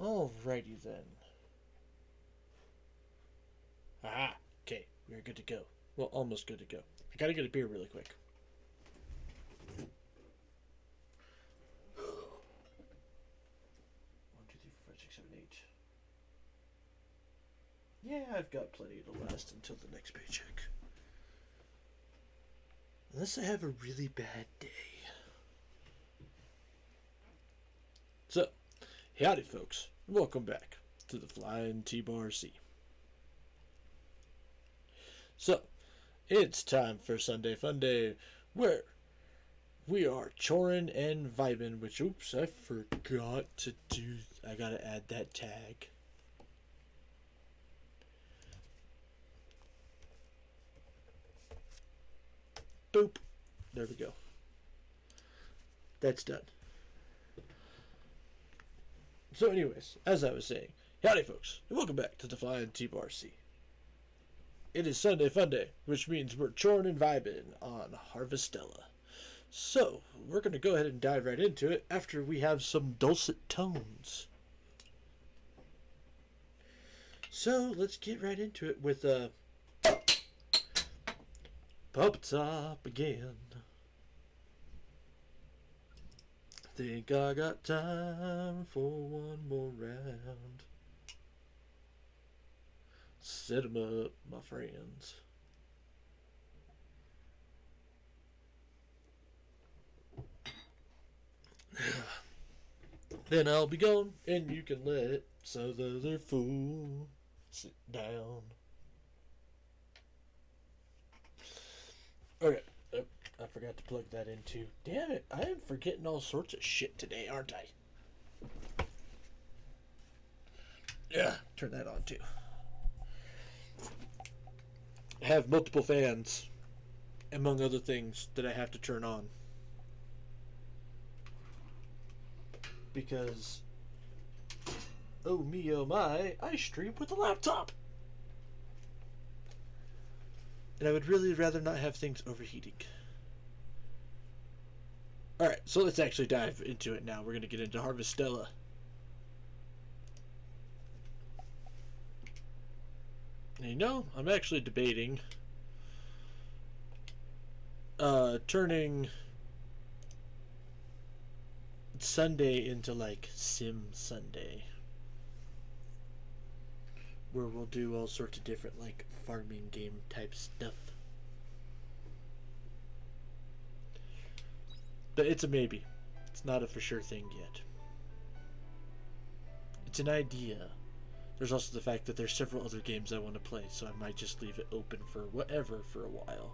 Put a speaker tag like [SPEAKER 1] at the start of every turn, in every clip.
[SPEAKER 1] Alrighty then. Aha! Okay, we're good to go. Well, almost good to go. I gotta get a beer really quick. 1, 2, 3, 4, 5, 6, 7, 8. Yeah, I've got plenty to last until the next paycheck. Unless I have a really bad day. So, howdy folks, and welcome back to the Flying T-Bar C. So, it's time for Sunday Fun Day, where we are chorin' and vibin', which, oops, I forgot to do, I gotta add that tag. Boop. There we go. That's done. So anyways, as I was saying, howdy folks, and welcome back to the Flying T-Bar C. It is Sunday Fun Day, which means we're chorin' and vibin' on Harvestella. So, we're going to go ahead and dive right into it after we have some dulcet tones. So, let's get right into it with Pop Top again. Think I got time for one more round. Set 'em up, my friends. Then I'll be gone, and you can let some other fool sit down. Okay. Oh, I forgot to plug that in too. Damn it, I am forgetting all sorts of shit today, aren't I? Yeah, turn that on too. I have multiple fans, among other things, that I have to turn on. Because, oh me, oh my, I stream with a laptop! And I would really rather not have things overheating. Alright, so let's actually dive into it now. We're going to get into Harvestella. And you know, I'm actually debating turning Sunday into like Sim Sunday, where we'll do all sorts of different like farming game type stuff. But it's a maybe. It's not a for sure thing yet. It's an idea. There's also the fact that there's several other games I want to play, so I might just leave it open for whatever for a while.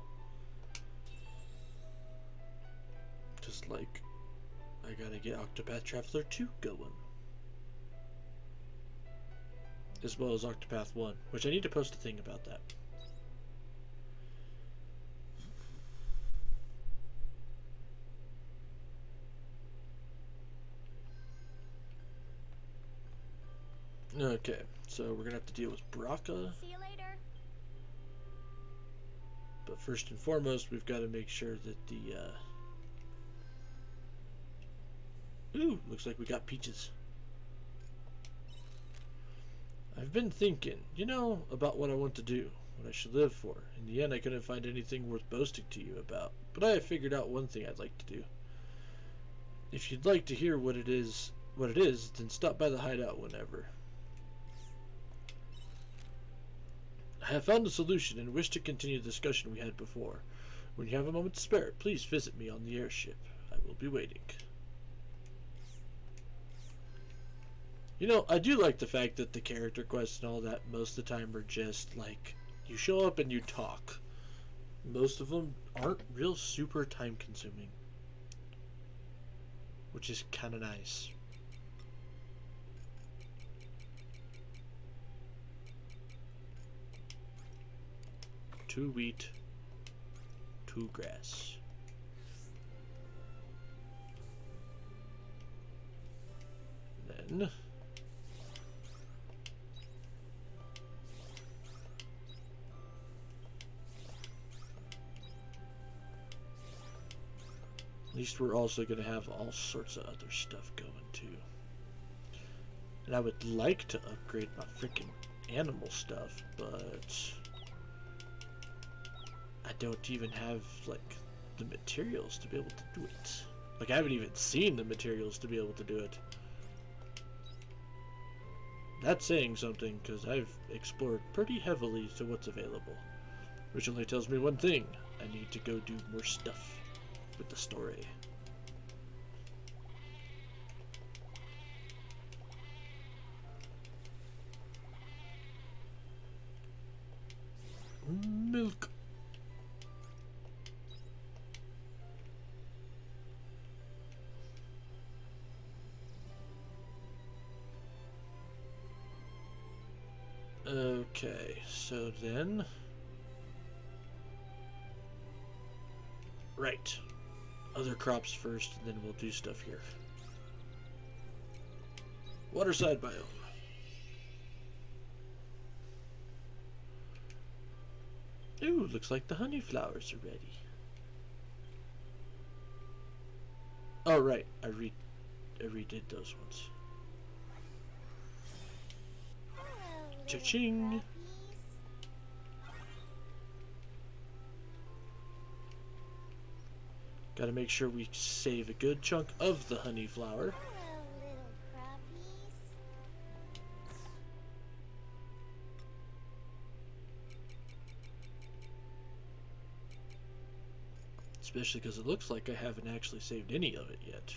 [SPEAKER 1] Just like I gotta get Octopath Traveler 2 going. As well as Octopath 1, which I need to post a thing about that. Okay, so we're gonna have to deal with Braca.
[SPEAKER 2] See you later.
[SPEAKER 1] But first and foremost, we've got to make sure that the ooh, looks like we got peaches. I've been thinking, you know, about what I want to do, what I should live for. In the end, I couldn't find anything worth boasting to you about, but I have figured out one thing I'd like to do. If you'd like to hear what it is, then stop by the hideout whenever. I have found a solution and wish to continue the discussion we had before. When you have a moment to spare, please visit me on the airship. I will be waiting. You know, I do like the fact that the character quests and all that most of the time are just like, you show up and you talk. Most of them aren't real super time consuming, which is kind of nice. Two wheat, two grass. Then at least we're also going to have all sorts of other stuff going too. And I would like to upgrade my freaking animal stuff, but I don't even have, like, the materials to be able to do it. Like, I haven't even seen the materials to be able to do it. That's saying something, because I've explored pretty heavily to what's available. Which only tells me one thing. I need to go do more stuff with the story. Milk. Okay, so then... Right. Other crops first, and then we'll do stuff here. Waterside biome. Ooh, looks like the honey flowers are ready. Oh, right. I redid those ones. Cha-ching! Gotta make sure we save a good chunk of the honey flower. Especially because it looks like I haven't actually saved any of it yet.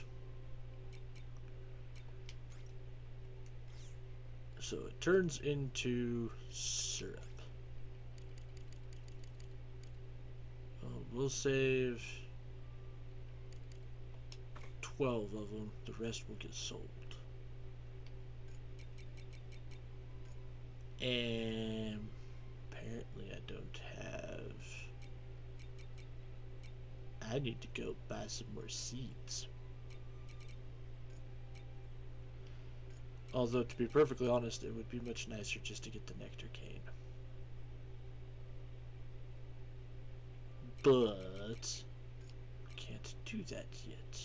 [SPEAKER 1] So it turns into syrup. We'll save 12 of them. The rest will get sold. And apparently I don't have... I need to go buy some more seeds. Although, to be perfectly honest, it would be much nicer just to get the nectar cane. But I can't do that yet.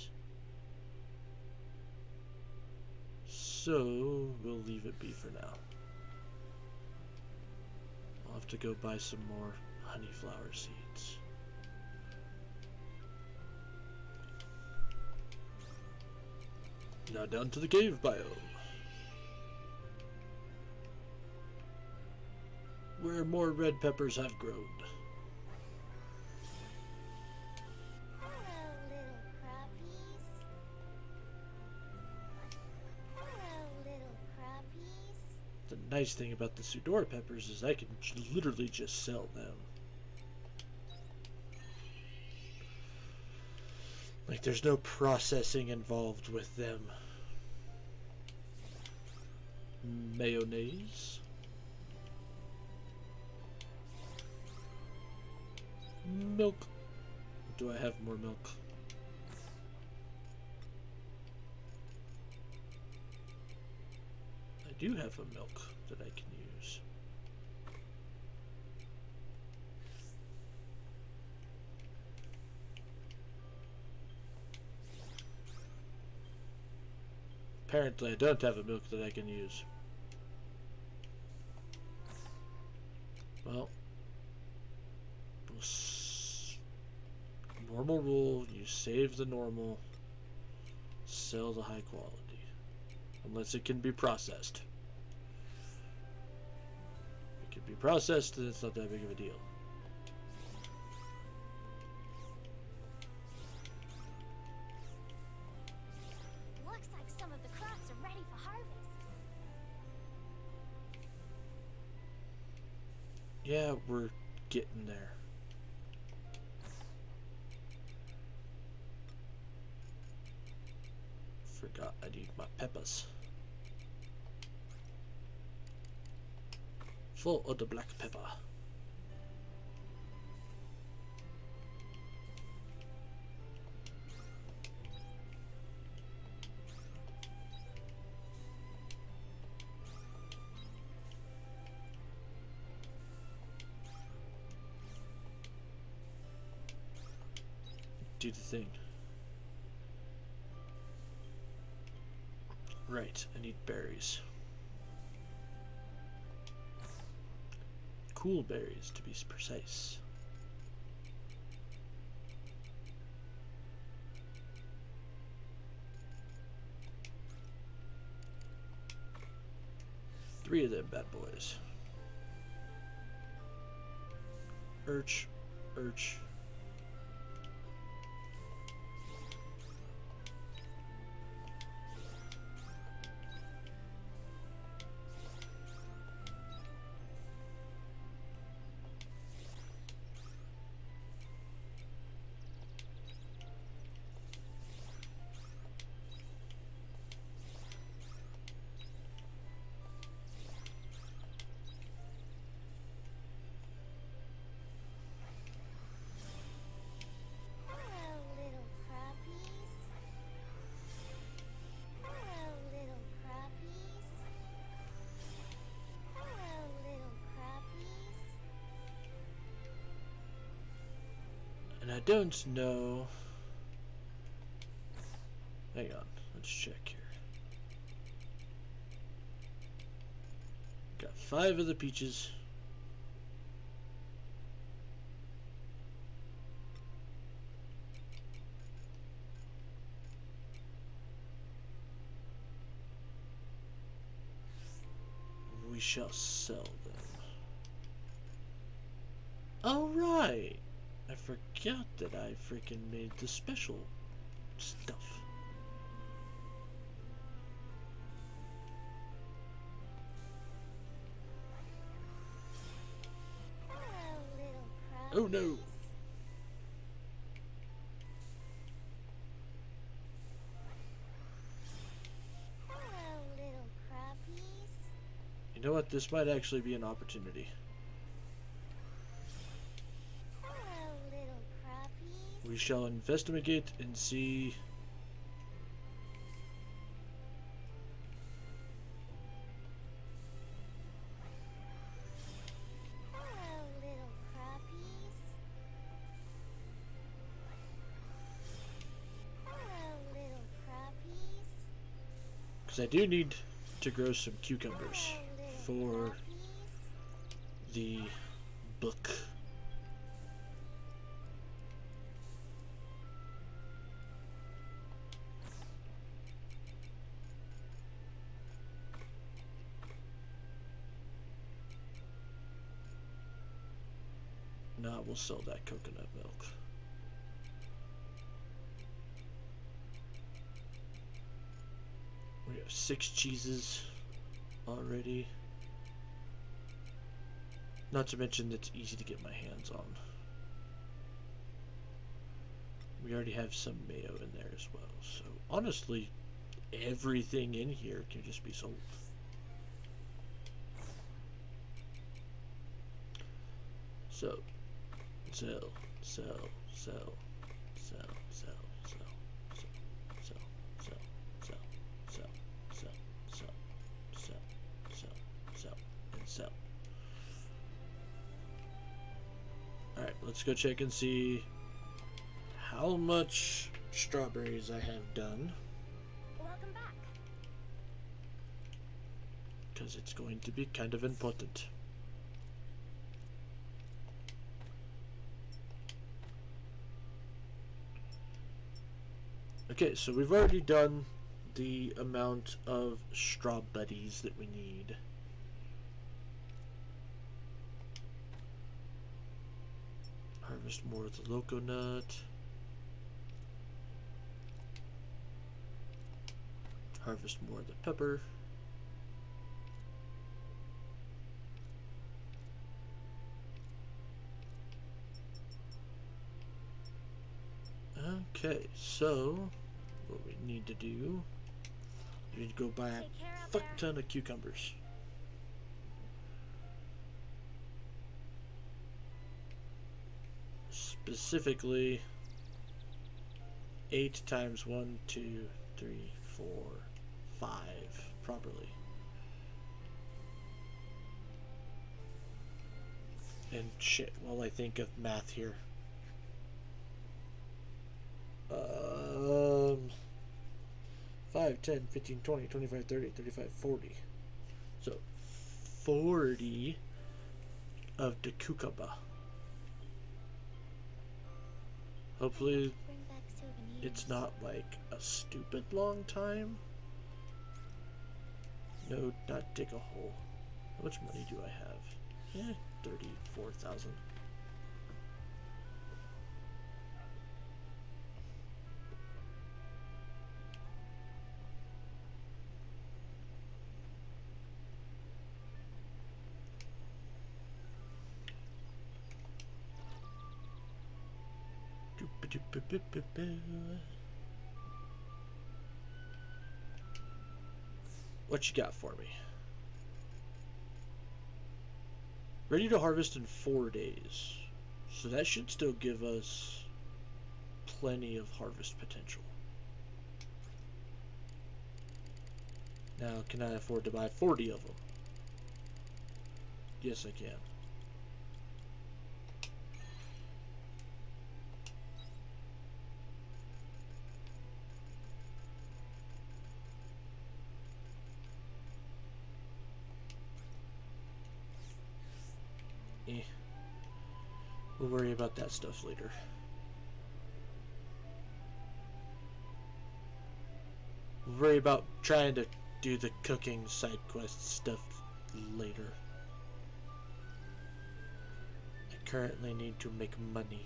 [SPEAKER 1] So we'll leave it be for now. I'll have to go buy some more honey flower seeds. Now down to the cave biome, where more red peppers have grown.
[SPEAKER 2] Hello, little crappies. Hello, little crappies.
[SPEAKER 1] The nice thing about the Sudor peppers is I can literally just sell them. Like, there's no processing involved with them. Mayonnaise. Milk. Do I have more milk? I do have a milk that I can use. Apparently I don't have a milk that I can use. Well, normal rule, you save the normal, sell the high quality. Unless it can be processed. If it can be processed, then it's not that big of a deal.
[SPEAKER 2] Looks like some of the crops are ready for harvest.
[SPEAKER 1] Yeah, we're getting there. Forgot I need my peppers. Full of the black pepper. Do the thing. Right, I need berries. cool berries to be precise. Three of them bad boys. Urch, urch.
[SPEAKER 2] Hello, little crappies. Hello, little crappies. Hello, little crappies.
[SPEAKER 1] And I don't know. Hang on, let's check here. Got 5 of the peaches. We shall sell them. Alright! I forgot that I freaking made the special stuff.
[SPEAKER 2] Hello, little crappies.
[SPEAKER 1] Oh no!
[SPEAKER 2] Hello, little crappies.
[SPEAKER 1] You know what? This might actually be an opportunity.
[SPEAKER 2] Hello, little crappies.
[SPEAKER 1] We shall investigate and see.
[SPEAKER 2] Hello, little crappies. Hello, little crappies.
[SPEAKER 1] Because I do need to grow some cucumbers
[SPEAKER 2] Hello, little
[SPEAKER 1] for
[SPEAKER 2] crappies.
[SPEAKER 1] the book. Now we'll sell that coconut milk. We have 6 cheeses already. Not to mention it's easy to get my hands on. We already have some mayo in there as well. So honestly, everything in here can just be sold. So, sell, sell, sell, sell, sell, sell, sell, sell, sell, sell, sell, sell, sell, sell, sell, and sell. Alright, let's go check and see how much strawberries I have done,
[SPEAKER 2] Welcome back.
[SPEAKER 1] because it's going to be kind of important. Okay, so we've already done the amount of straw buddies that we need. Harvest more of the loco nut. Harvest more of the pepper. Okay, so what we need to do, we need to go buy a
[SPEAKER 2] Take care out
[SPEAKER 1] fuck
[SPEAKER 2] there.
[SPEAKER 1] ton of cucumbers. Specifically 8 times 1, 2, 3, 4, 5 properly. And shit, while I think of math here. 5, 10, 15, 20, 25, 30, 35, 40. So 40 of Dekukaba. Hopefully
[SPEAKER 2] Bring back souvenirs.
[SPEAKER 1] it's not like a stupid long time. No, not dig a hole. How much money do I have? 34,000. What you got for me? Ready to harvest in 4 days. So that should still give us plenty of harvest potential. Now, can I afford to buy 40 of them? Yes, I can. We'll worry about that stuff later. We'll worry about trying to do the cooking side quest stuff later. I currently need to make money.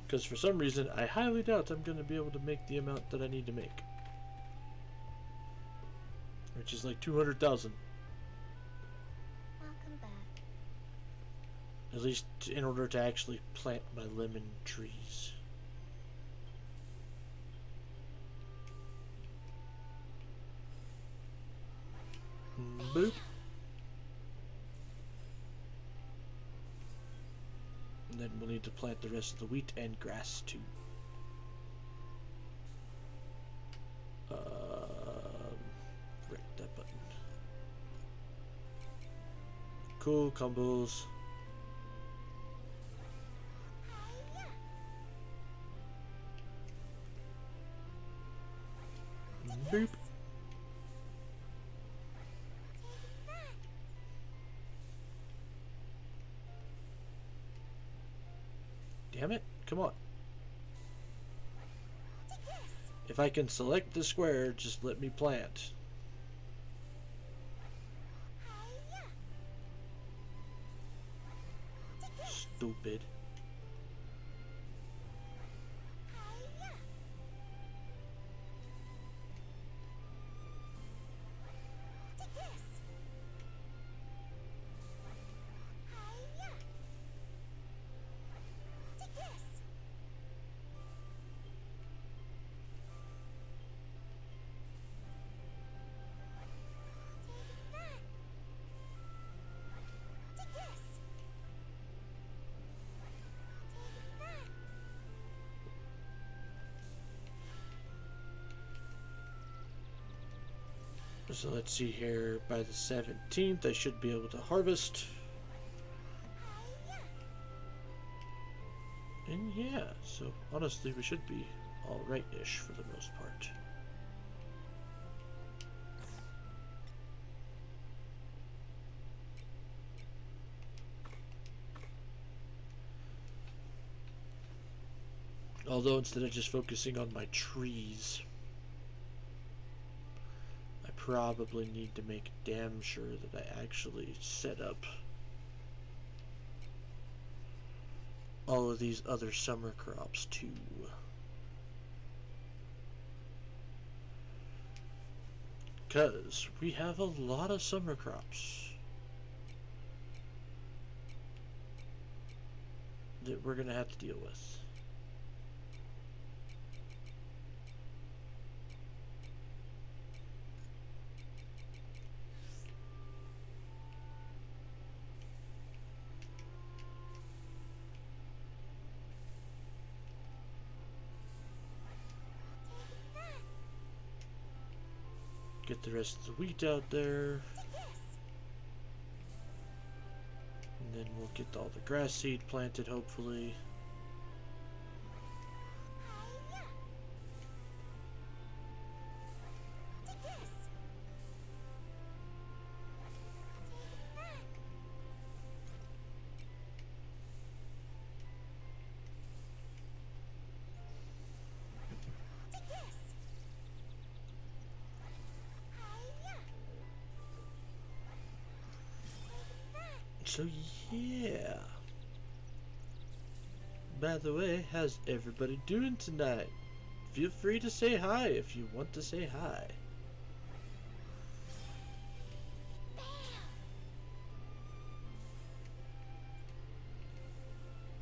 [SPEAKER 1] Because for some reason, I highly doubt I'm going to be able to make the amount that I need to make. Which is like 200,000.
[SPEAKER 2] Welcome back.
[SPEAKER 1] At least in order to actually plant my lemon trees. Boop. And then we'll need to plant the rest of the wheat and grass too. Right, that button. Cool combos. Boop. Damn it, come on. If I can select the square, just let me plant. Stupid. So let's see here, by the 17th I should be able to harvest. And yeah, so honestly we should be alright-ish for the most part. Although instead of just focusing on my trees, I probably need to make damn sure that I actually set up all of these other summer crops too. Because we have a lot of summer crops that we're going to have to deal with. Get the rest of the wheat out there. And then we'll get all the grass seed planted, hopefully. So yeah. By the way, how's everybody doing tonight? Feel free to say hi if you want to say hi.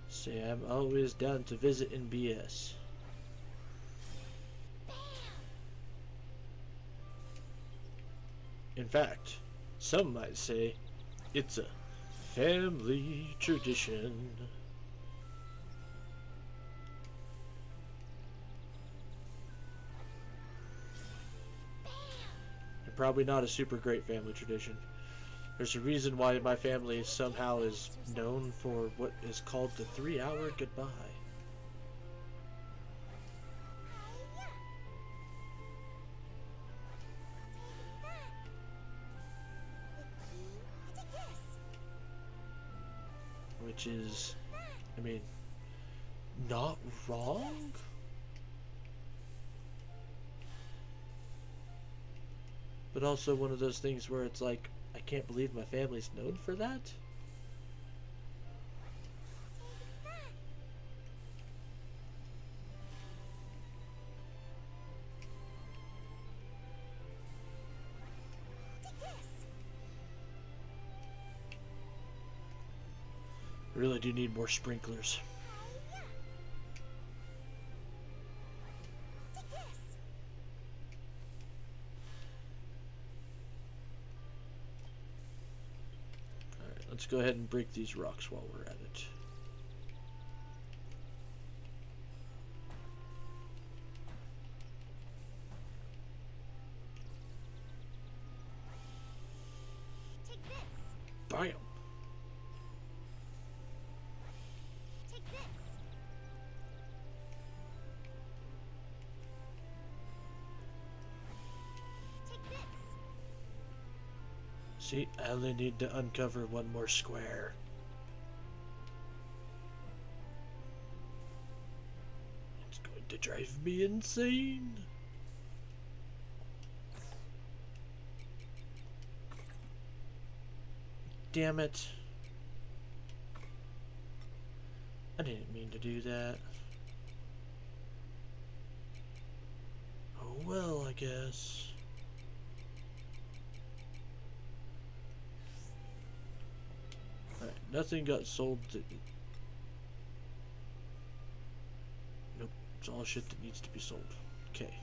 [SPEAKER 1] Say I'm always down to visit in BS. In fact, some might say it's a family tradition. And probably not a super great family tradition. There's a reason why my family somehow is known for what is called the 3-hour goodbye. Which is, I mean, not wrong? But also one of those things where it's like, I can't believe my family's known for that? I really do need more sprinklers. Alright, let's go ahead and break these rocks while we're at it.
[SPEAKER 2] Take this.
[SPEAKER 1] Bam!
[SPEAKER 2] Take this. Take this.
[SPEAKER 1] See, I only need to uncover one more square. It's going to drive me insane. Damn it. I didn't mean to do that. Oh well, I guess. Alright, nothing got sold. Nope, it's all shit that needs to be sold. Okay.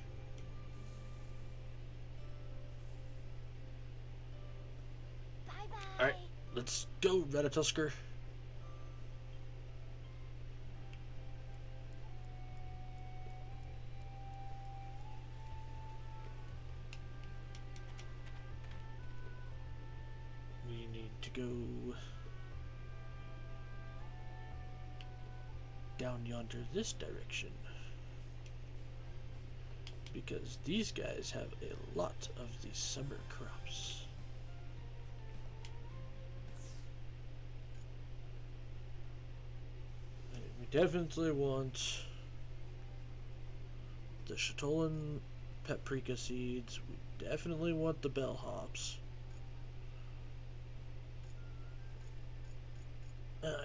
[SPEAKER 2] Bye-bye.
[SPEAKER 1] Alright, let's go, Ratatusker. We need to go down yonder this direction, because these guys have a lot of the summer crops. And we definitely want the Chatolan paprika seeds. We definitely want the bellhops.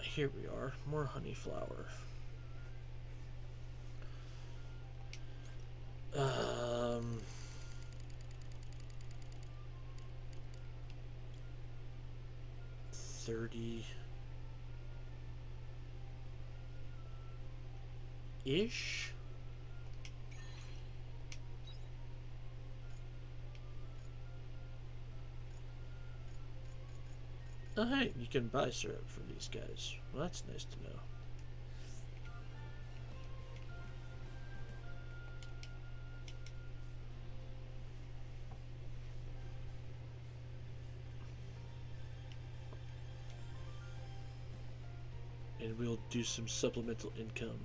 [SPEAKER 1] Here we are, more honey flower. Um, 30 ish. Oh hey, you can buy syrup from these guys. Well, that's nice to know. And we'll do some supplemental income.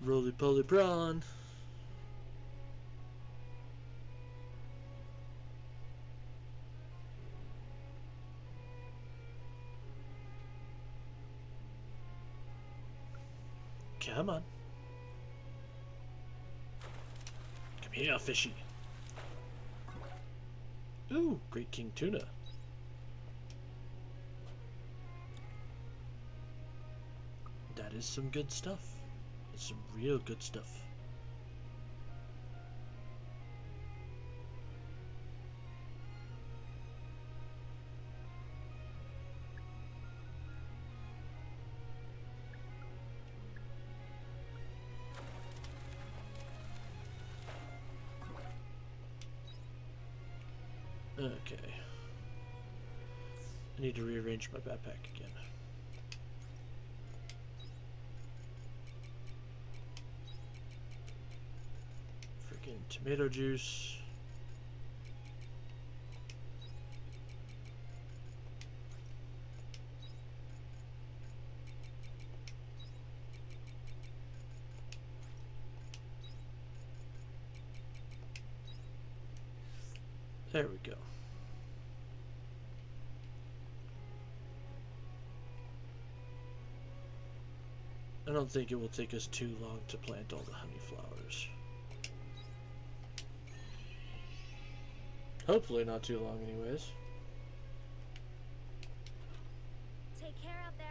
[SPEAKER 1] Roly-poly prawn. Come on. Come here, fishy. Ooh, Great King Tuna. That is some good stuff. It's some real good stuff. Okay. I need to rearrange my backpack again. Freaking tomato juice. There we go. I don't think it will take us too long to plant all the honey flowers. Hopefully not too long anyways.
[SPEAKER 2] Take care out there.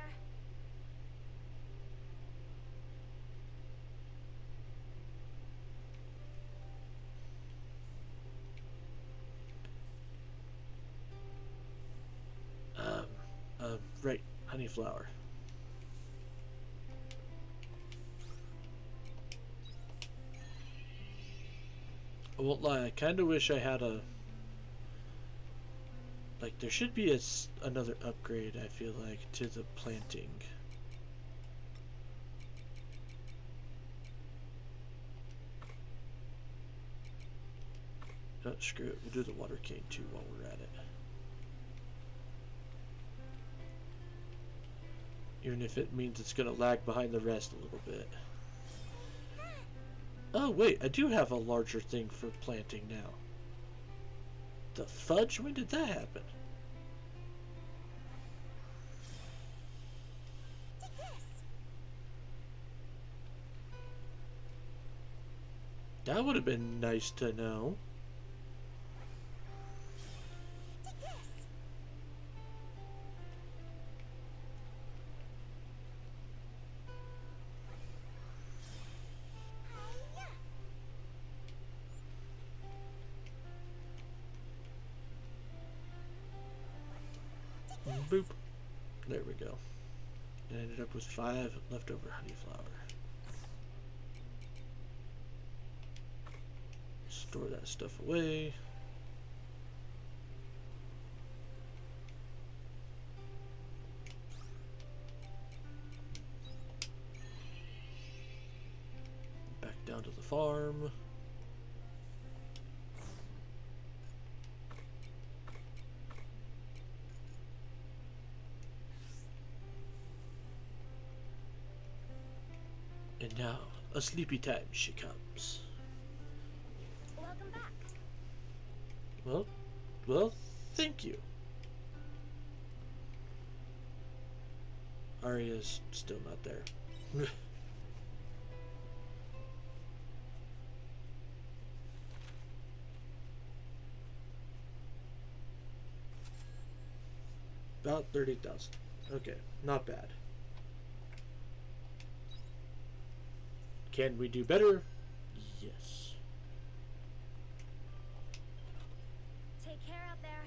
[SPEAKER 1] Right, honey flower. I won't lie, I kind of wish I had a... Like, there should be another upgrade, I feel like, to the planting. Oh, screw it, we'll do the water cane too while we're at it. Even if it means it's gonna lag behind the rest a little bit. Oh wait, I do have a larger thing for planting now. The fudge? When did that happen?
[SPEAKER 2] Take this.
[SPEAKER 1] That would have been nice to know.
[SPEAKER 2] Take this.
[SPEAKER 1] Boop. There we go. And I ended up with 5 leftover honey flower. Store that stuff away. Back down to the farm. And now, a sleepy time she comes.
[SPEAKER 2] Welcome back.
[SPEAKER 1] Well, thank you. Arya's still not there. About 30,000. Okay, not bad. Can we do better? Yes.
[SPEAKER 2] Take care out there.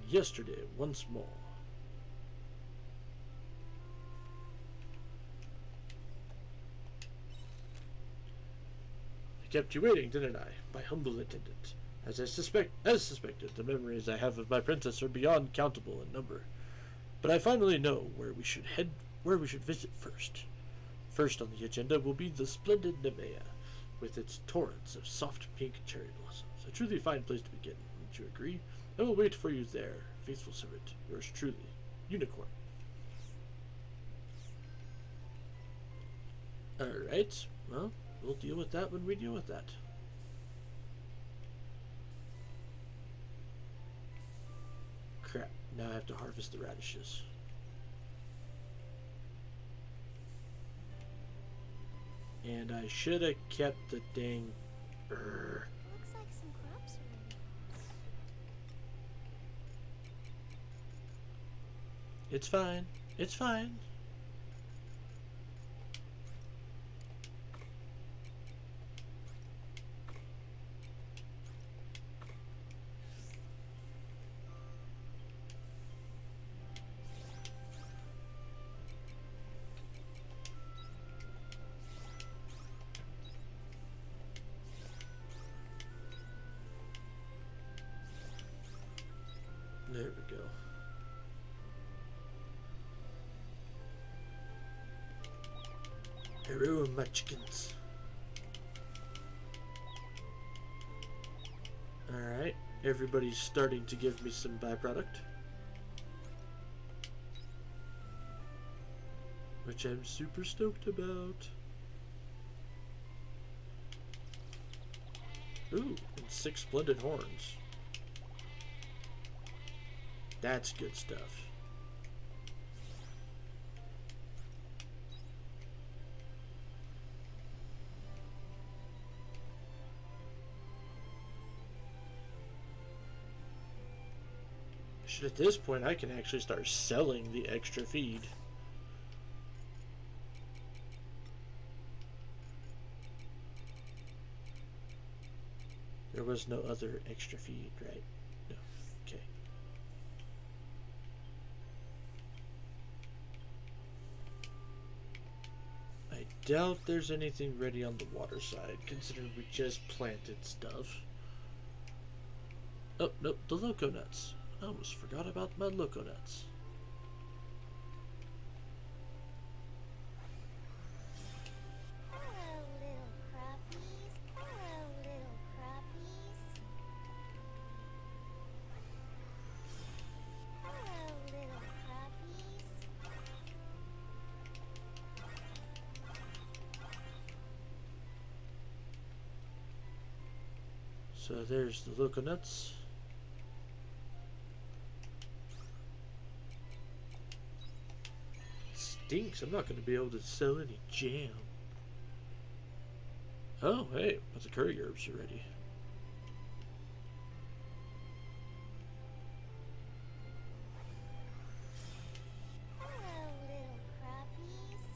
[SPEAKER 1] Yesterday, once more. I kept you waiting, didn't I, my humble attendant? As suspected, the memories I have of my princess are beyond countable in number. But I finally know where we should visit first. First on the agenda will be the splendid Nemea, with its torrents of soft pink cherry blossoms. A truly fine place to begin, wouldn't you agree? I will wait for you there, faithful servant. Yours truly, Unicorn. Alright, well, we'll deal with that when we deal with that. Crap, now I have to harvest the radishes. And I should have kept the dang...
[SPEAKER 2] Looks like some crops are ready.
[SPEAKER 1] It's fine. It's fine. There we go. Hello, munchkins. Alright, everybody's starting to give me some byproduct, which I'm super stoked about. Ooh, and 6 splendid horns. That's good stuff. At this point, I can actually start selling the extra feed. There was no other extra feed, right? No. Okay. I doubt there's anything ready on the water side, considering we just planted stuff. Oh, nope, the loco nuts. I almost forgot about my loco nuts.
[SPEAKER 2] Hello, little crappies. Hello, little crappies. Hello, little crappies.
[SPEAKER 1] So there's the loco nuts. Stinks. I'm not going to be able to sell any jam. Oh, hey, but the curry herbs are ready.
[SPEAKER 2] Hello, little crappies.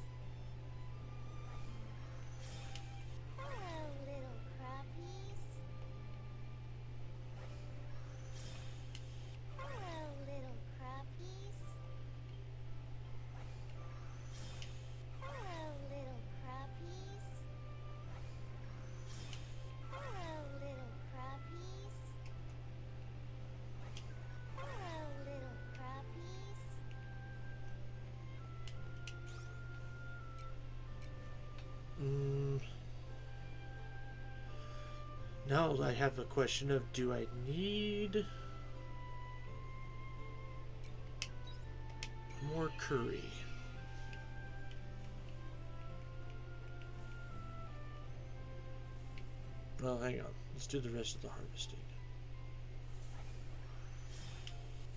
[SPEAKER 2] Hello, little crappies. Hello, little crappies. Hello, little crappies. Hello, little crappies. Hello, little crappies.
[SPEAKER 1] Now I have a question of, do I need more curry? Well, hang on. Let's do the rest of the harvesting.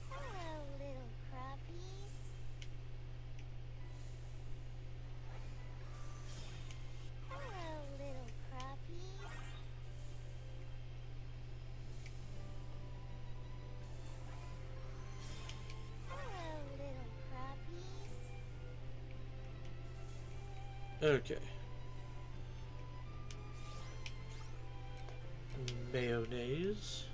[SPEAKER 2] Hello, little crappies. Hello, little crappies. Hello, little crappies.
[SPEAKER 1] Okay. Mayonnaise.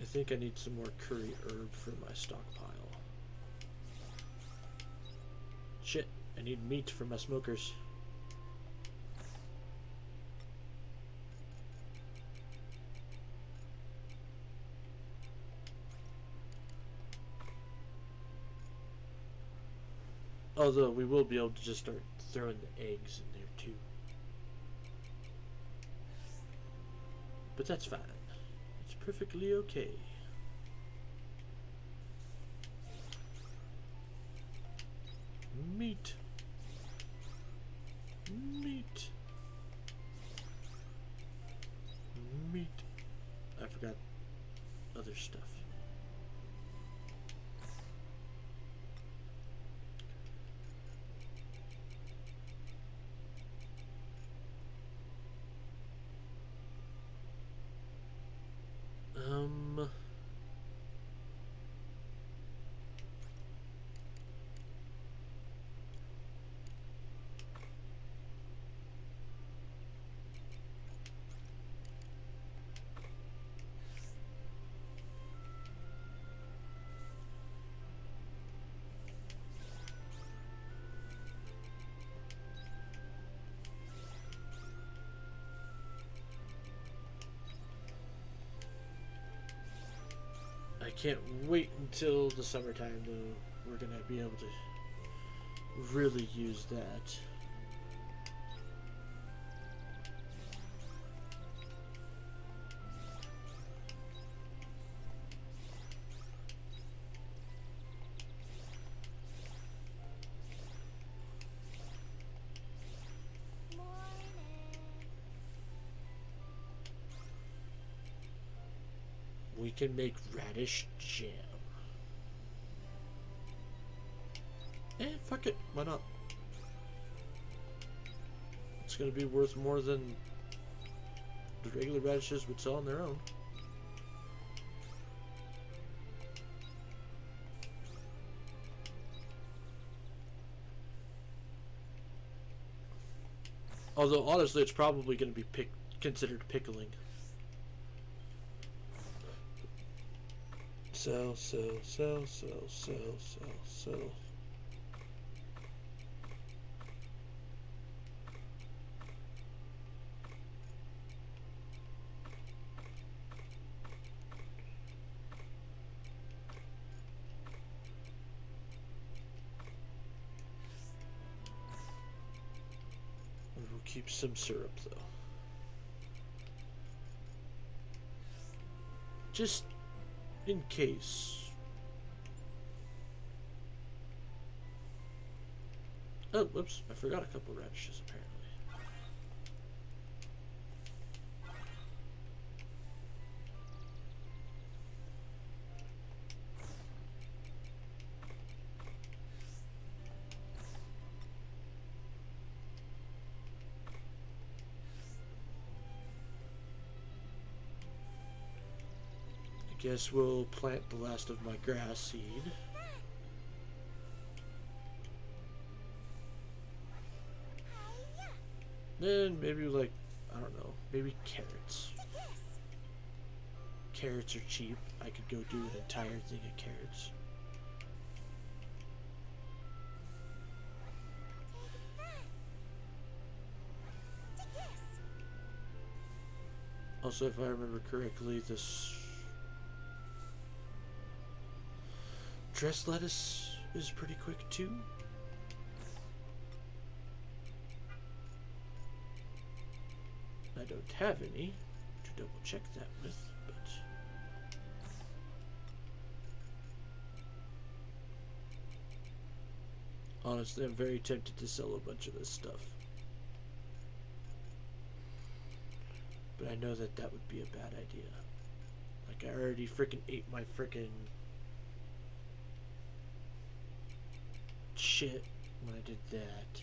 [SPEAKER 1] I think I need some more curry herb for my stockpile. Shit, I need meat for my smokers. Although we will be able to just start throwing the eggs in there too. But that's fine. It's perfectly okay. Meat. Meat. Meat. I forgot other stuff. I can't wait until the summertime, though. We're gonna be able to really use that. We can make radish jam. Fuck it. Why not? It's gonna be worth more than the regular radishes would sell on their own. Although, honestly, it's probably going to be considered pickling. Sell. We'll keep some syrup, though. Just in case. Oh, whoops. I forgot a couple radishes, apparently. Guess we'll plant the last of my grass seed. Then maybe, like, I don't know, maybe carrots. Carrots are cheap. I could go do an entire thing of carrots. Also, if I remember correctly, this dressed lettuce is pretty quick too. I don't have any to double check that with, but honestly, I'm very tempted to sell a bunch of this stuff. But I know that that would be a bad idea. Like, I already freaking ate my freaking shit when I did that.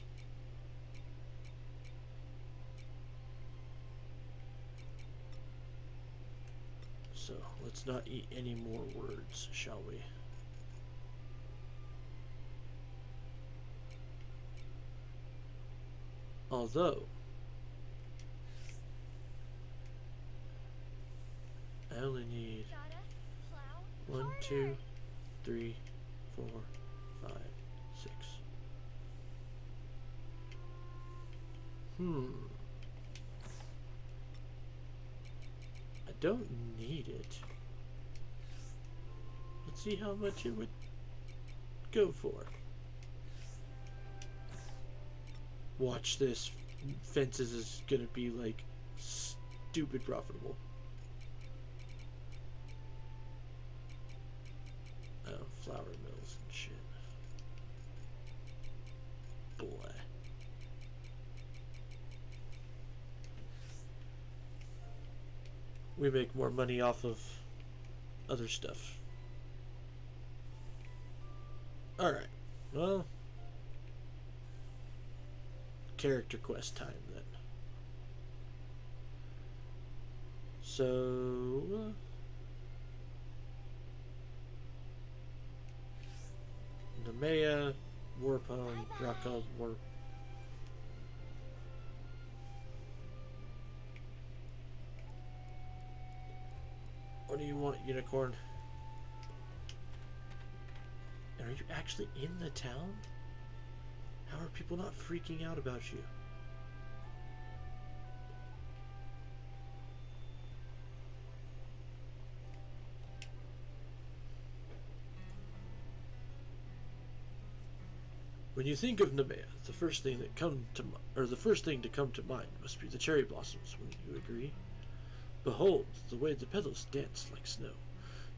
[SPEAKER 1] So, let's not eat any more words, shall we? Although, I only need 1, 2, 3, 4, 5, 6. I don't need it. Let's see how much it would go for. Watch this. Fences is gonna be like stupid profitable. Oh, flour mills and shit. Boy. We make more money off of other stuff. Alright. Well, character quest time then. So Nemea, Warpone, Raka, Warp. What do you want, Unicorn? Are you actually in the town? How are people not freaking out about you? When you think of Nemea, the first thing to come to mind must be the cherry blossoms, wouldn't you agree? Behold, the way the petals dance like snow.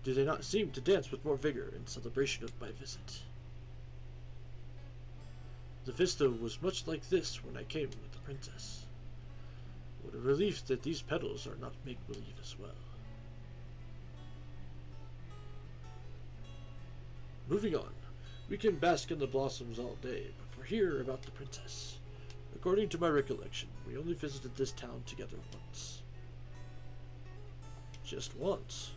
[SPEAKER 1] Do they not seem to dance with more vigor in celebration of my visit? The vista was much like this when I came with the princess. What a relief that these petals are not make-believe as well. Moving on, we can bask in the blossoms all day, but we're here about the princess. According to my recollection, we only visited this town together once. Just once.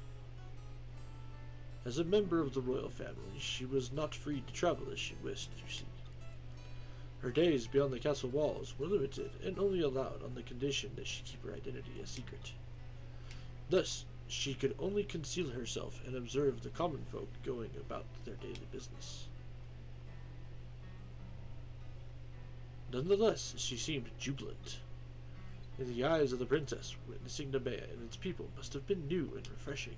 [SPEAKER 1] As a member of the royal family, she was not free to travel as she wished, you see. Her days beyond the castle walls were limited and only allowed on the condition that she keep her identity a secret. Thus, she could only conceal herself and observe the common folk going about their daily business. Nonetheless, she seemed jubilant. In the eyes of the princess, witnessing Nemea and its people must have been new and refreshing.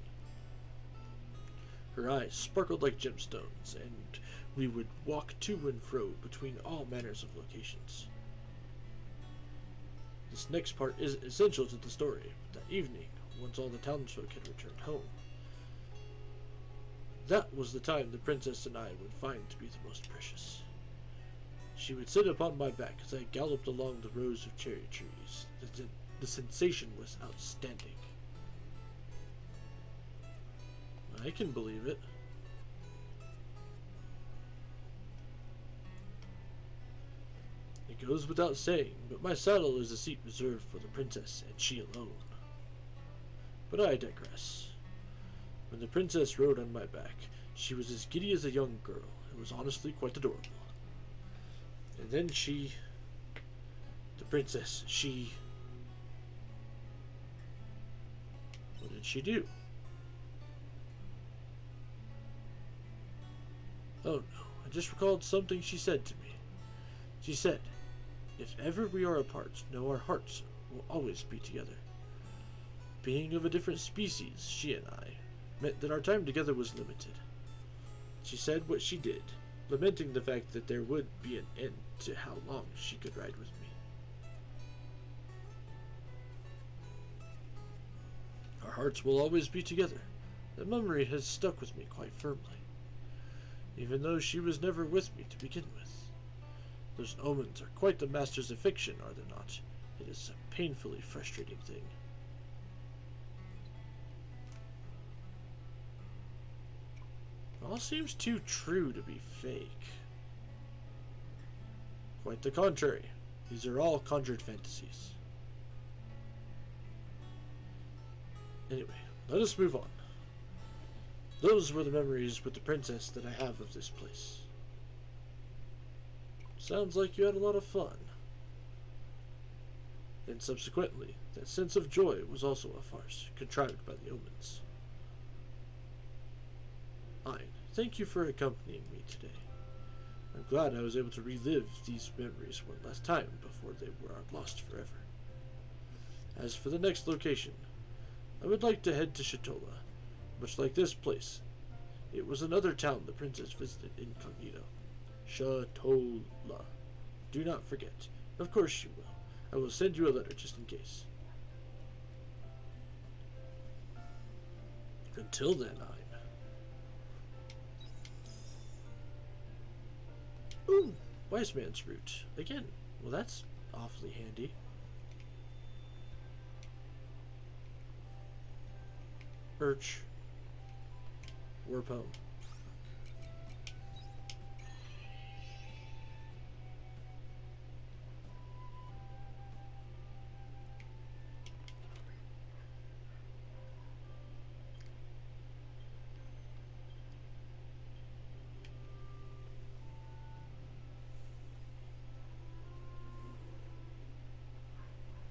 [SPEAKER 1] Her eyes sparkled like gemstones, and we would walk to and fro between all manners of locations. This next part is essential to the story. That evening, once all the townsfolk had returned home, that was the time the princess and I would find to be the most precious. She would sit upon my back as I galloped along the rows of cherry trees. The sensation was outstanding. I can believe it. It goes without saying, but my saddle is a seat reserved for the princess, and she alone. But I digress. When the princess rode on my back, she was as giddy as a young girl. It was honestly quite adorable. And then the princess, what did she do? Oh no, I just recalled something she said to me. She said, if ever we are apart, know our hearts will always be together. Being of a different species, she and I, meant that our time together was limited. She said what she did, lamenting the fact that there would be an end to how long she could ride with me. Our hearts will always be together. That memory has stuck with me quite firmly, even though she was never with me to begin with. Those omens are quite the masters of fiction, are they not? It is a painfully frustrating thing. It all seems too true to be fake. Quite the contrary. These are all conjured fantasies. Anyway, let us move on. Those were the memories with the princess that I have of this place. Sounds like you had a lot of fun. And subsequently, that sense of joy was also a farce, contrived by the omens. Fine. Thank you for accompanying me today. I'm glad I was able to relive these memories one last time before they were lost forever. As for the next location, I would like to head to Shatola. Much like this place, it was another town the princess visited incognito. Shatola. Do not forget, Of course you will. I will send you a letter just in case. Until then, Ooh, wise man's root. Again, well that's awfully handy. Urch. War poem.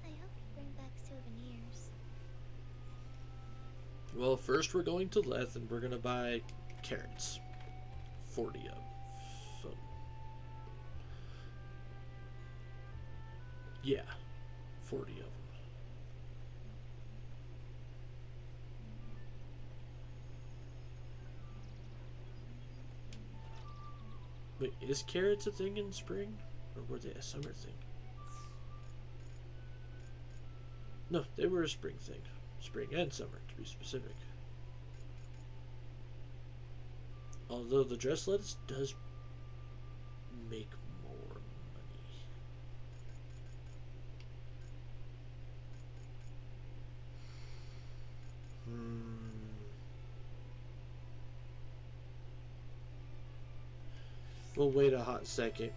[SPEAKER 2] I hope you bring back souvenirs.
[SPEAKER 1] Well, first we're going to Leth and we're going to buy carrots. 40 of them. Yeah, 40 of them. Wait, is carrots a thing in spring? Or were they a summer thing? No, they were a spring thing. Spring and summer, to be specific. Although the dress lettuce does make more money. We'll wait a hot second.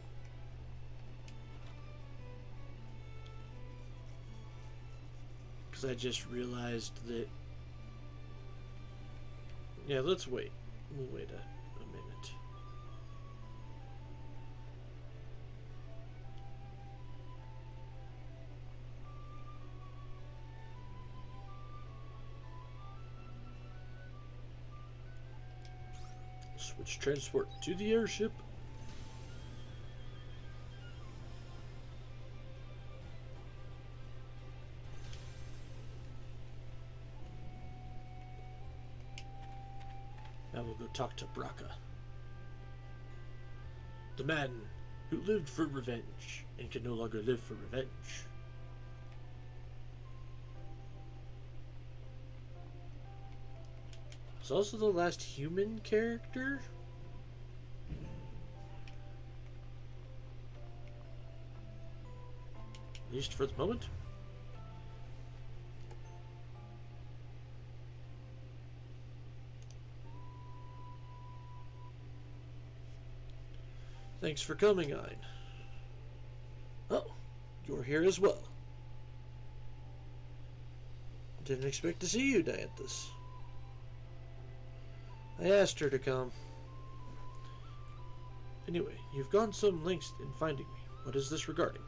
[SPEAKER 1] Because I just realized that... Yeah, let's wait. We'll wait a minute. Switch transport to the airship. Now we'll go talk to Braca. The man who lived for revenge and can no longer live for revenge. He's also the last human character. At least for the moment. Thanks for coming, Ein. Oh, you're here as well. Didn't expect to see you, Dianthus. I asked her to come. Anyway, you've gone some lengths in finding me. What is this regarding?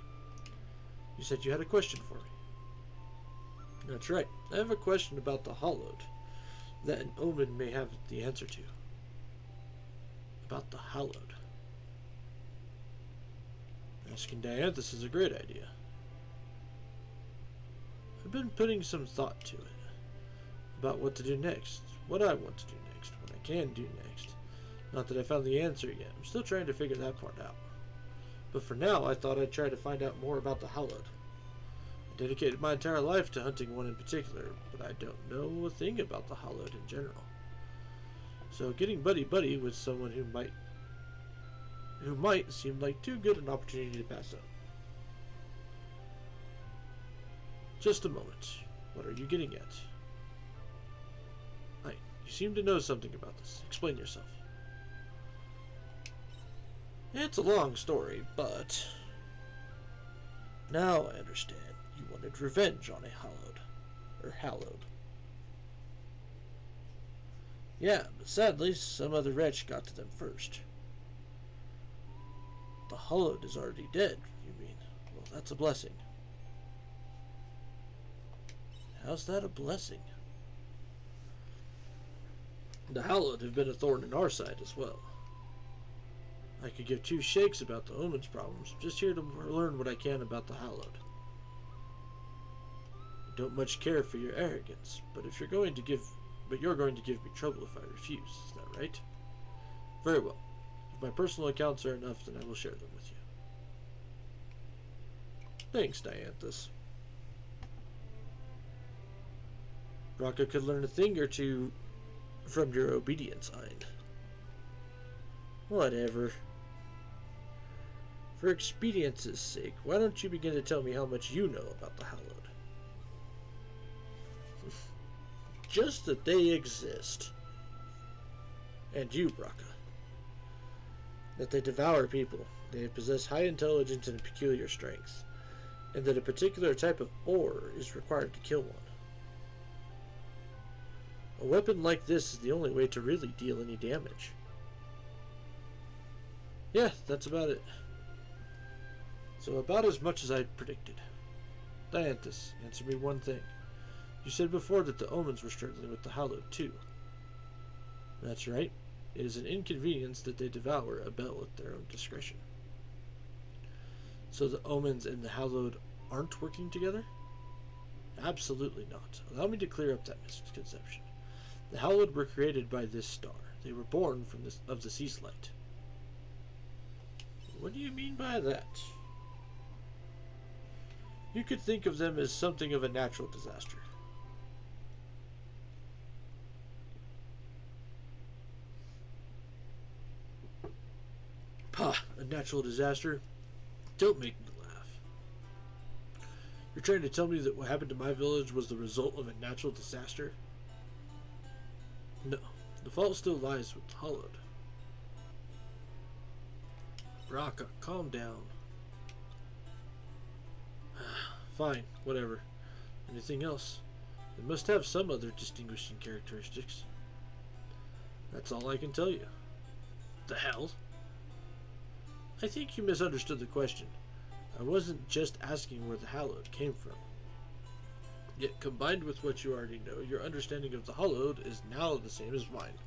[SPEAKER 1] You said you had a question for me. That's right. I have a question about the Hallowed that an Omen may have the answer to. About the Hallowed. Asking Dianthus is a great idea. I've been putting some thought to it. About what to do next. What I want to do next. What I can do next. Not that I found the answer yet. I'm still trying to figure that part out. But for now, I thought I'd try to find out more about the Hallowed. I dedicated my entire life to hunting one in particular, but I don't know a thing about the Hallowed in general. So getting buddy-buddy with someone who might seem like too good an opportunity to pass up. Just a moment. What are you getting at? Hi, you seem to know something about this. Explain yourself. It's a long story, but... Now I understand. You wanted revenge on a Hallowed. Or Hallowed. Yeah, but sadly, some other wretch got to them first. The Hallowed is already dead, you mean? Well, that's a blessing. How's that a blessing? The Hallowed have been a thorn in our side as well. I could give two shakes about the Omen's problems, just here to learn what I can about the Hallowed. I don't much care for your arrogance, but you're going to give me trouble if I refuse, is that right? Very well. If my personal accounts are enough, then I will share them with Thanks, Dianthus. Rocca could learn a thing or two from your obedience, Ein. Whatever. For expedience's sake, why don't you begin to tell me how much you know about the Hallowed? Just that they exist. And you, Rocca. That they devour people, they possess high intelligence and peculiar strength, and that a particular type of ore is required to kill one. A weapon like this is the only way to really deal any damage. Yeah, that's about it. So about as much as I predicted. Dianthus, answer me one thing. You said before that the Omens were struggling with the Hallowed too. That's right. It is an inconvenience that they devour a bell at their own discretion. So the Omens and the Hallowed aren't working together? Absolutely not. Allow me to clear up that misconception. The Hallowed were created by this star. They were born from the Sea's light. What do you mean by that? You could think of them as something of a natural disaster. Pah, a natural disaster? Don't make me laugh. You're trying to tell me that what happened to my village was the result of a natural disaster? No, the fault still lies with the Hallowed. Rocca, calm down. Fine, whatever. Anything else? It must have some other distinguishing characteristics. That's all I can tell you. The hell? I think you misunderstood the question. I wasn't just asking where the Hallowed came from. Yet combined with what you already know, your understanding of the Hallowed is now the same as mine.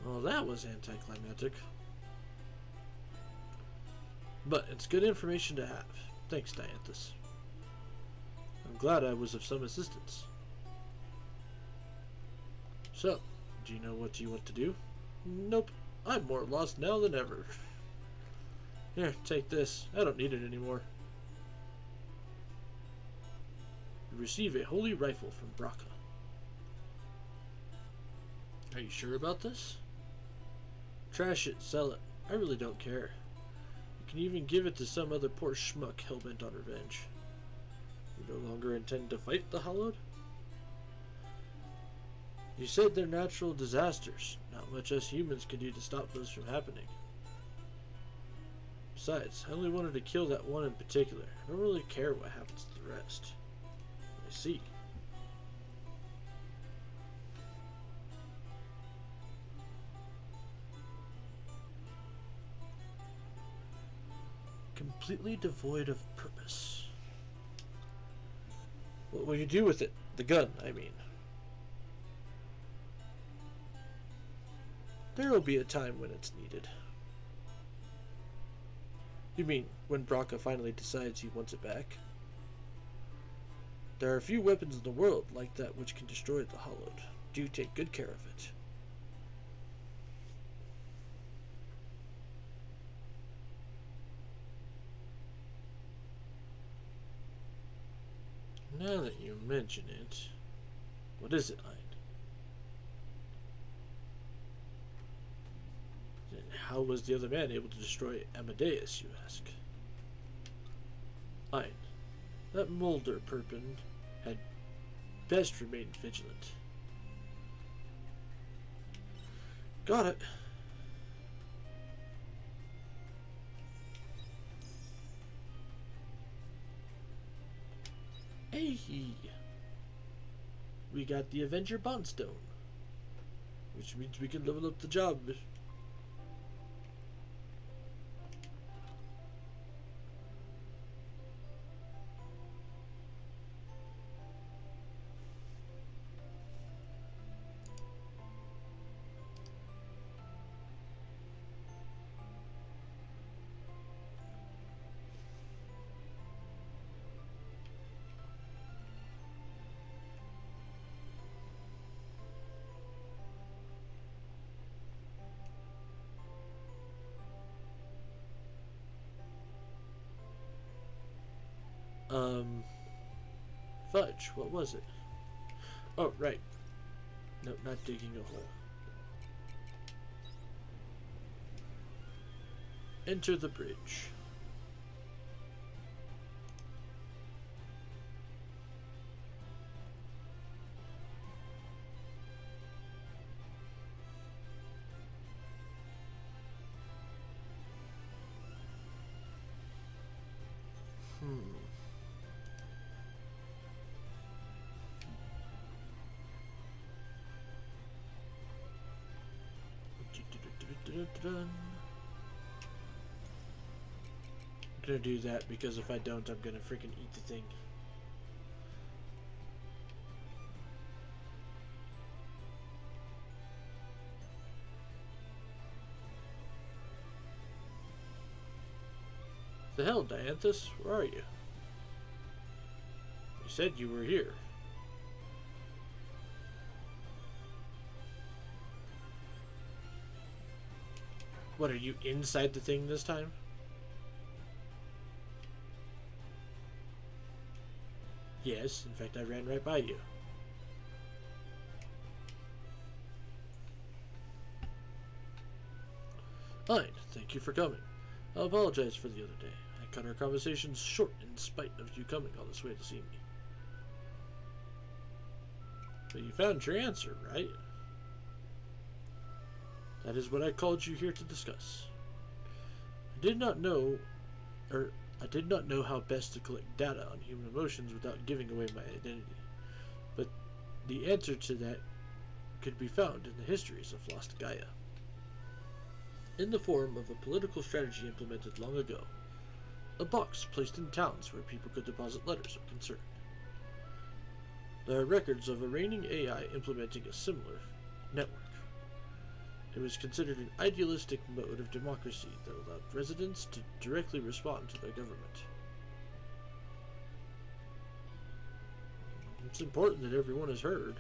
[SPEAKER 1] Well, that was anticlimactic. But it's good information to have. Thanks, Dianthus. I'm glad I was of some assistance. So, do you know what you want to do? Nope. I'm more lost now than ever. Here, take this. I don't need it anymore. You receive a holy rifle from Braca. Are you sure about this? Trash it, sell it. I really don't care. You can even give it to some other poor schmuck hell-bent on revenge. You no longer intend to fight the Hallowed? You said they're natural disasters. Not much us humans can do to stop those from happening. Besides, I only wanted to kill that one in particular. I don't really care what happens to the rest. I see. Completely devoid of purpose. What will you do with it? The gun, I mean. There will be a time when it's needed. You mean, when Braca finally decides he wants it back? There are a few weapons in the world like that which can destroy the Hallowed. Do take good care of it. Now that you mention it, what is it, Ein? Then how was the other man able to destroy Amadeus, you ask? Ein, that Mulder Perpin had best remain vigilant. Got it. Hey, we got the Avenger Bondstone, which means we can level up the job. Fudge, what was it? Oh, right. Nope, not digging a hole. Enter the bridge. I'm gonna do that because if I don't, I'm gonna freaking eat the thing. The hell, Dianthus? Where are you? You said you were here. What, are you inside the thing this time? Yes, in fact I ran right by you. Fine, thank you for coming. I'll apologize for the other day. I cut our conversations short in spite of you coming all this way to see me. But you found your answer, right? That is what I called you here to discuss. I did not know how best to collect data on human emotions without giving away my identity. But the answer to that could be found in the histories of Lost Gaia. In the form of a political strategy implemented long ago, a box placed in towns where people could deposit letters of concern. There are records of a reigning AI implementing a similar network. It was considered an idealistic mode of democracy that allowed residents to directly respond to their government. It's important that everyone is heard.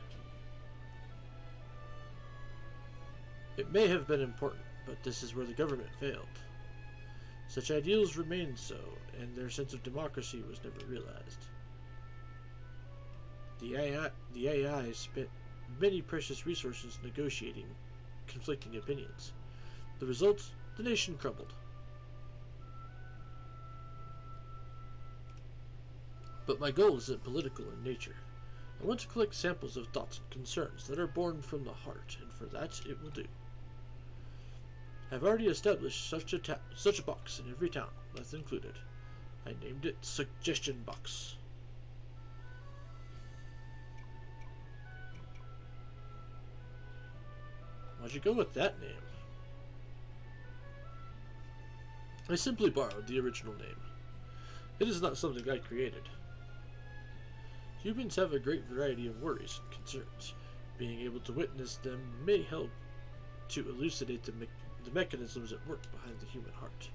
[SPEAKER 1] It may have been important, but this is where the government failed. Such ideals remained so, and their sense of democracy was never realized. The AI spent many precious resources negotiating conflicting opinions. The result, the nation crumbled. But my goal isn't political in nature. I want to collect samples of thoughts and concerns that are born from the heart, and for that it will do. I've already established such a box in every town, Leth included. I named it Suggestion Box. Why'd you go with that name? I simply borrowed the original name. It is not something I created. Humans have a great variety of worries and concerns. Being able to witness them may help to elucidate the mechanisms at work behind the human heart.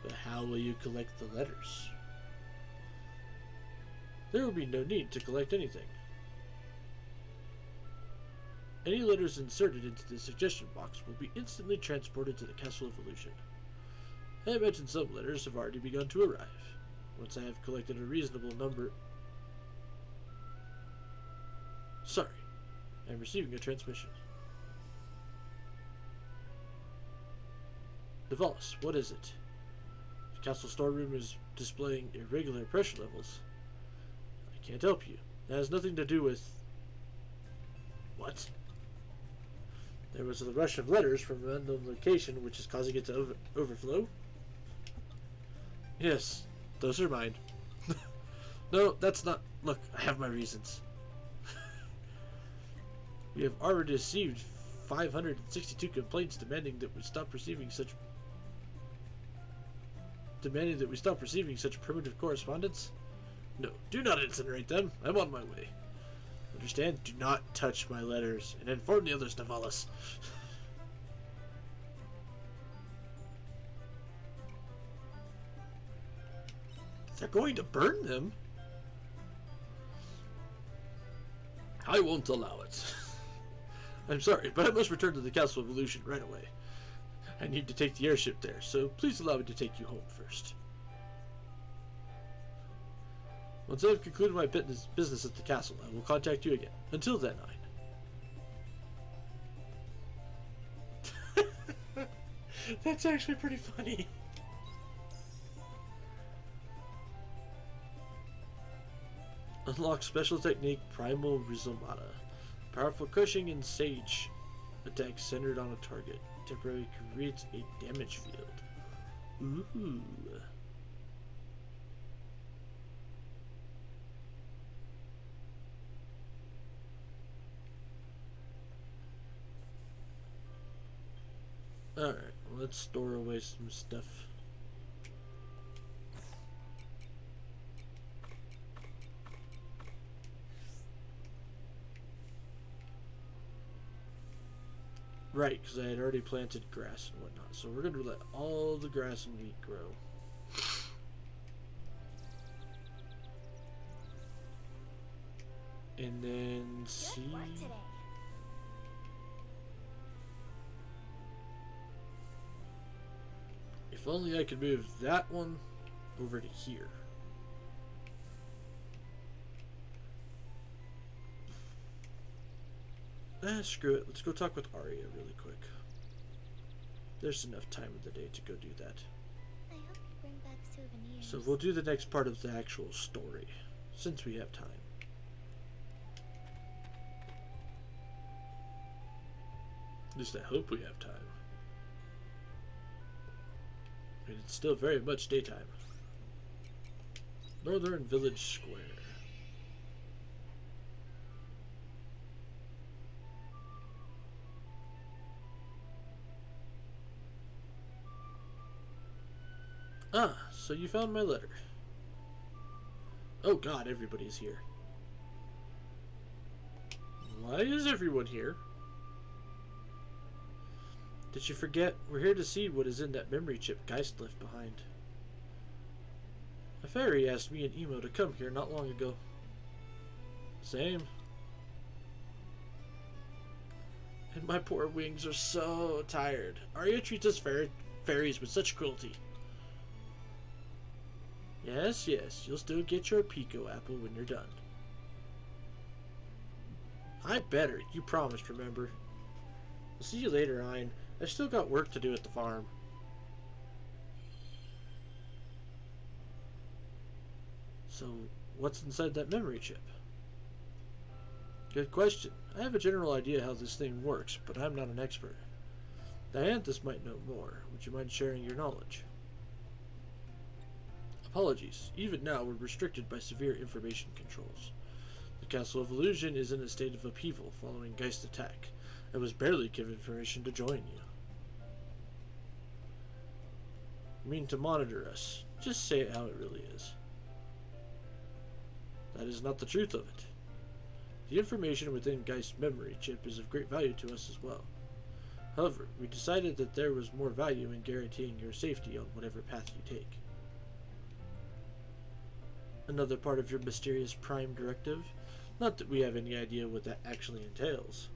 [SPEAKER 1] But how will you collect the letters? There will be no need to collect anything. Any letters inserted into the suggestion box will be instantly transported to the Castle of Illusion. I imagine some letters have already begun to arrive. Once I have collected a reasonable number... Sorry, I am receiving a transmission. Devalis, what is it? The castle storeroom is displaying irregular pressure levels. I can't help you. That has nothing to do with... What? There was a rush of letters from an unknown location which is causing it to overflow? Yes, those are mine. No, that's not... Look, I have my reasons. We have already received 562 complaints demanding that we stop receiving such primitive correspondence. No, do not incinerate them. I'm on my way. Understand? Do not touch my letters, and inform the others, Navalis. They're going to burn them? I won't allow it. I'm sorry, but I must return to the Castle of Illusion right away. I need to take the airship there, so please allow me to take you home first. Once I have concluded my business at the castle, I will contact you again. Until then, Nine. That's actually pretty funny. Unlock special technique Primal Rizomata. Powerful crushing and sage attack centered on a target. Temporarily creates a damage field. Ooh. Alright, let's store away some stuff. Right, because I had already planted grass and whatnot. So we're going to let all the grass and wheat grow. And then see...
[SPEAKER 2] Good work today.
[SPEAKER 1] If only I could move that one over to here. Screw it. Let's go talk with Arya really quick. There's enough time of the day to go do that.
[SPEAKER 2] I hope you bring back souvenirs.
[SPEAKER 1] So we'll do the next part of the actual story, since we have time. At least I hope we have time. I mean, it's still very much daytime. Northern Village Square. Ah, so you found my letter. Oh god, everybody's here. Why is everyone here? Did you forget? We're here to see what is in that memory chip Geist left behind. A fairy asked me and Emo to come here not long ago. Same. And my poor wings are so tired. Arya treats us fairies with such cruelty. Yes, yes, you'll still get your Pico apple when you're done. I better. You promised, remember? I'll see you later, Ein. I've still got work to do at the farm. So, what's inside that memory chip? Good question. I have a general idea how this thing works, but I'm not an expert. Dianthus might know more. Would you mind sharing your knowledge? Apologies. Even now, we're restricted by severe information controls. The Castle of Illusion is in a state of upheaval following Geist's attack. I was barely given permission to join you. You mean to monitor us? Just say it how it really is. That is not the truth of it. The information within Geist's memory chip is of great value to us as well. However, we decided that there was more value in guaranteeing your safety on whatever path you take. Another part of your mysterious Prime Directive? Not that we have any idea what that actually entails.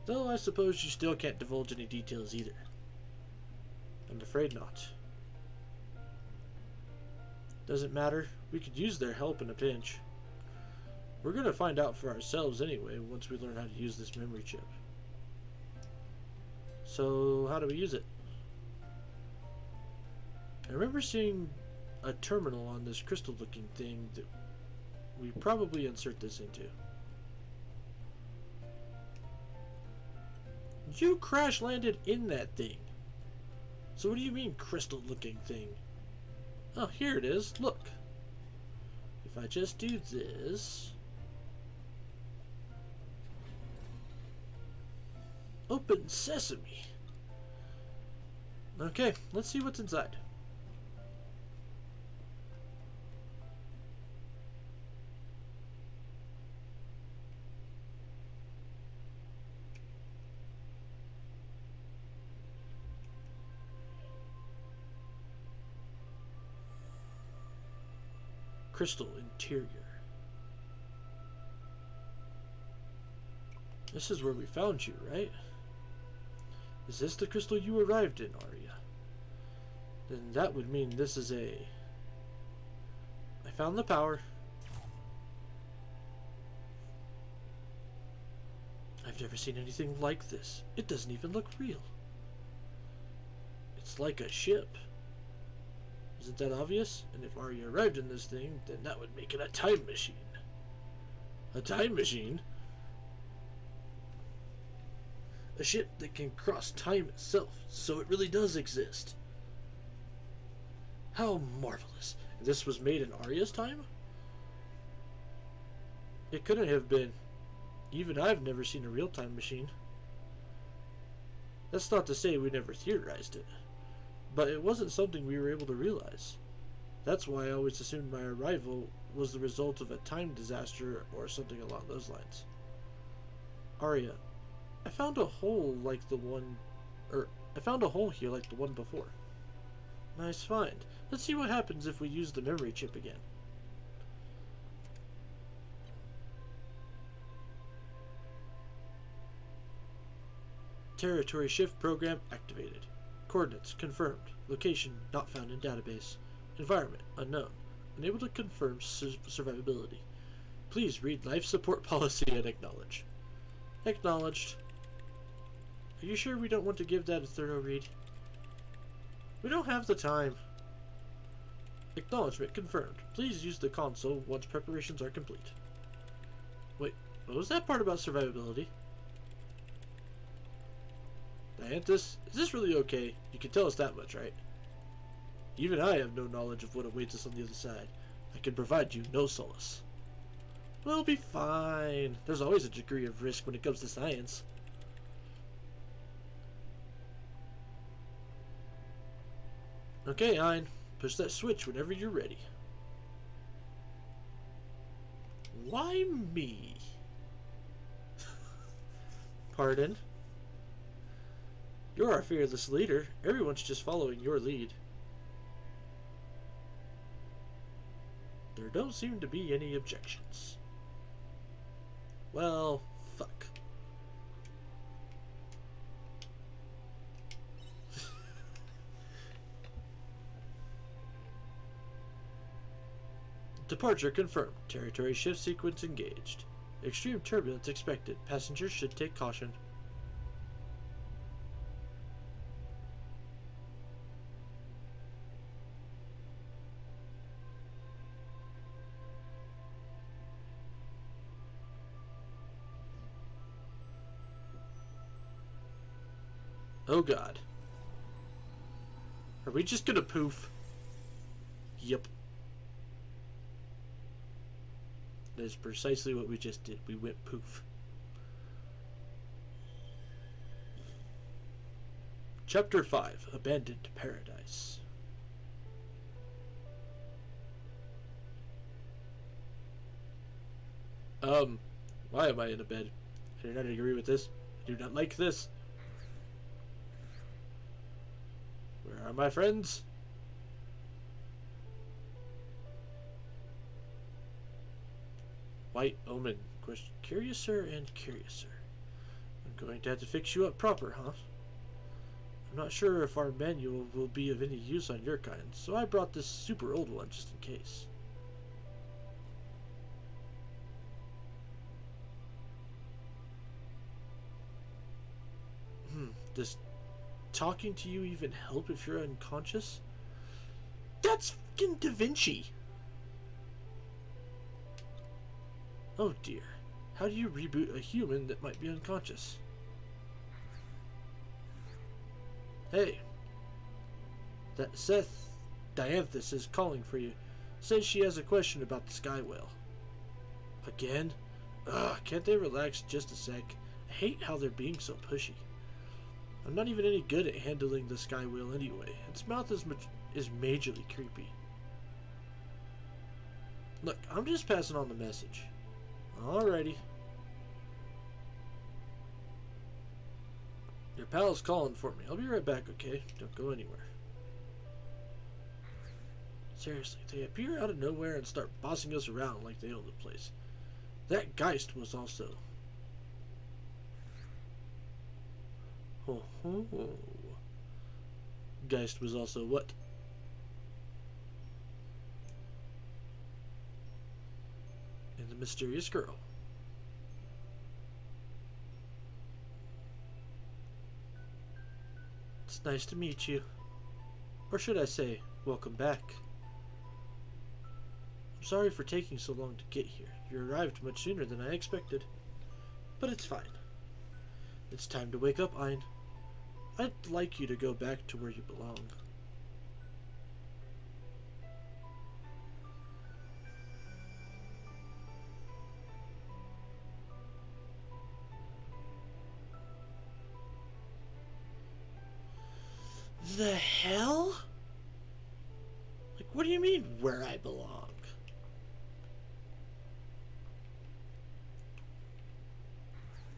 [SPEAKER 1] Though I suppose you still can't divulge any details either. I'm afraid not. Doesn't matter. We could use their help in a pinch. We're going to find out for ourselves anyway once we learn how to use this memory chip. So, how do we use it? I remember seeing a terminal on this crystal-looking thing that we probably insert this into. You crash-landed in that thing. So what do you mean, crystal-looking thing? Oh, here it is. Look. If I just do this... Open sesame. Okay, let's see what's inside. Crystal interior. This is where we found you, right? Is this the crystal you arrived in, Arya? Then that would mean this is a... I found the power. I've never seen anything like this. It doesn't even look real. It's like a ship. Isn't that obvious? And if Arya arrived in this thing, then that would make it a time machine. A time machine? A ship that can cross time itself, so it really does exist. How marvelous. This was made in Arya's time? It couldn't have been. Even I've never seen a real time machine. That's not to say we never theorized it, but it wasn't something we were able to realize. That's why I always assumed my arrival was the result of a time disaster or something along those lines. Arya, I found a hole here like the one before. Nice find. Let's see what happens if we use the memory chip again. Territory shift program activated. Coordinates confirmed. Location not found in database. Environment unknown. Unable to confirm survivability. Please read life support policy and acknowledge. Acknowledged. Are you sure we don't want to give that a thorough read? We don't have the time. Acknowledgement confirmed. Please use the console once preparations are complete. Wait, what was that part about survivability? Dianthus, is this really okay? You can tell us that much, right? Even I have no knowledge of what awaits us on the other side. I can provide you no solace. We'll be fine. There's always a degree of risk when it comes to science. Okay, Hein. Push that switch whenever you're ready. Why me? Pardon? You're our fearless leader. Everyone's just following your lead. There don't seem to be any objections. Well, fuck. Departure confirmed. Territory shift sequence engaged. Extreme turbulence expected. Passengers should take caution. Oh god. Are we just gonna poof? Yep. That is precisely what we just did. We went poof. Chapter 5. Abandoned Paradise. Why am I in a bed? I do not agree with this. I do not like this. Where are my friends? White Omen. Question. Curiouser and curiouser. I'm going to have to fix you up proper, huh? I'm not sure if our manual will be of any use on your kind, so I brought this super old one just in case. Does talking to you even help if you're unconscious? That's fucking Da Vinci! Oh dear. How do you reboot a human that might be unconscious? Hey. That Seth Dianthus is calling for you. Says she has a question about the sky whale. Again? Ugh, can't they relax just a sec? I hate how they're being so pushy. I'm not even any good at handling the sky whale anyway. Its mouth is majorly creepy. Look, I'm just passing on the message. Alrighty. Your pal's calling for me. I'll be right back, okay? Don't go anywhere. Seriously, they appear out of nowhere and start bossing us around like they own the place. That Geist was also... Oh, Geist was also what? And the mysterious girl. It's nice to meet you. Or should I say, welcome back. I'm sorry for taking so long to get here. You arrived much sooner than I expected. But it's fine. It's time to wake up, Ein. I'd like you to go back to where you belong. The hell? Like, what do you mean, where I belong?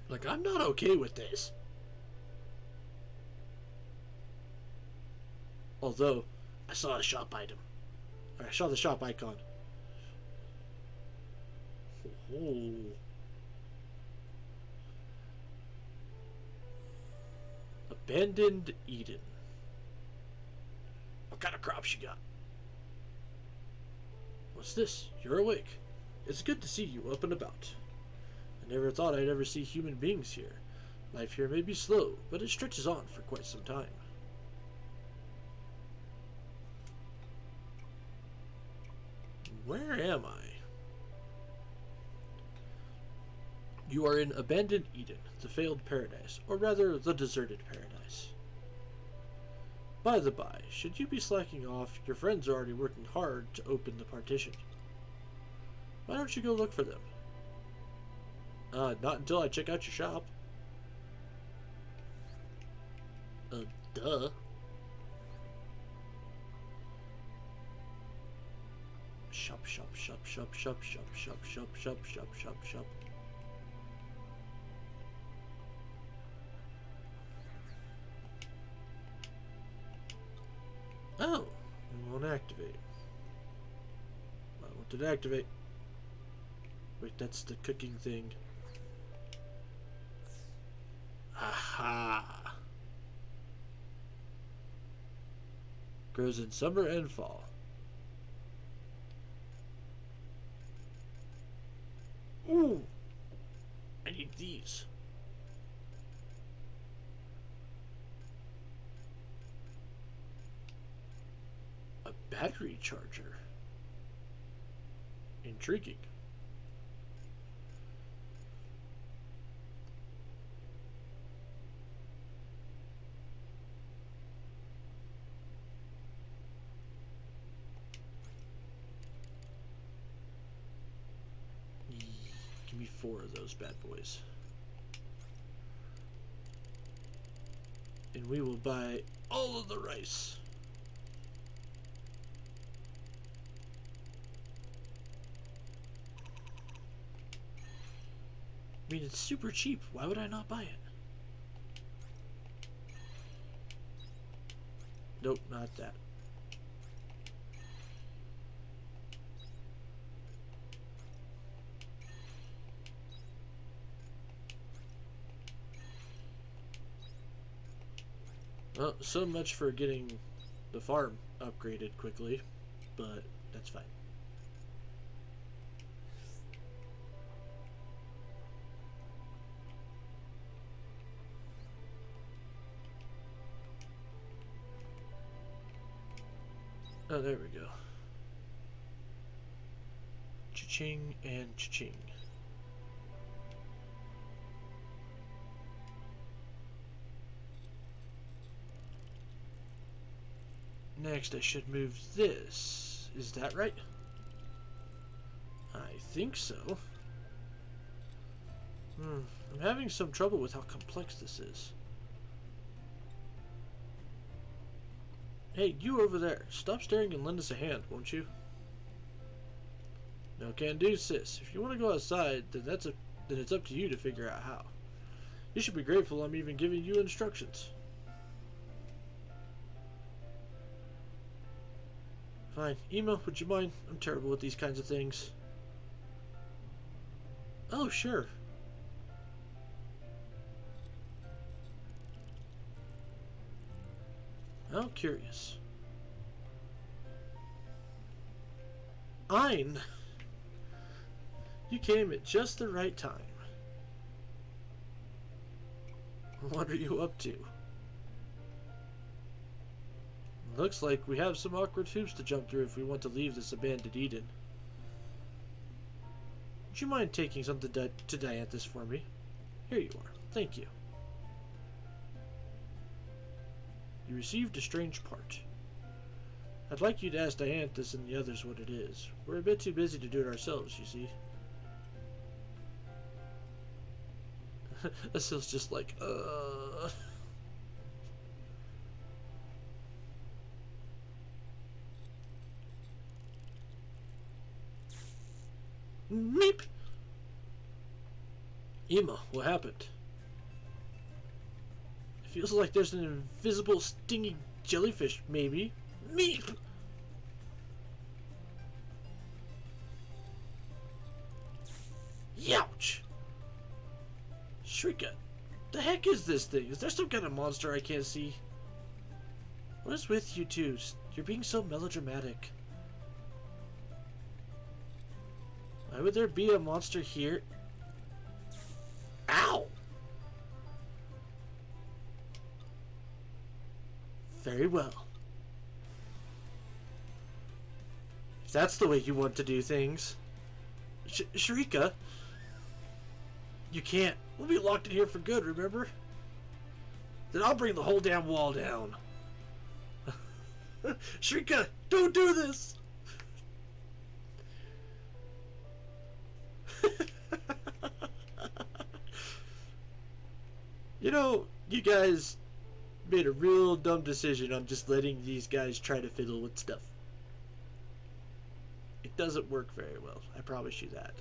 [SPEAKER 1] Like, I'm not okay with this. Although, I saw a shop item. Or I saw the shop icon. Oh. Abandoned Eden. What kind of crops you got? What's this? You're awake. It's good to see you up and about. I never thought I'd ever see human beings here. Life here may be slow, but it stretches on for quite some time. Where am I? You are in Abandoned Eden, the failed paradise, or rather, the deserted paradise. By the by, should you be slacking off, your friends are already working hard to open the partition. Why don't you go look for them? Not until I check out your shop. Duh. Shop, shop, shop, shop, shop, shop, shop, shop, shop, shop, shop, shop. Oh, it won't activate. Why won't it activate? Wait, that's the cooking thing. Aha! Grows in summer and fall. Ooh! I need these. A battery charger. Intriguing. Give me 4 of those bad boys. And we will buy all of the rice. I mean, it's super cheap. Why would I not buy it? Nope, not that. Well, so much for getting the farm upgraded quickly, but that's fine. Oh, there we go. Cha-ching and cha-ching. Next, I should move this. Is that right? I think so. I'm having some trouble with how complex this is. Hey, you over there. Stop staring and lend us a hand, won't you? No can do, sis. If you want to go outside, then it's up to you to figure out how. You should be grateful I'm even giving you instructions. Fine. Ema, would you mind? I'm terrible with these kinds of things. Oh, sure. How curious. Ein! You came at just the right time. What are you up to? Looks like we have some awkward hoops to jump through if we want to leave this abandoned Eden. Would you mind taking something to Dianthus for me? Here you are. Thank you. You received a strange part. I'd like you to ask Dianthus and the others what it is. We're a bit too busy to do it ourselves, you see. Asil's just like, Meep! Emma, what happened? It feels like there's an invisible stinging jellyfish, maybe. Meep! Youch! Shrika, the heck is this thing? Is there some kind of monster I can't see? What is with you two? You're being so melodramatic. Why would there be a monster here? Ow! Very well. If that's the way you want to do things. Shrika, you can't. We'll be locked in here for good, remember? Then I'll bring the whole damn wall down. Shrika, don't do this! You know, you guys made a real dumb decision on just letting these guys try to fiddle with stuff. It doesn't work very well, I promise you that.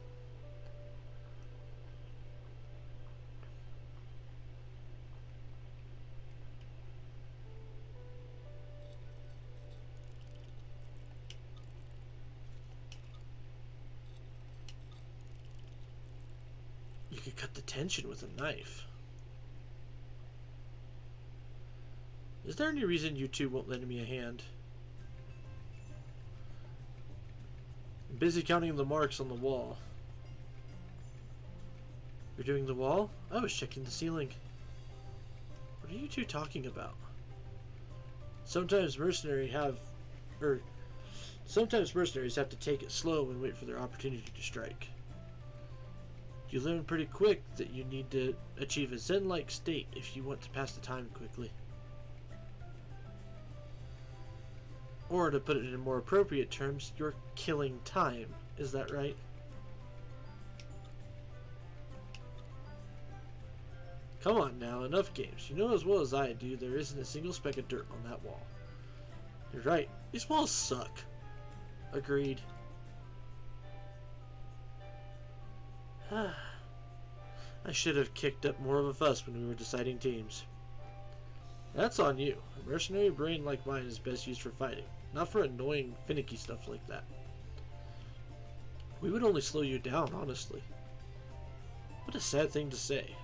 [SPEAKER 1] You could cut the tension with a knife. Is there any reason you two won't lend me a hand? I'm busy counting the marks on the wall. You're doing the wall? I was checking the ceiling. What are you two talking about? Sometimes mercenaries have to take it slow and wait for their opportunity to strike. You learn pretty quick that you need to achieve a zen-like state if you want to pass the time quickly. Or to put it in more appropriate terms, you're killing time. Is that right? Come on now, enough games. You know as well as I do there isn't a single speck of dirt on that wall. You're right. These walls suck. Agreed. I should have kicked up more of a fuss when we were deciding teams. That's on you. A mercenary brain like mine is best used for fighting, not for annoying, finicky stuff like that. We would only slow you down, honestly. What a sad thing to say.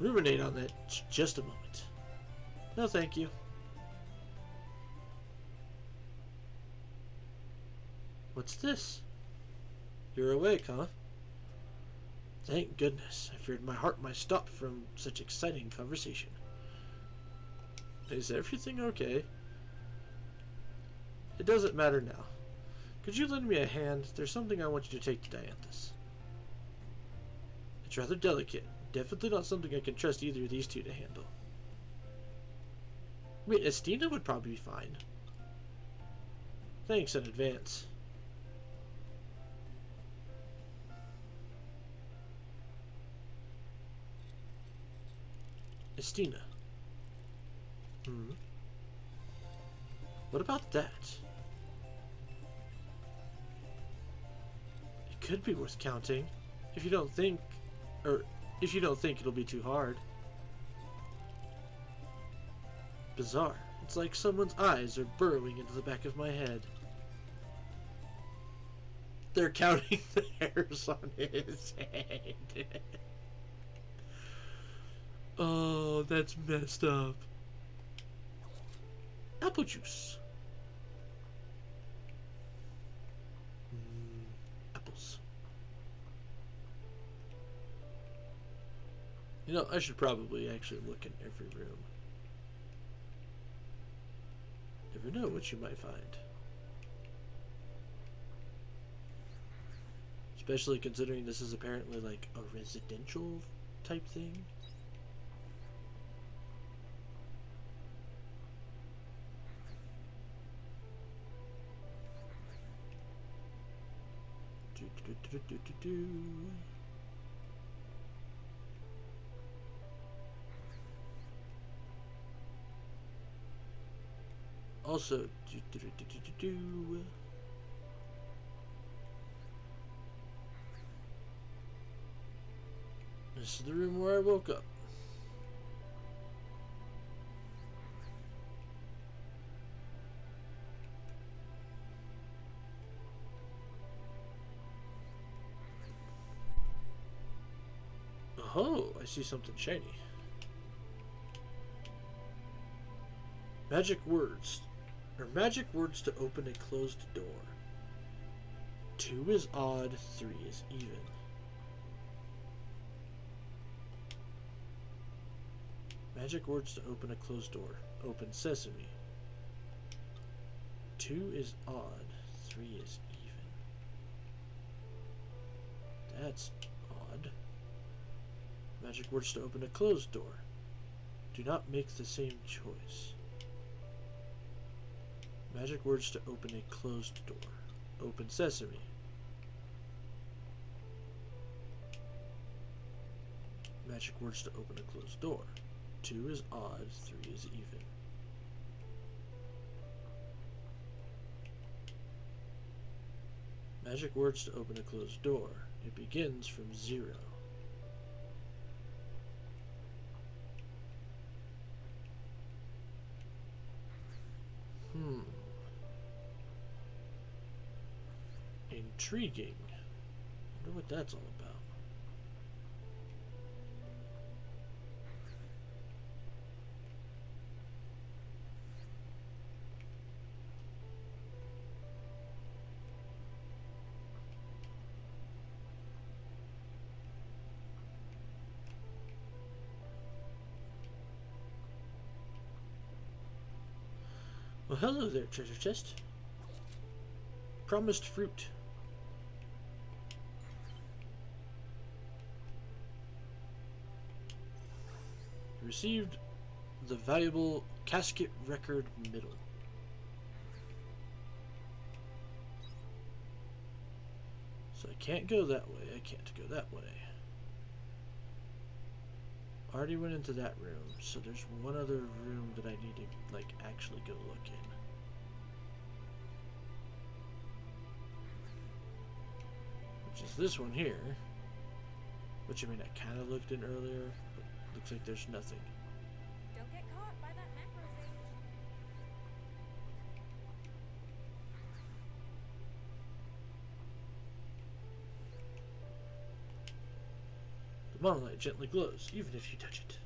[SPEAKER 1] Ruminate on that just a moment. No, thank you. What's this? You're awake, huh? Thank goodness. I feared my heart might stop from such exciting conversation. Is everything okay? It doesn't matter now. Could you lend me a hand? There's something I want you to take to Dianthus. It's rather delicate. Definitely not something I can trust either of these two to handle. I mean, Estina would probably be fine. Thanks in advance. Estina. What about that? It could be worth counting, if you don't think it'll be too hard. Bizarre. It's like someone's eyes are burrowing into the back of my head. They're counting the hairs on his head. Oh, that's messed up. Apple juice. Apples. You know, I should probably actually look in every room. Never know what you might find. Especially considering this is apparently like a residential type thing. Also, this is the room where I woke up. Oh, I see something shiny. Magic words. Or magic words to open a closed door. 2 is odd, 3 is even. Magic words to open a closed door. Open sesame. 2 is odd, 3 is even. That's odd. Magic words to open a closed door. Do not make the same choice. Magic words to open a closed door. Open sesame. Magic words to open a closed door. 2 is odd, 3 is even. Magic words to open a closed door. It begins from 0. Intriguing. I wonder what that's all about. Well, hello there, treasure chest. Promised fruit. Received the valuable casket record middle. So I can't go that way. I can't go that way. Already went into that room, so there's one other room that I need to, like, actually go look in. Which is this one here. Which, I mean, I kind of looked in earlier, but looks like there's nothing.
[SPEAKER 2] Don't get caught by that macro sage.
[SPEAKER 1] The monolight gently glows, even if you touch it.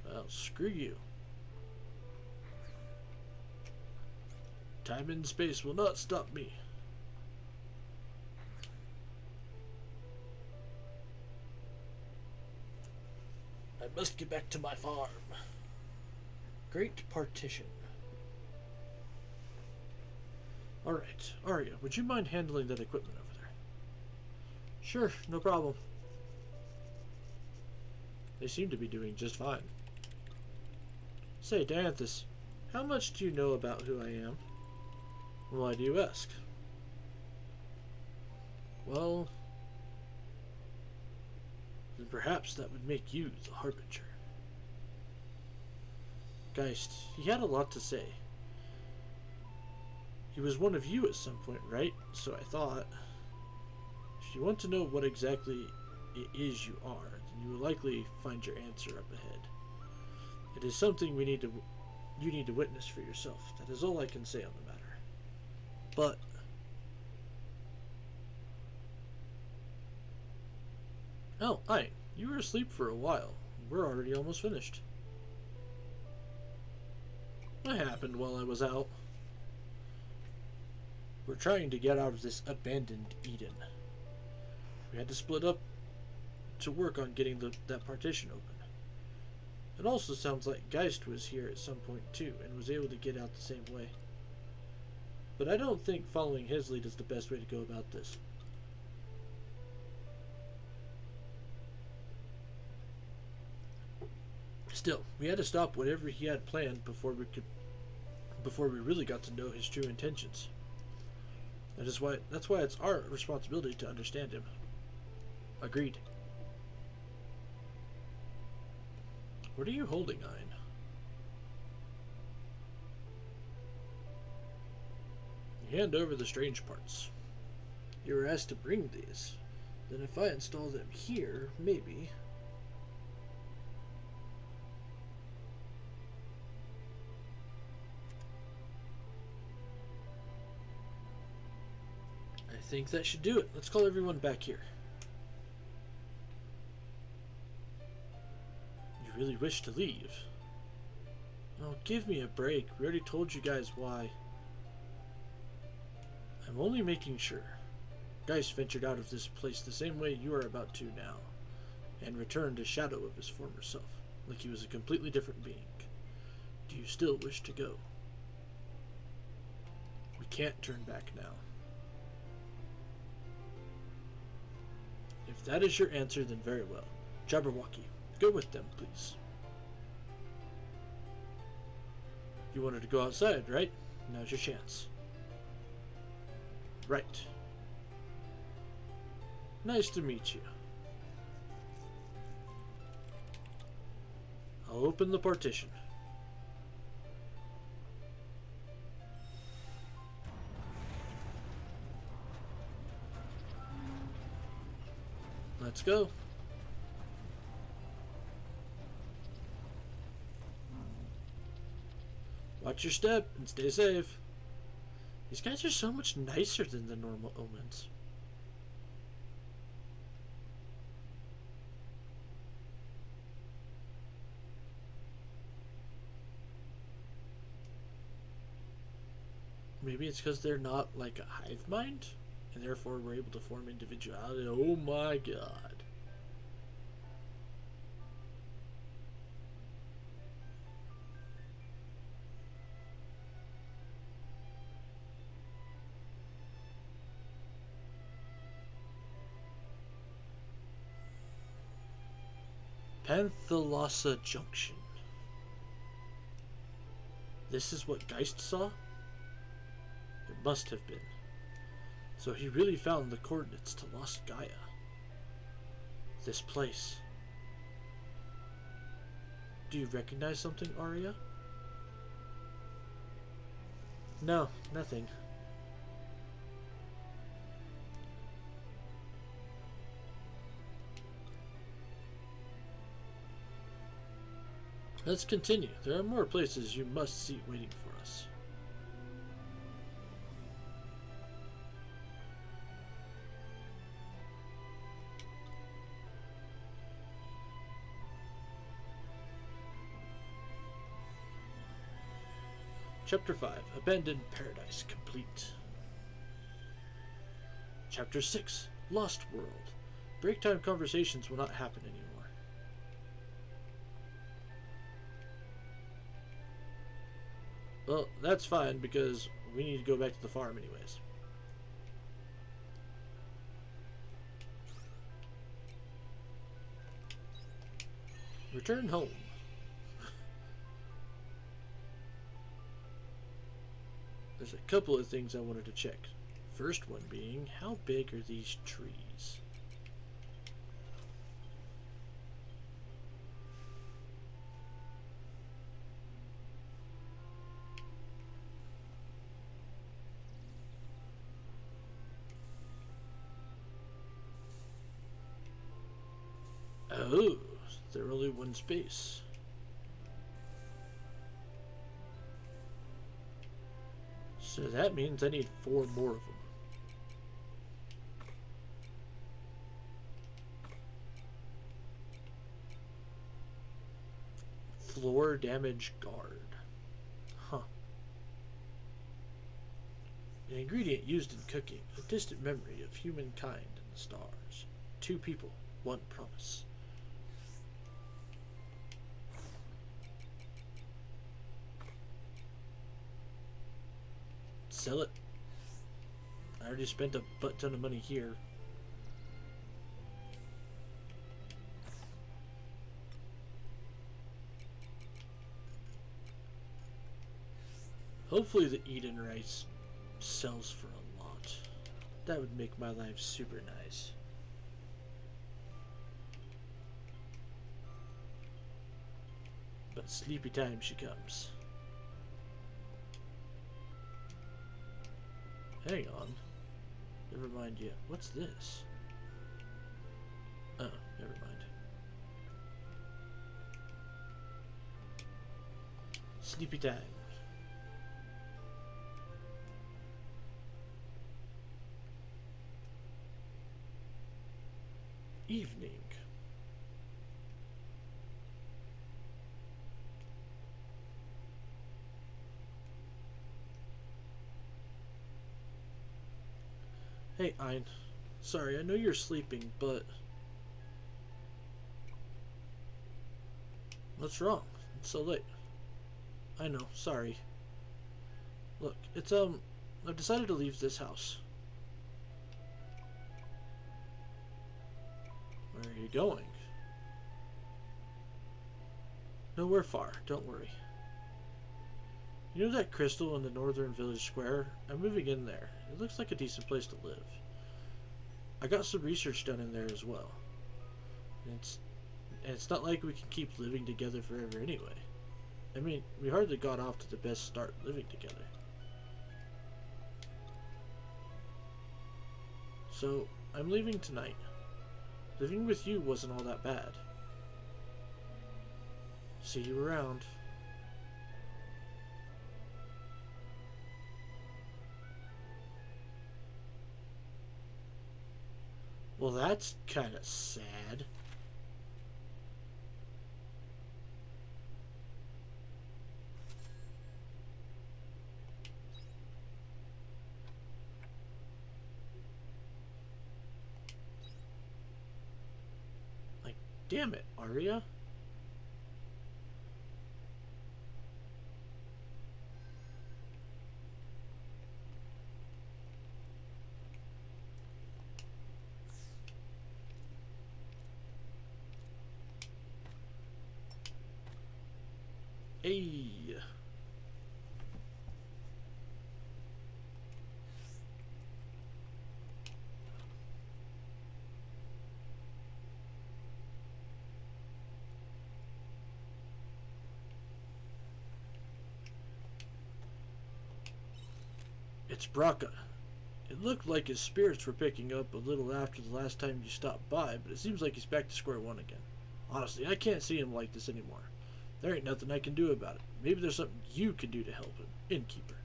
[SPEAKER 1] Well, screw you. Time and space will not stop me. I must get back to my farm. Great partition. Alright, Arya, would you mind handling that equipment over there? Sure, no problem. They seem to be doing just fine. Say, Dianthus, how much do you know about who I am? Why do you ask? Well, then perhaps that would make you the Harbinger. Geist, he had a lot to say. He was one of you at some point, right? So I thought, if you want to know what exactly it is you are, then you will likely find your answer up ahead. It is something you need to witness for yourself. That is all I can say on the matter. But oh, hi. You were asleep for a while. We're already almost finished. What happened while I was out? We're trying to get out of this abandoned Eden. We had to split up to work on getting that partition open. It also sounds like Geist was here at some point too, and was able to get out the same way. But I don't think following his lead is the best way to go about this. Still, we had to stop whatever he had planned before we really got to know his true intentions. That's why it's our responsibility to understand him. Agreed. What are you holding, Ein? You hand over the strange parts. You were asked to bring these. Then if I install them here, maybe... I think that should do it. Let's call everyone back here. You really wish to leave? Oh, give me a break. We already told you guys why. I'm only making sure. Geist ventured out of this place the same way you are about to now, and returned a shadow of his former self, like he was a completely different being. Do you still wish to go? We can't turn back now. If that is your answer, then very well. Jabberwocky, go with them, please. You wanted to go outside, right? Now's your chance. Right. Nice to meet you. I'll open the partition. Let's go. Watch your step and stay safe. These guys are so much nicer than the normal omens. Maybe it's because they're not like a hive mind, and therefore we're able to form individuality. Oh my god. Panthalassa Junction. This is what Geist saw? It must have been. So he really found the coordinates to Lost Gaia. This place. Do you recognize something, Arya? No, nothing. Let's continue. There are more places you must see waiting for us. Chapter 5, Abandoned Paradise complete. Chapter 6, Lost World. Break time conversations will not happen anymore. Well, that's fine because we need to go back to the farm anyways. Return home. There's a couple of things I wanted to check. First one being, how big are these trees? Oh, they're only one space. So that means I need 4 more of them. Floor damage guard. Huh. An ingredient used in cooking. A distant memory of humankind and the stars. 2 people, 1 promise. sell it. I already spent a butt ton of money here. Hopefully the Eden rice sells for a lot. That would make my life super nice. But sleepy time she comes. Hang on. Never mind yet. What's this? Oh, never mind. Sleepy time. Evening. Hey, Ein. Sorry, I know you're sleeping, but... What's wrong? It's so late. I know, sorry. Look, it's, I've decided to leave this house. Where are you going? Nowhere far, don't worry. You know that crystal in the northern village square? I'm moving in there. It looks like a decent place to live. I got some research done in there as well. And it's not like we can keep living together forever anyway. I mean, we hardly got off to the best start living together. So, I'm leaving tonight. Living with you wasn't all that bad. See you around. Well, that's kind of sad. Like, damn it, Arya. Hey. It's Braca. It looked like his spirits were picking up a little after the last time you stopped by, but it seems like he's back to square one again. Honestly, I can't see him like this anymore. There ain't nothing I can do about it. Maybe there's something you can do to help him, Innkeeper.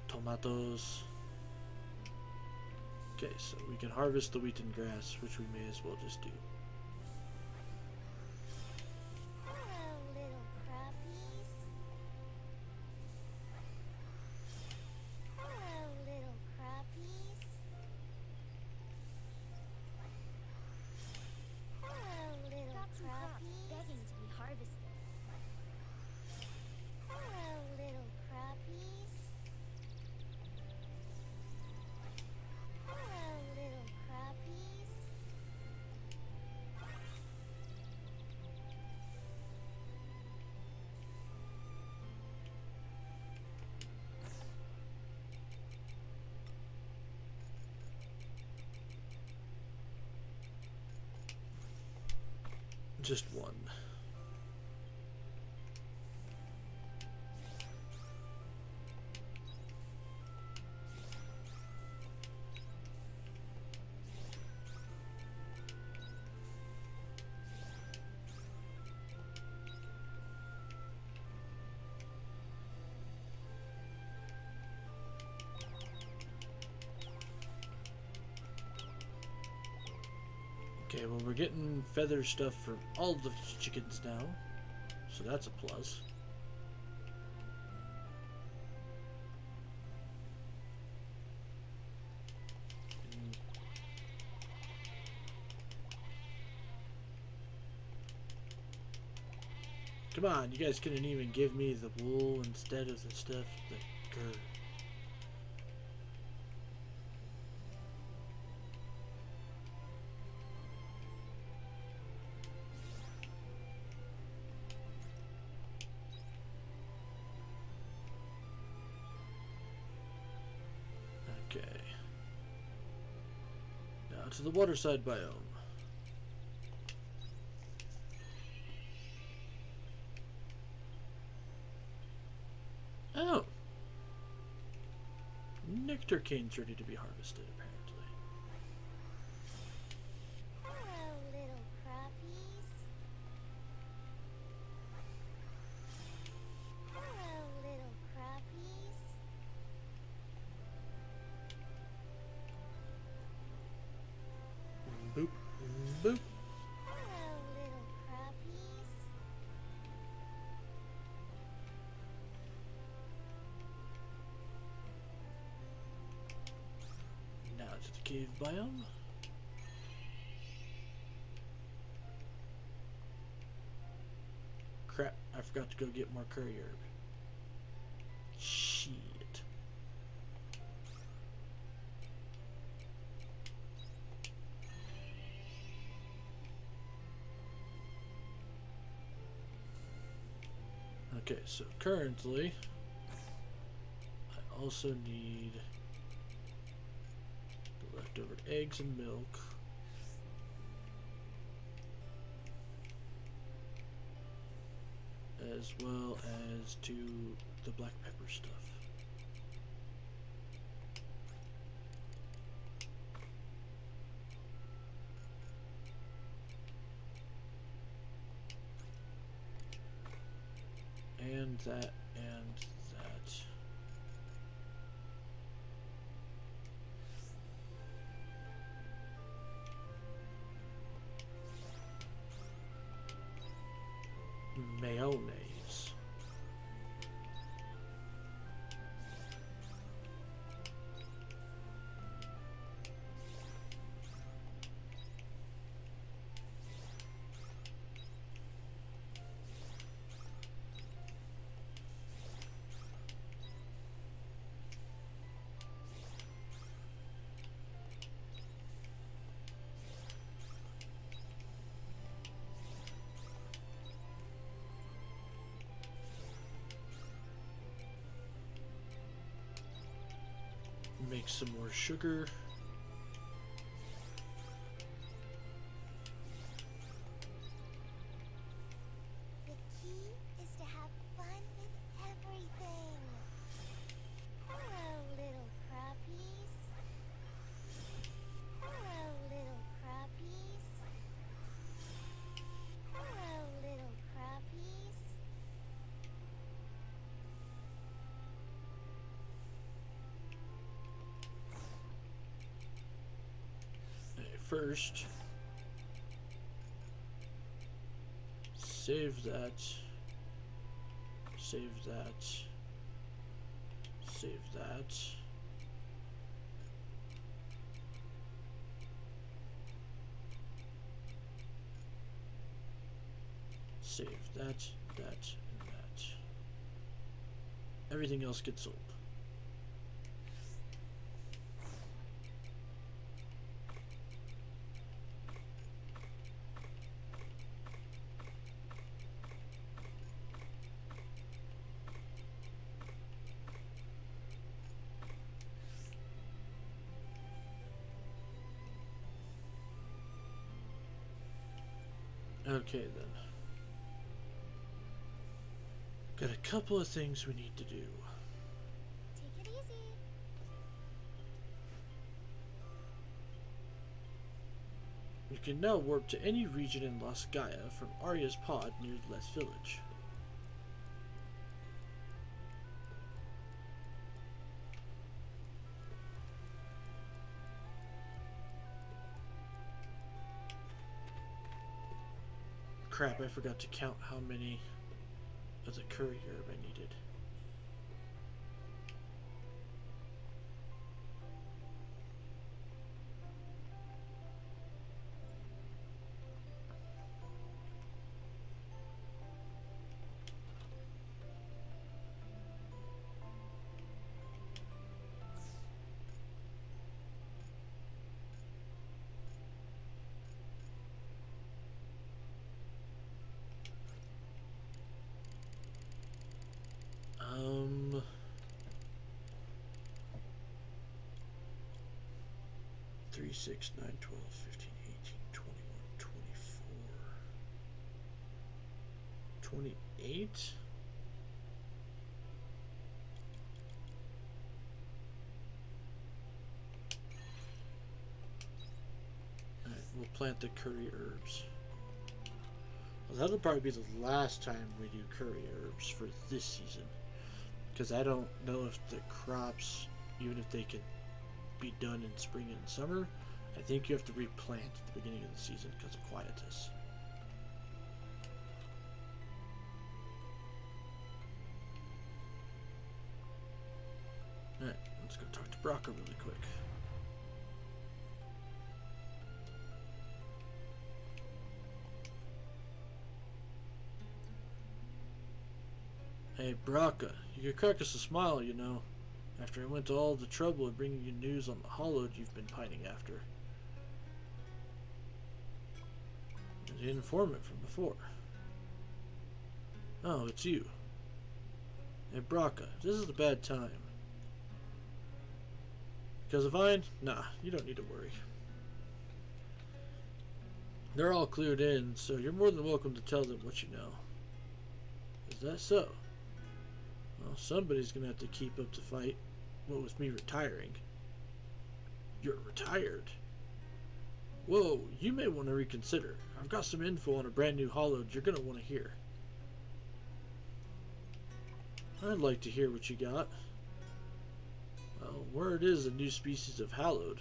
[SPEAKER 1] Tomatoes. Okay, so we can harvest the wheat and grass, which we may as well just do.
[SPEAKER 2] Hello, little crappies. Hello, little crappies. Hello, little
[SPEAKER 3] Got some crops
[SPEAKER 2] crappies.
[SPEAKER 3] begging to be harvested.
[SPEAKER 2] Hello, little crappies. Hello, little crappies.
[SPEAKER 1] Just one. Okay, well, we're getting feather stuff from all the chickens now, so that's a plus. Come on, you guys couldn't even give me the wool instead of the stuff that grr. Okay. Now to the waterside biome. Oh! Nectar cane's ready to be harvested, apparently.
[SPEAKER 2] Hello, little crappies. Hello, little crappies.
[SPEAKER 1] Boop. Boop.
[SPEAKER 2] Hello, little crappies.
[SPEAKER 1] Now to the cave biome. Crap, I forgot to go get more curry herb. Shit. Okay, so currently, I also need the leftover eggs and milk. As well as to the black pepper stuff. And that, and that. Mayonnaise. Make some more sugar.
[SPEAKER 2] The key is to have fun with everything. Hello, little crappies. Hello, little crappies. Hello, little crappies.
[SPEAKER 1] First, save that, save that, save that. Save that, that, and that. Everything else gets sold. Okay then. Got a couple of things we need to do.
[SPEAKER 2] Take it easy.
[SPEAKER 1] You can now warp to any region in Las Gaia from Arya's pod near Les Village. Crap, I forgot to count how many of the curry herb I needed. Um... 3, 6, 9, 12, 15, 18, 21, 24, 28. Alright, we'll plant the curry herbs. Well, that'll probably be the last time we do curry herbs for this season. Because I don't know if the crops, even if they can be done in spring and summer, I think you have to replant at the beginning of the season because of quietus. Alright, let's go talk to Braca really quick. Hey, Braca, you could crack us a smile, you know, after I went to all the trouble of bringing you news on the hollowed you've been pining after. The informant from before. Oh, it's you. Hey, Braca, this is a bad time. Because of Vine? Nah, you don't need to worry. They're all cleared in, so you're more than welcome to tell them what you know. Is that so? Well, somebody's gonna have to keep up the fight. What with me retiring. You're retired? Whoa, you may want to reconsider. I've got some info on a brand new hollowed you're gonna want to hear. I'd like to hear what you got. Well, word is a new species of hallowed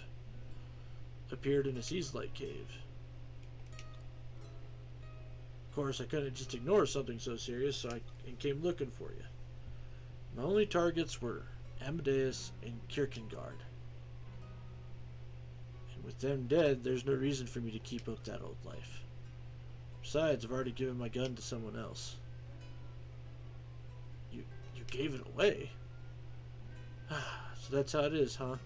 [SPEAKER 1] appeared in a seaslight cave. Of course, I couldn't just ignore something so serious, so I came looking for you. My only targets were Amadeus and Kierkegaard. And with them dead, there's no reason for me to keep up that old life. Besides, I've already given my gun to someone else. You gave it away? So that's how it is, huh?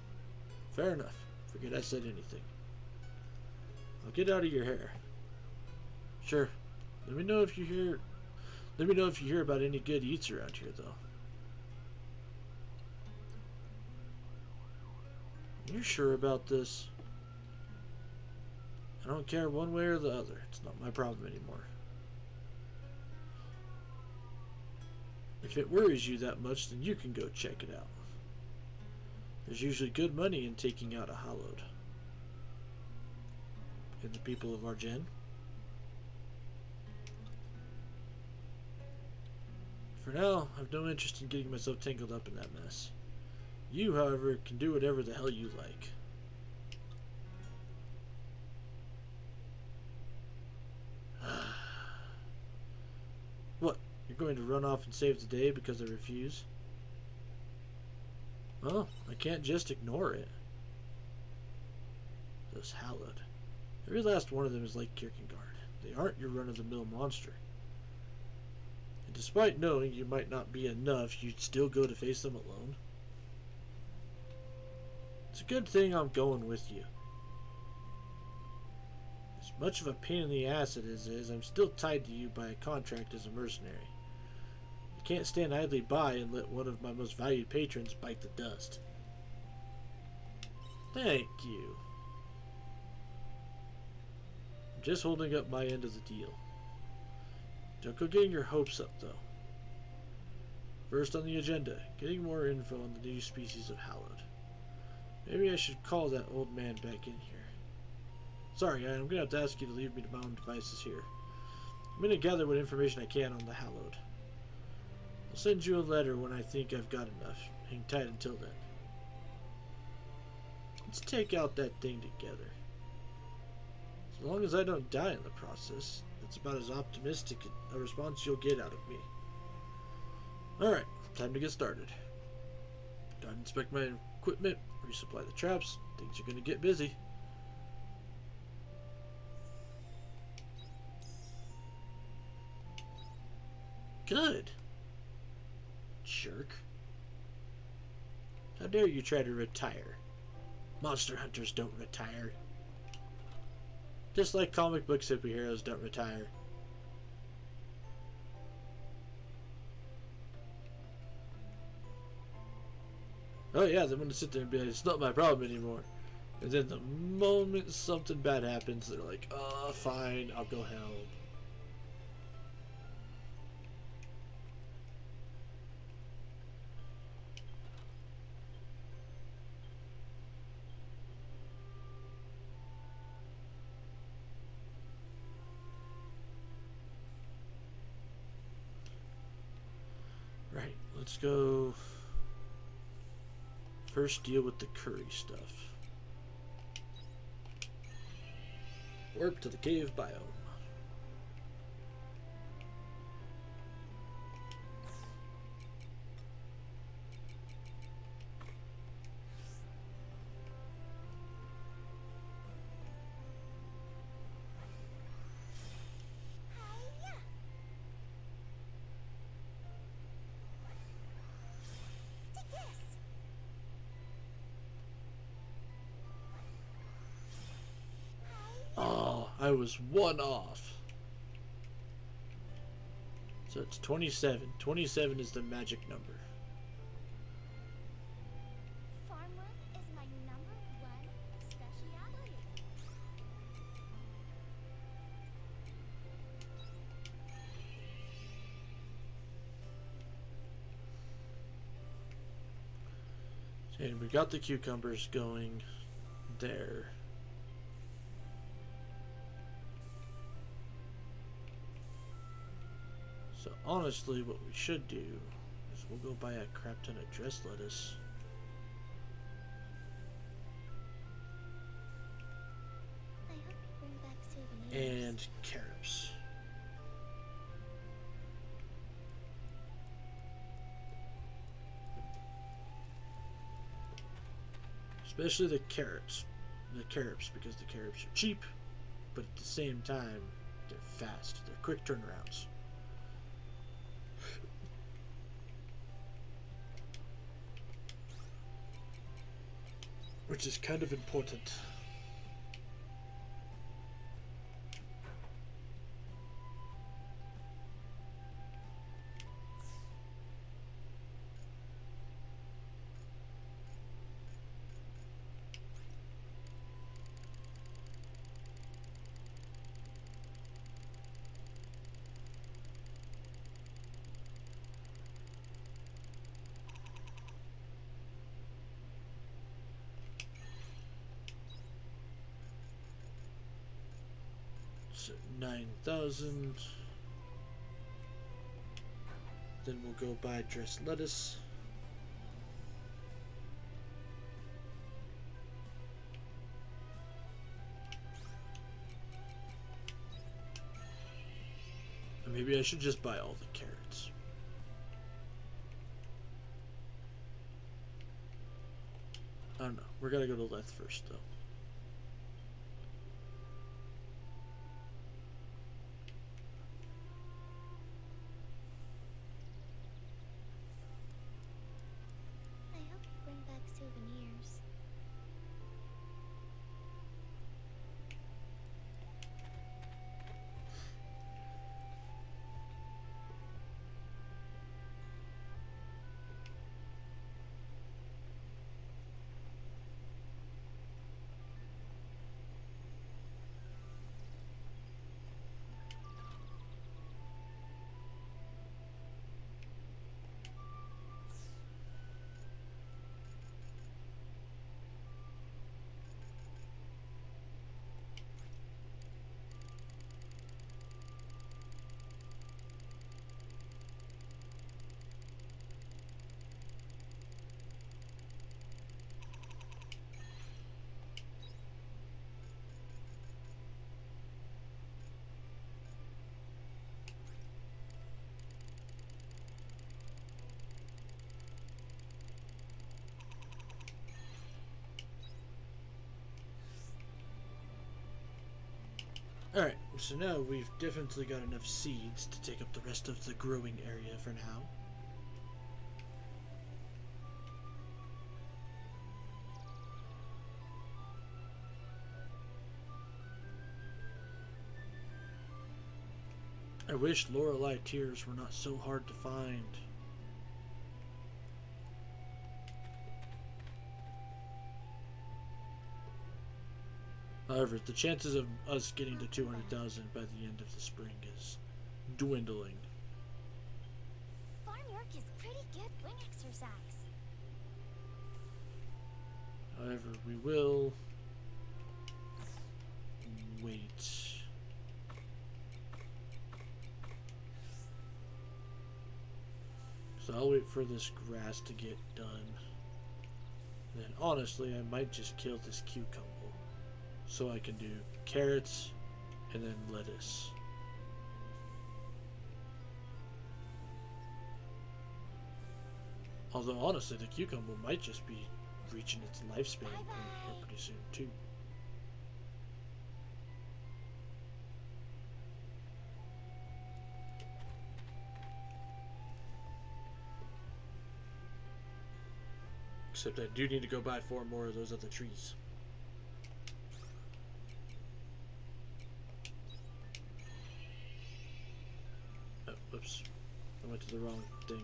[SPEAKER 1] Fair enough. Forget I said anything. I'll get out of your hair. Sure. Let me know if you hear about any good eats around here, though. You sure about this? I don't care one way or the other. It's not my problem anymore. If it worries you that much, then you can go check it out. There's usually good money in taking out a hallowed. And the people of Argen? For now, I've no interest in getting myself tangled up in that mess. You, however, can do whatever the hell you like. What? You're going to run off and save the day because I refuse? Well, I can't just ignore it. Those hallowed. Every last one of them is like Kierkegaard. They aren't your run-of-the-mill monster. And despite knowing you might not be enough, you'd still go to face them alone. It's a good thing I'm going with you. As much of a pain in the ass it is, I'm still tied to you by a contract as a mercenary. I can't stand idly by and let one of my most valued patrons bite the dust. Thank you. I'm just holding up my end of the deal. Don't go getting your hopes up, though. First on the agenda, getting more info on the new species of hallowed. Maybe I should call that old man back in here. Sorry, I'm going to have to ask you to leave me to my own devices here. I'm going to gather what information I can on the hallowed. I'll send you a letter when I think I've got enough. Hang tight until then. Let's take out that thing together. As long as I don't die in the process, that's about as optimistic a response you'll get out of me. Alright, time to get started. Gotta inspect my equipment, resupply the traps. Things are gonna get busy. Good. Jerk. How dare you try to retire? Monster hunters don't retire. Just like comic book superheroes don't retire. Oh yeah, they want to sit there and be like, it's not my problem anymore. And then the moment something bad happens, they're like, fine, I'll go help. Right, let's go first deal with the curry stuff. Warp to the cave biome.
[SPEAKER 2] Hiya! Take this!
[SPEAKER 1] Oh, I was one off. So it's 27. 27 is the magic number.
[SPEAKER 2] Farm work is my #1 specialty.
[SPEAKER 1] And we got the cucumbers going there. So honestly, what we should do is we'll go buy a crap ton of dressed lettuce.
[SPEAKER 2] I hope you bring back souvenirs.
[SPEAKER 1] And carrots. Especially the carrots. Because the carrots are cheap, but at the same time, they're fast. They're quick turnarounds. Which is kind of important. So 9,000. Then we'll go buy dressed lettuce. Or maybe I should just buy all the carrots. I don't know. We're gonna go to Leth first, though.
[SPEAKER 2] I hope you bring back souvenirs.
[SPEAKER 1] Alright, so now we've definitely got enough seeds to take up the rest of the growing area for now. I wish Lorelei tears were not so hard to find. However, the chances of us getting to 200,000 by the end of the spring is dwindling.
[SPEAKER 2] Farm work is pretty good wing exercise.
[SPEAKER 1] However, we will wait. So I'll wait for this grass to get done. Then honestly, I might just kill this cucumber so I can do carrots and then lettuce. Although honestly, the cucumber might just be reaching its lifespan pretty soon too. Except I do need to go buy 4 more of those other trees. Oh, whoops. I went to the wrong thing.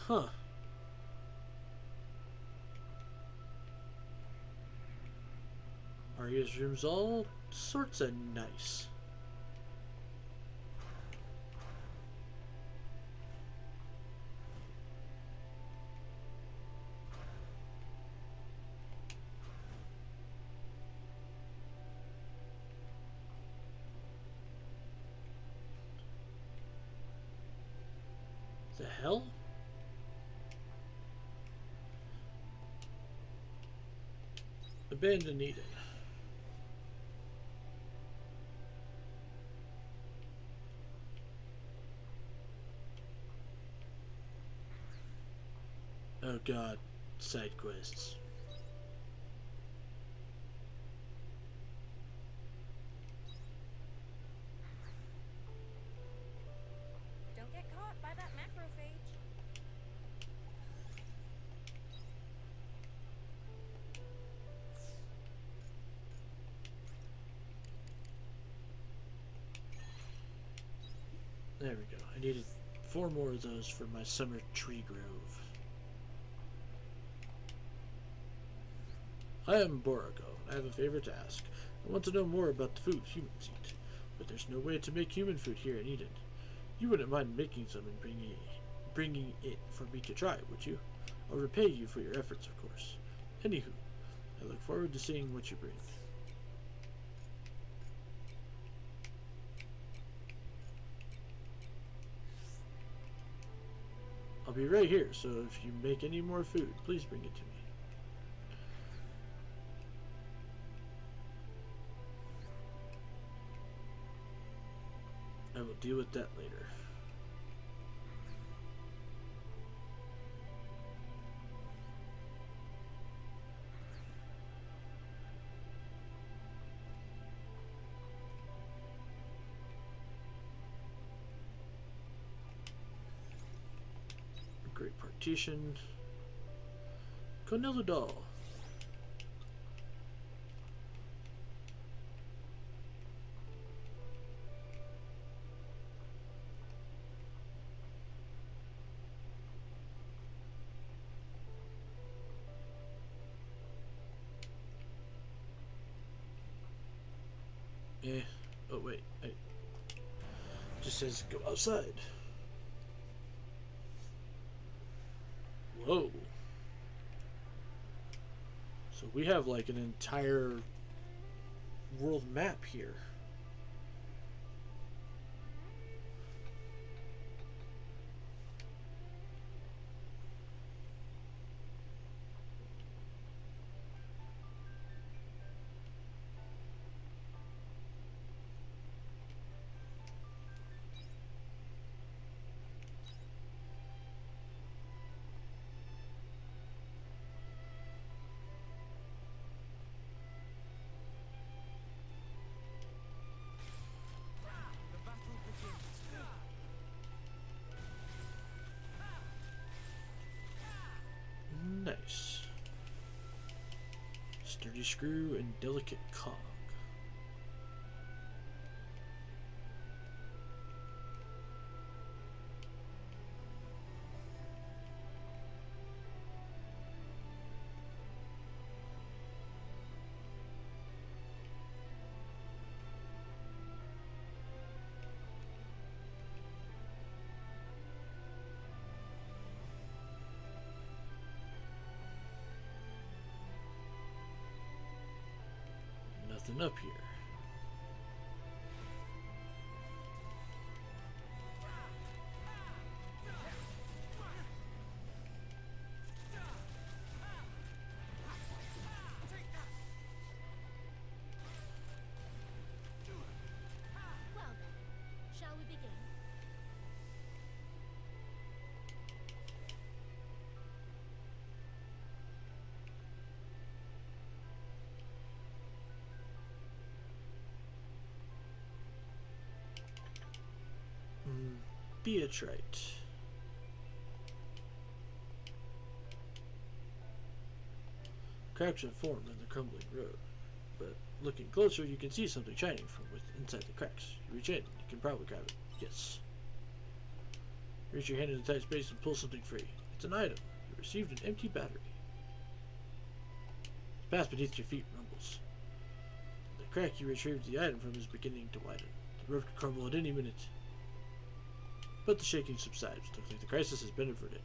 [SPEAKER 1] Huh. Maria's room's all sorts of nice. The hell? Abandoned Eden. Oh god, side quests.
[SPEAKER 3] Don't get caught by that macrophage.
[SPEAKER 1] There we go. I needed 4 more of those for my summer tree grove. I am Borigo, and I have a favor to ask. I want to know more about the food humans eat, but there's no way to make human food here in Eden. You wouldn't mind making some and bringing it for me to try, would you? I'll repay you for your efforts, of course. Anywho, I look forward to seeing what you bring. I'll be right here, so if you make any more food, please bring it to me. I will deal with that later. Great partition. Cornello doll. Oh wait, just says go outside. Whoa. So we have like an entire world map here. nice. Sturdy screw and delicate cog. Nothing up here.
[SPEAKER 2] Well then, shall we begin?
[SPEAKER 1] Beatrite. Cracks have formed in the crumbling road, but looking closer you can see something shining from inside the cracks. You reach in, you can probably grab it. Yes. Reach your hand in the tight space and pull something free. It's an item. You received an empty battery. The path beneath your feet rumbles. The crack you retrieved the item from is beginning to widen. The road could crumble at any minute. But the shaking subsides. Looks like the crisis has been averted.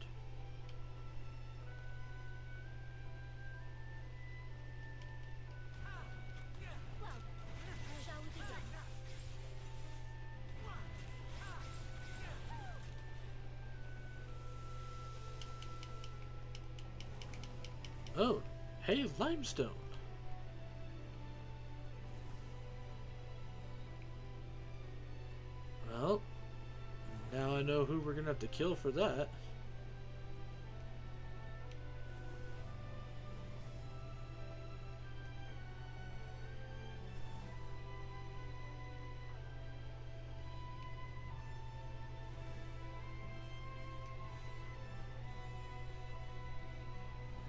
[SPEAKER 2] Well then, shall we begin?
[SPEAKER 1] Oh, hey, limestone. Well, now I know who we're gonna have to kill for that.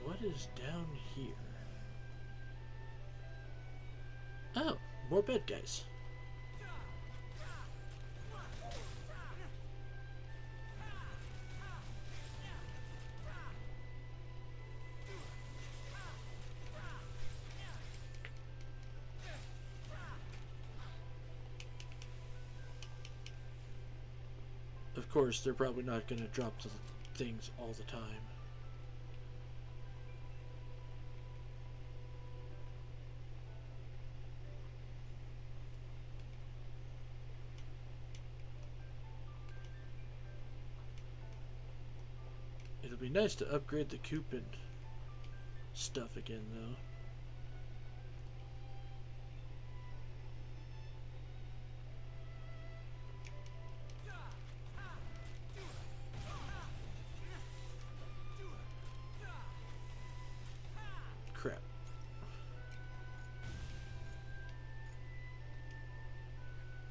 [SPEAKER 1] What is down here? Oh, more bad guys. Of course, they're probably not going to drop the things all the time. It'll be nice to upgrade the coupon stuff again, though. Crap.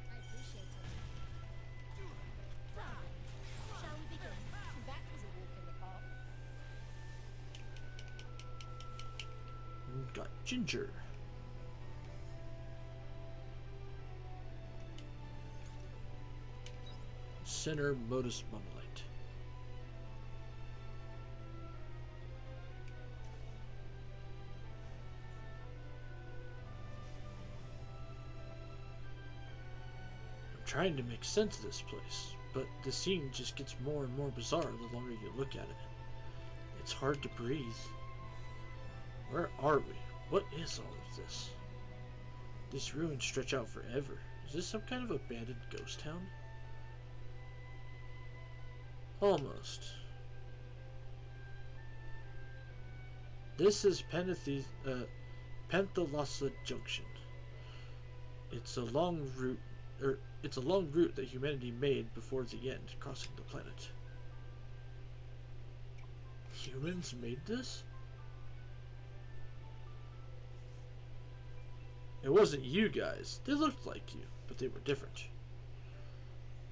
[SPEAKER 2] I appreciate it. Well then, shall we begin?
[SPEAKER 3] That was a walk in the park.
[SPEAKER 1] Got ginger. Center modus monolite. I'm trying to make sense of this place, but the scene just gets more and more bizarre the longer you look at it. It's hard to breathe. Where are we? What is all of this? These ruins stretch out forever. Is this some kind of abandoned ghost town? Almost. This is Panthalassa Junction. It's a long route, that humanity made before the end, crossing the planet. Humans made this? It wasn't you guys. They looked like you, but they were different.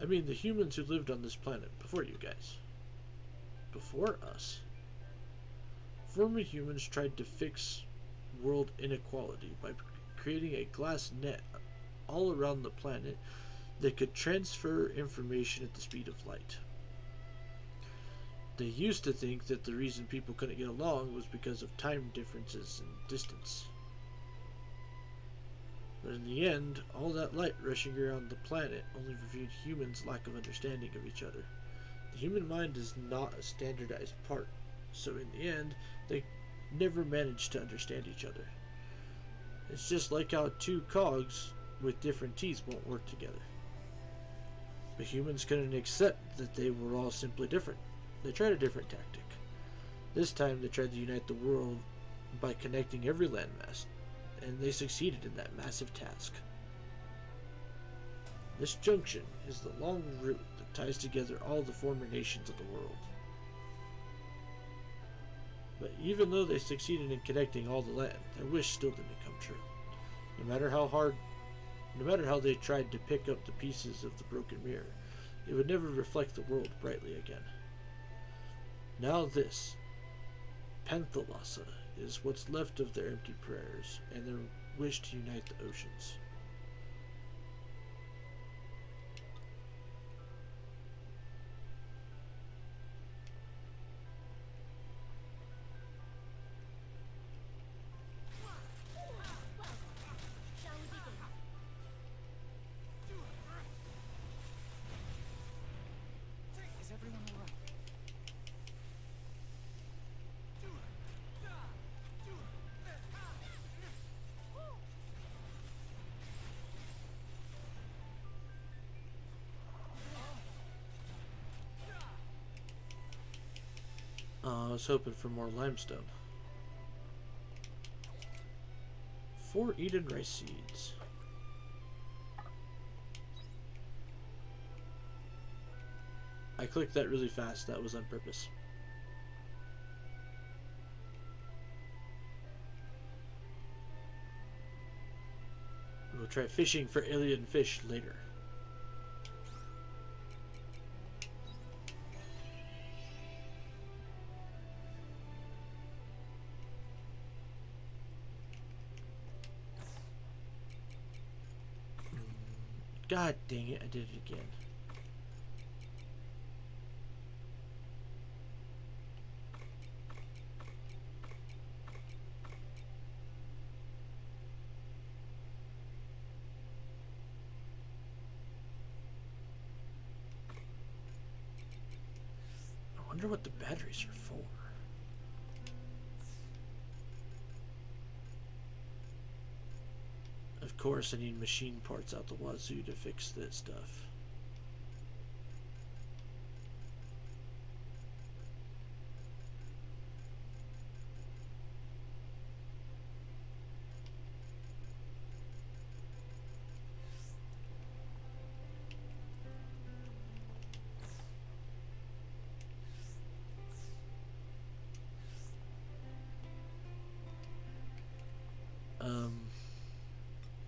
[SPEAKER 1] I mean, the humans who lived on this planet before you guys. Before us. former humans tried to fix world inequality by creating a glass net all around the planet that could transfer information at the speed of light. They used to think that the reason people couldn't get along was because of time differences and distance. But in the end, all that light rushing around the planet only revealed humans' lack of understanding of each other. The human mind is not a standardized part, so in the end, they never managed to understand each other. It's just like how two cogs with different teeth won't work together. But humans couldn't accept that they were all simply different. They tried a different tactic. This time they tried to unite the world by connecting every landmass, and they succeeded in that massive task. This junction is the long route that ties together all the former nations of the world. But even though they succeeded in connecting all the land, their wish still didn't come true. No matter how they tried to pick up the pieces of the broken mirror, it would never reflect the world brightly again. Now this, Panthalassa, is what's left of their empty prayers and their wish to unite the oceans.
[SPEAKER 2] Shall we begin?
[SPEAKER 4] Is everyone alright?
[SPEAKER 1] I was hoping for more limestone. 4 Eden rice seeds. I clicked that really fast. That was on purpose. We'll try fishing for alien fish later. God dang it, I did it again. I wonder what the batteries are for. Of course, I need machine parts out the wazoo to fix this stuff.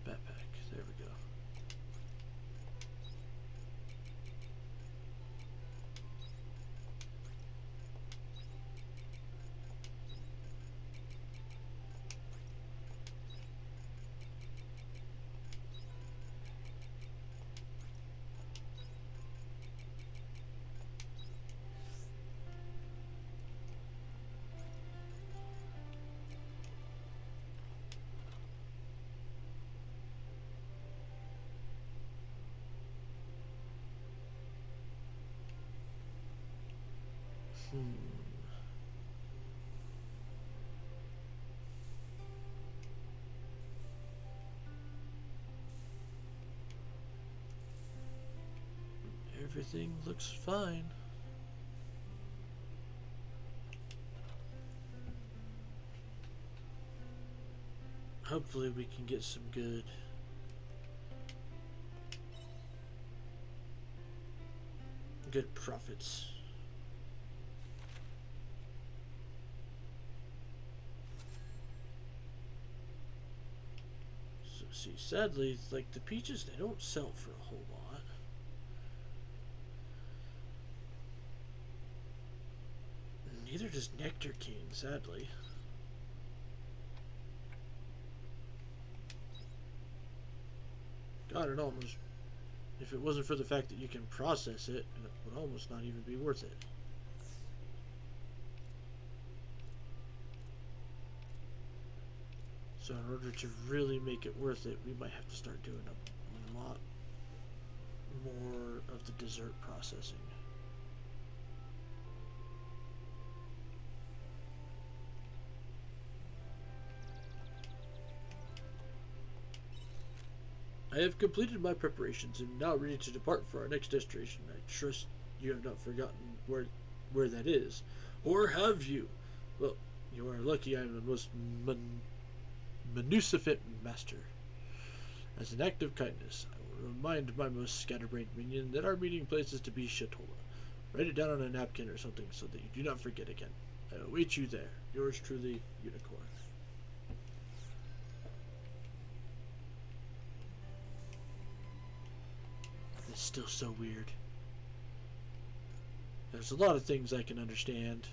[SPEAKER 1] Backpack. There we go. Everything looks fine. Hopefully we can get some good profits. So see, sadly, like the peaches, they don't sell for a whole lot. These are just nectar canes, sadly. God, it almost... If it wasn't for the fact that you can process it, it would almost not even be worth it. So in order to really make it worth it, we might have to start doing a lot more of the dessert processing. I have completed my preparations and now ready to depart for our next destination. I trust you have not forgotten where that is. Or have you? Well, you are lucky I am the most munificent master. As an act of kindness, I will remind my most scatterbrained minion that our meeting place is to be Shatola. Write it down on a napkin or something so that you do not forget again. I await you there. Yours truly, Unicorn. It's still so weird. There's a lot of things I can understand.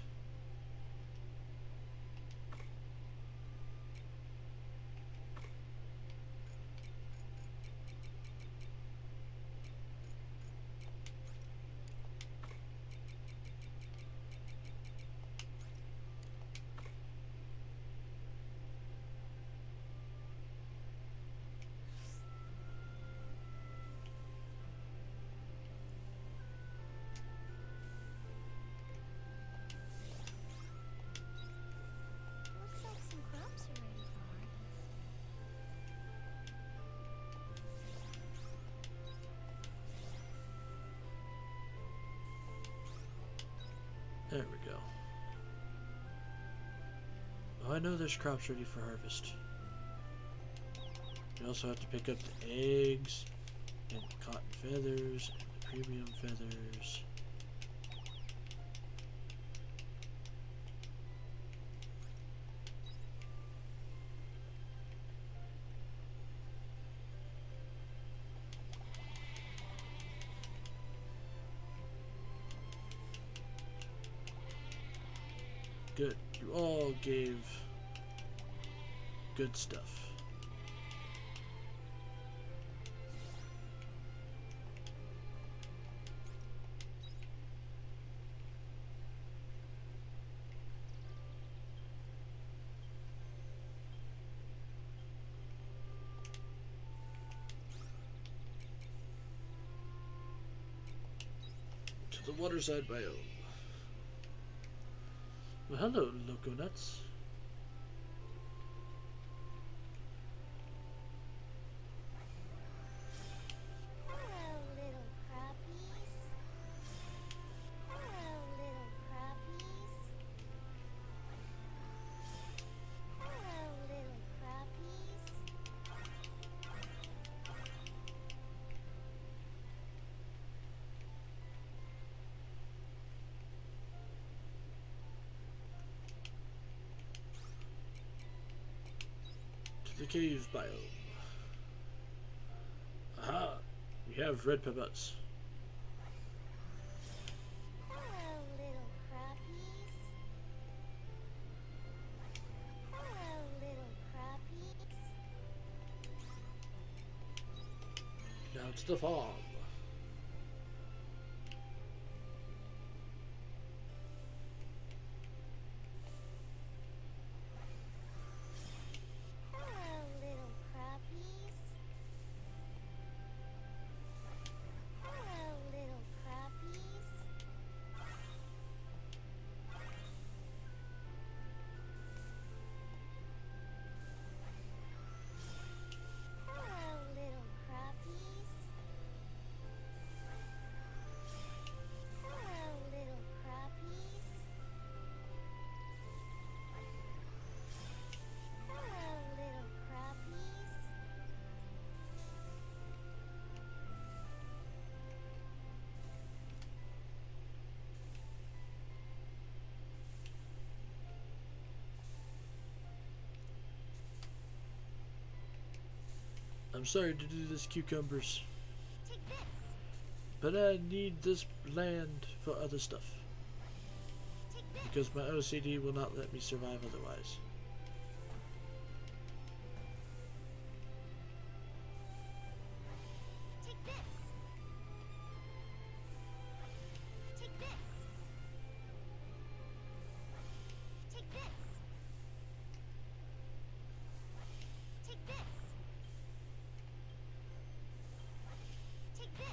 [SPEAKER 2] Looks like some crops are ready for harvest.
[SPEAKER 1] There we go. Oh, I know there's crops ready for harvest. You also have to pick up the eggs, and the cotton feathers, and the premium feathers. Good. You all gave good stuff. To the waterside biome. Well, hello, Loco Nuts.
[SPEAKER 2] Hello, little crappies. Hello, little crappies. Hello, little crappies.
[SPEAKER 1] To the cave biome. Aha! We have red peppers.
[SPEAKER 2] Hello, little crappies. Hello, little crappies.
[SPEAKER 1] Now it's the farm.
[SPEAKER 2] Hello, little crappies. Hello, little crappies. Hello, little crappies. Hello, little crappies. Hello, little crappies.
[SPEAKER 1] I'm sorry to do this, cucumbers,
[SPEAKER 2] Take this.
[SPEAKER 1] but I need this land for other stuff.
[SPEAKER 2] Take this.
[SPEAKER 1] because my OCD will not let me survive otherwise.
[SPEAKER 2] Take this. Take this. Take this. Take this. Take this.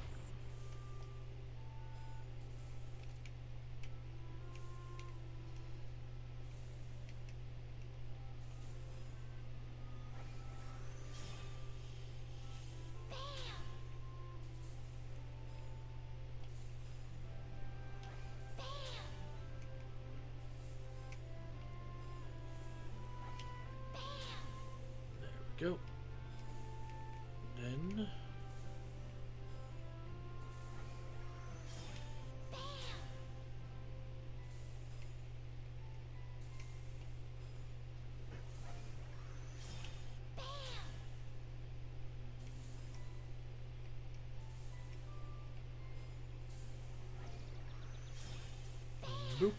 [SPEAKER 1] Go. Then boop.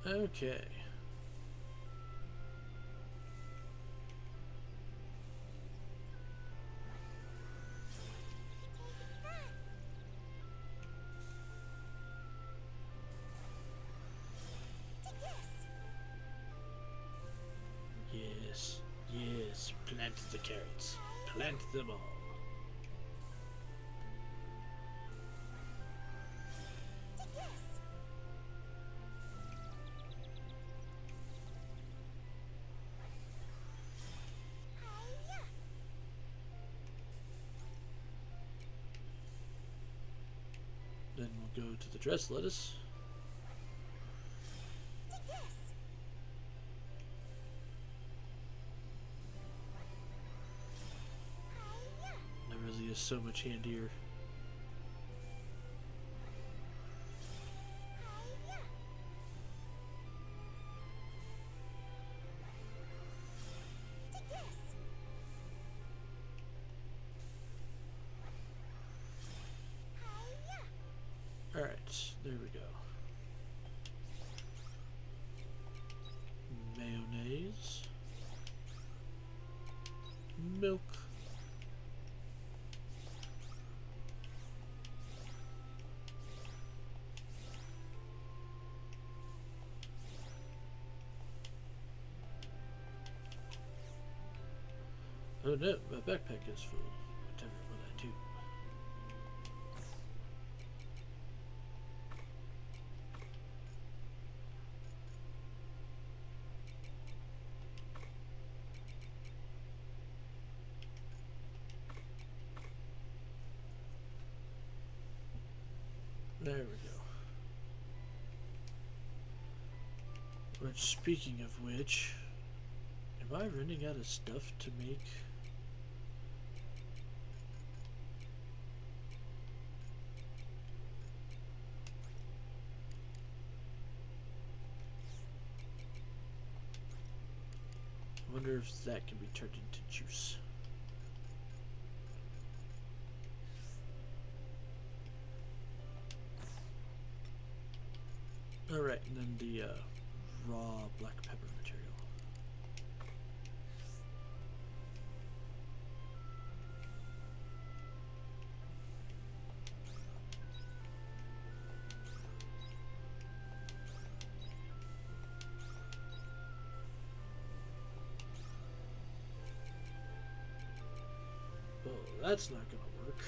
[SPEAKER 1] Okay. Yes, yes, plant the carrots. Plant them all.
[SPEAKER 2] Take this. Hiya.
[SPEAKER 1] Then we'll go to the dressed lettuce.
[SPEAKER 2] Take this. Hiya.
[SPEAKER 1] That really is so much handier.
[SPEAKER 2] Hiya. Take this. Hiya.
[SPEAKER 1] Alright, there we go. Mayonnaise. Milk. Oh no, my backpack is full. Whatever will I do? There we go. Which, speaking of which, am I running out of stuff to make? I wonder if that can be turned into juice. Alright, and then the raw black pepper material. Well, that's not gonna work.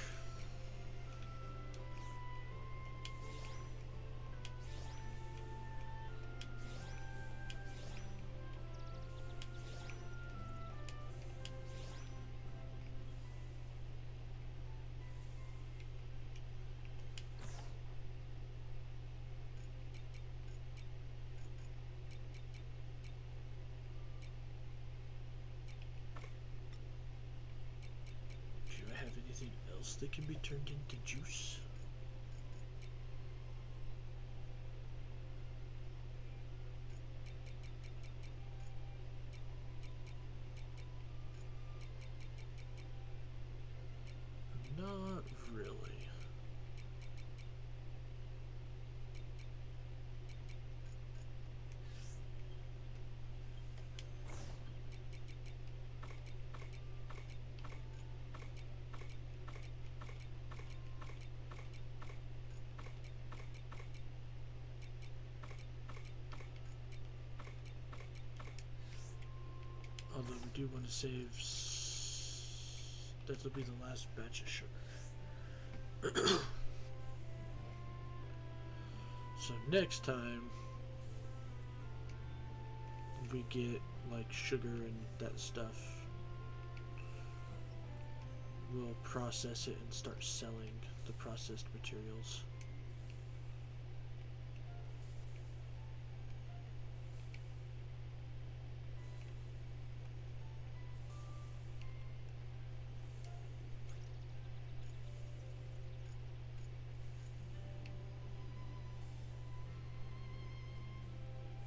[SPEAKER 1] shells. They can be turned into juice. Not really. Although we do want to save. That'll be the last batch of sugar. So next time we get like sugar and that stuff, we'll process it and start selling the processed materials.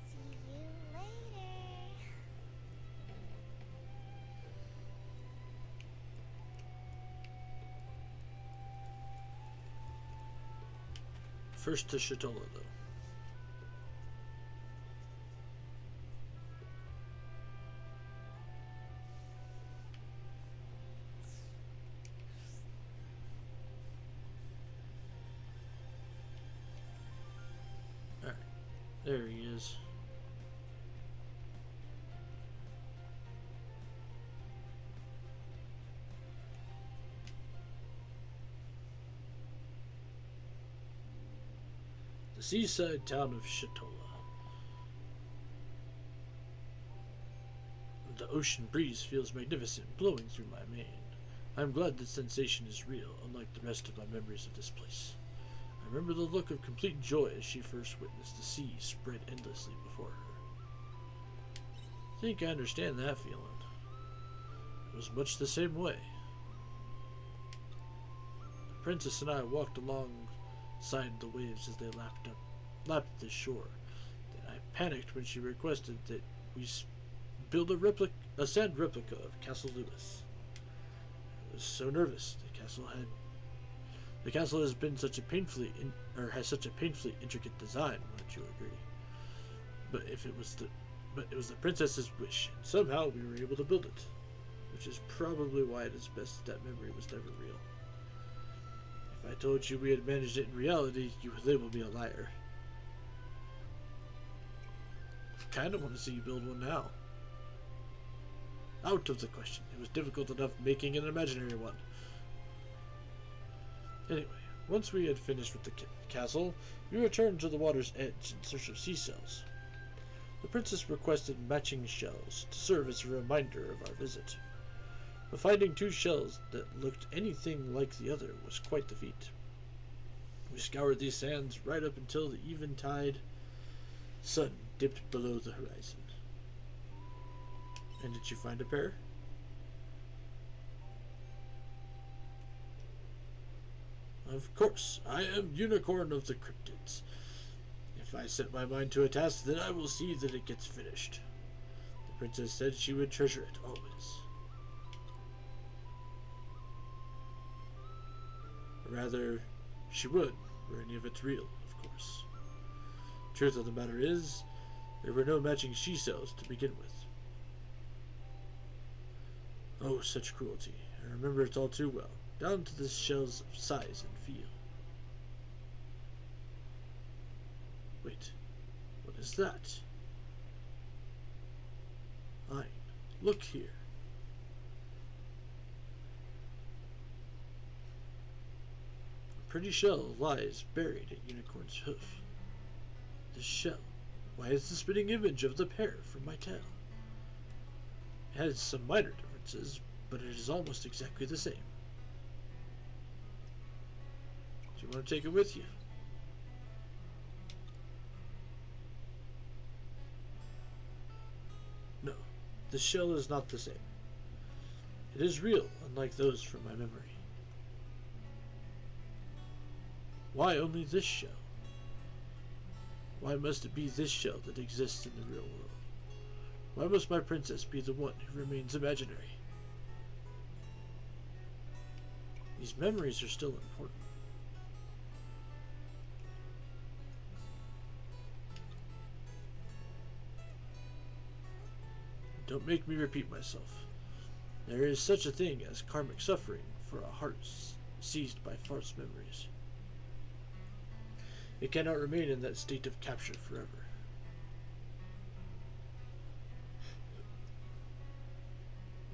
[SPEAKER 2] See you later.
[SPEAKER 1] First to Shatola though. Alright, there he is. The seaside town of Shatola. The ocean breeze feels magnificent, blowing through my mane. I am glad the sensation is real, unlike the rest of my memories of this place. I remember the look of complete joy as she first witnessed the sea spread endlessly before her. I think I understand that feeling. It was much the same way. The princess and I walked alongside the waves as they lapped the shore. Then I panicked when she requested that we build a sand replica of Castle Lewis. I was so nervous. The castle has been such a painfully has such a painfully intricate design. Wouldn't you agree? But it was the princess's wish, and somehow we were able to build it, which is probably why it is best that memory was never real. If I told you we had managed it in reality, you would label me a liar. I kind of want to see you build one now. Out of the question. It was difficult enough making an imaginary one. Anyway, once we had finished with the castle, we returned to the water's edge in search of sea shells. The princess requested matching shells to serve as a reminder of our visit. But finding two shells that looked anything like the other was quite the feat. We scoured these sands right up until the eventide sun dipped below the horizon. And did you find a pair? Of course, I am Unicorn of the Cryptids. If I set my mind to a task, then I will see that it gets finished. The princess said she would treasure it always. Rather, she would, were any of it real, of course. Truth of the matter is, there were no matching she cells to begin with. Oh, such cruelty. I remember it all too well, down to the shell's size and feel. Wait, what is that? Fine, look here. A pretty shell lies buried at Unicorn's hoof. The shell. Why is the spitting image of the pear from my tail? It has some minor differences, but it is almost exactly the same. Do you want to take it with you? No, the shell is not the same. It is real, unlike those from my memory. Why only this shell? Why must it be this shell that exists in the real world? Why must my princess be the one who remains imaginary? These memories are still important. Don't make me repeat myself. There is such a thing as karmic suffering for a heart seized by false memories. It cannot remain in that state of capture forever.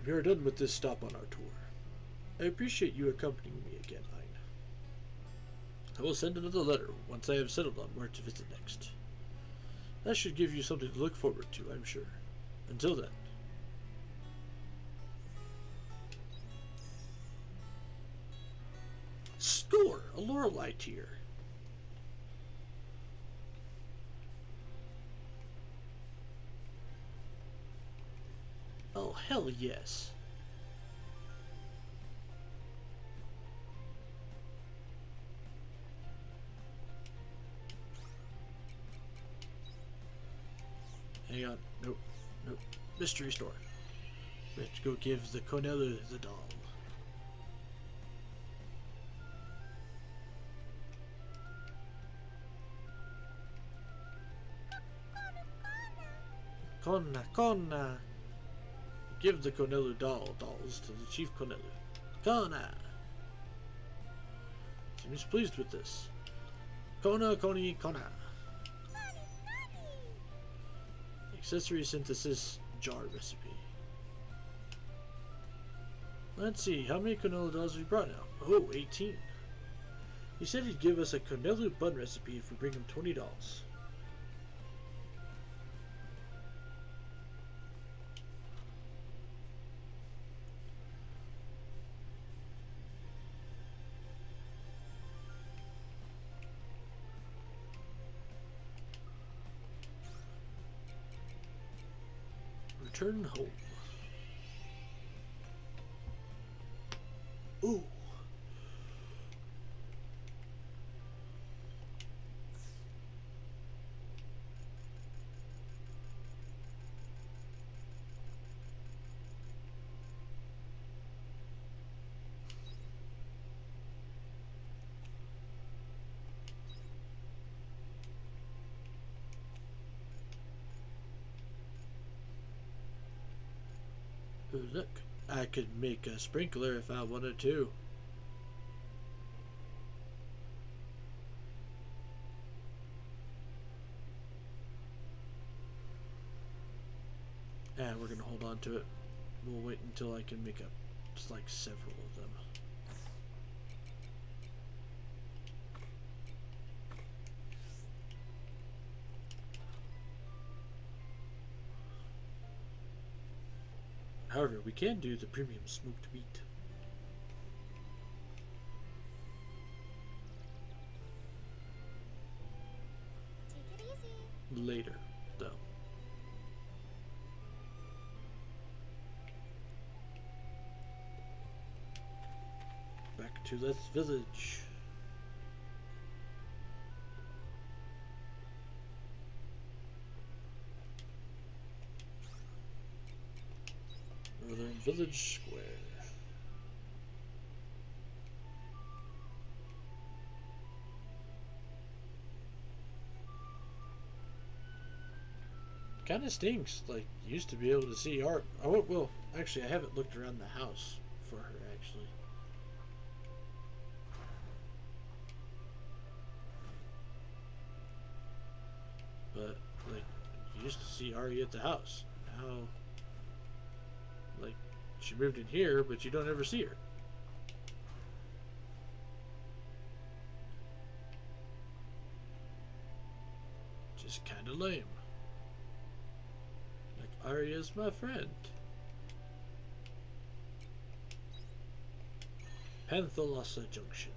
[SPEAKER 1] We are done with this stop on our tour. I appreciate you accompanying me again, Hein. I will send another letter once I have settled on where to visit next. That should give you something to look forward to, I'm sure. Until then. Score! A Lorelei tier. Oh, hell yes. Hang on. Nope. Nope. Mystery store. Let's go give the Cornella the doll. Conna. Give the Cornellu dolls to the Chief Cornellu. Conna. Seems pleased with this. Conna. Accessory synthesis jar recipe. Let's see, how many Cornellu dolls have we brought now? Oh, 18. He said he'd give us a Cornellu bun recipe if we bring him 20 dolls. Return home. Ooh. Look, I could make a sprinkler if I wanted to. And we're gonna hold on to it. We'll wait until I can make up like several of them. However, we can do the premium smoked meat.
[SPEAKER 2] Take it easy.
[SPEAKER 1] Later, though. Back to this village. Northern Village Square. Kind of stinks. Like, used to be able to see art. Oh, well, actually, I haven't looked around the house for her, actually. But, like, you used to see Ari at the house. Now, like, she moved in here, but you don't ever see her. Just kind of lame. Like, Arya's my friend. Panthalassa Junction.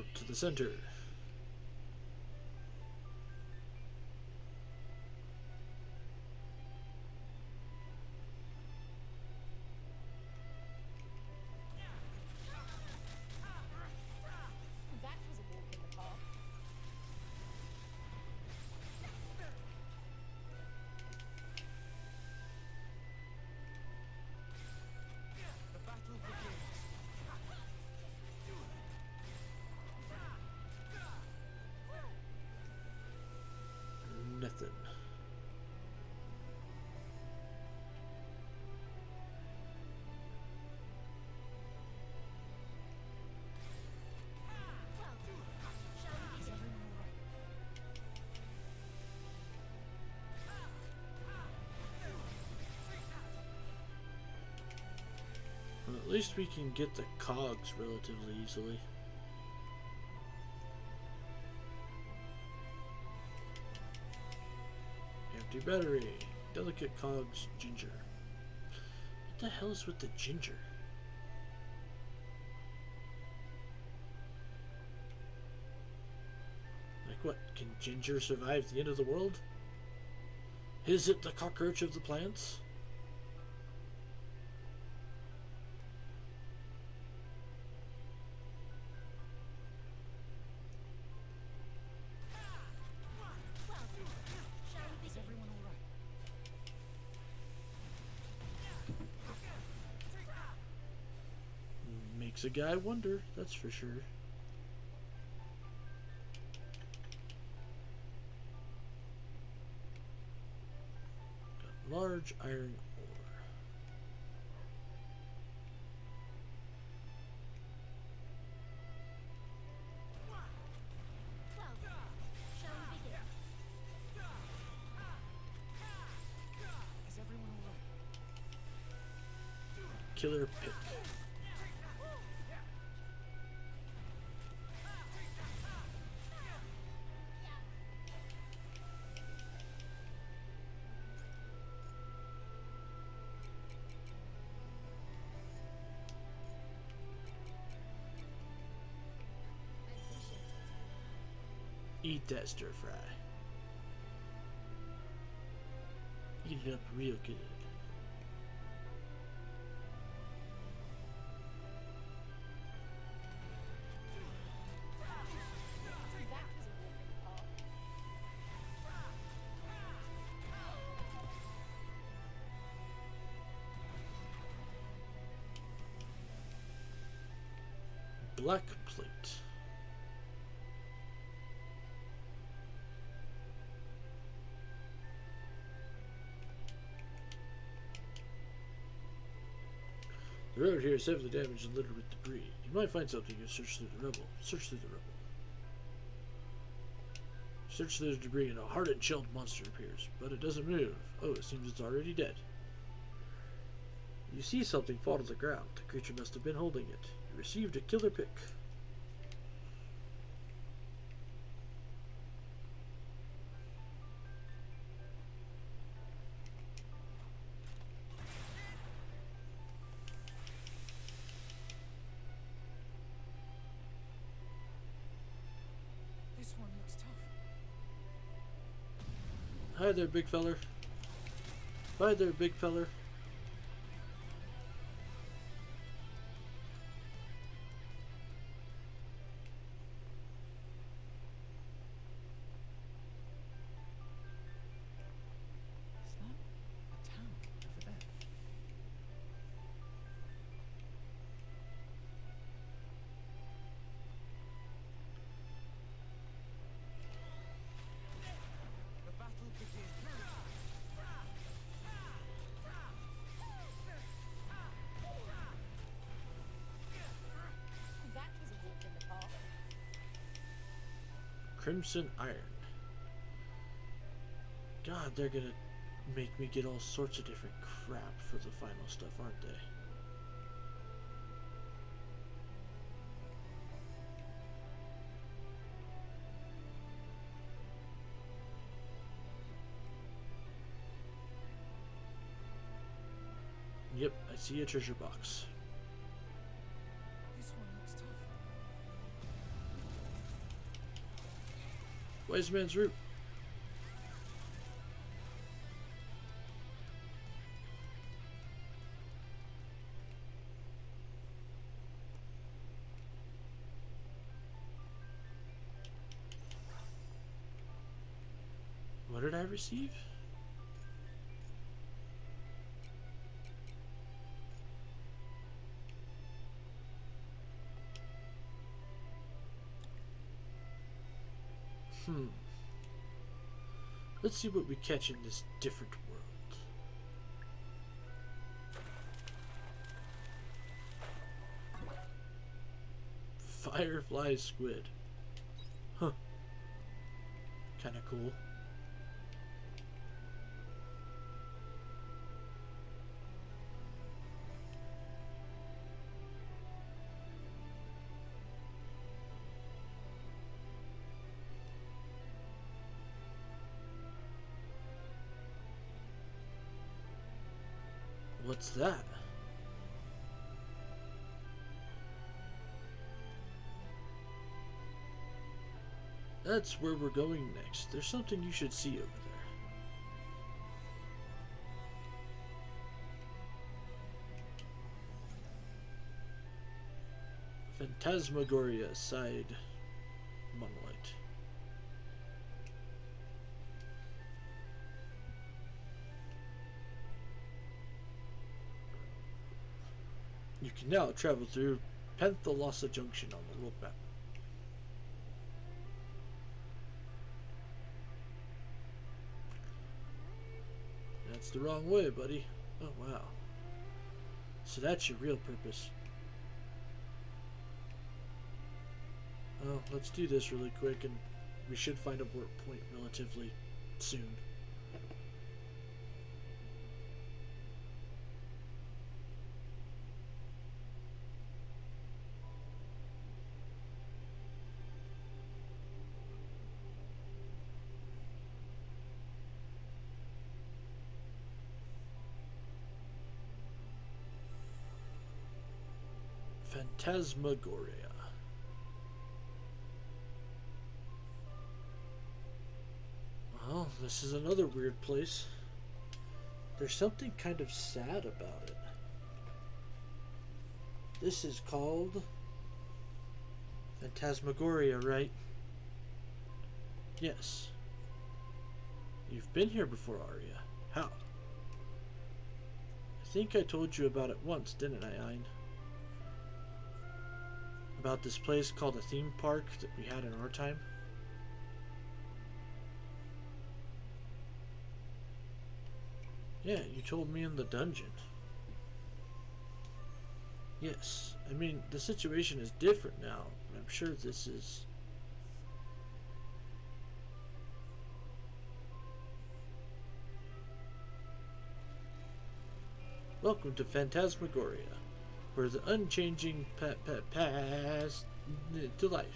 [SPEAKER 1] book to the center.
[SPEAKER 3] That was a walk in the park.
[SPEAKER 4] The battle begins.
[SPEAKER 1] Nothing.
[SPEAKER 2] Well, shall we
[SPEAKER 4] Is
[SPEAKER 2] begin?
[SPEAKER 4] everyone all right?
[SPEAKER 1] Well, at least we can get the cogs relatively easily. Empty battery. Delicate cogs, ginger. What the hell is with the ginger? Like what? Can ginger survive the end of the world? Is it the cockroach of the plants?
[SPEAKER 2] Well, shall we
[SPEAKER 4] Is
[SPEAKER 2] begin?
[SPEAKER 4] everyone all right?
[SPEAKER 1] Makes a guy wonder, that's for sure. Got large iron ore.
[SPEAKER 2] Well, shall we begin?
[SPEAKER 4] Is everyone all right?
[SPEAKER 1] Killer pick.
[SPEAKER 3] I appreciate it.
[SPEAKER 1] Eat that stir fry. Eat it up real good.
[SPEAKER 3] That was a walk in the park.
[SPEAKER 1] Black plate. The road here is heavily damaged and littered with debris. You might find something if you search through the rubble. Search through the rubble. Search through the debris and a hardened shelled monster appears, but it doesn't move. Oh, it seems it's already dead. You see something fall to the ground. The creature must have been holding it. You received a killer pick.
[SPEAKER 4] This one looks tough.
[SPEAKER 1] Hi there, big feller. Hi there, big feller.
[SPEAKER 4] Is that a town over there? The battle begins.
[SPEAKER 3] That was a walk in the park.
[SPEAKER 1] Crimson iron. God, they're gonna make me get all sorts of different crap for the final stuff, aren't they? Yep, I see a treasure box.
[SPEAKER 4] This one looks tough.
[SPEAKER 1] Wise man's route. What did I receive? Let's see what we catch in this different world. Firefly squid. Huh. Kinda cool. What's that? That's where we're going next. There's something you should see over there. Phantasmagoria side monolith. You can now travel through Panthalassa Junction on the world map. That's the wrong way, buddy. Oh, wow. So that's your real purpose. Well, let's do this really quick, and we should find a warp point relatively soon. Phantasmagoria. Well, this is another weird place. There's something kind of sad about it. This is called Phantasmagoria, right? Yes. You've been here before, Arya. How? I think I told you about it once, didn't I, Ein? About this place called a theme park that we had in our time? Yeah, you told me in the dungeon. Yes, I mean, the situation is different now, but I'm sure this is... Welcome to Phantasmagoria, where the unchanging pass to life.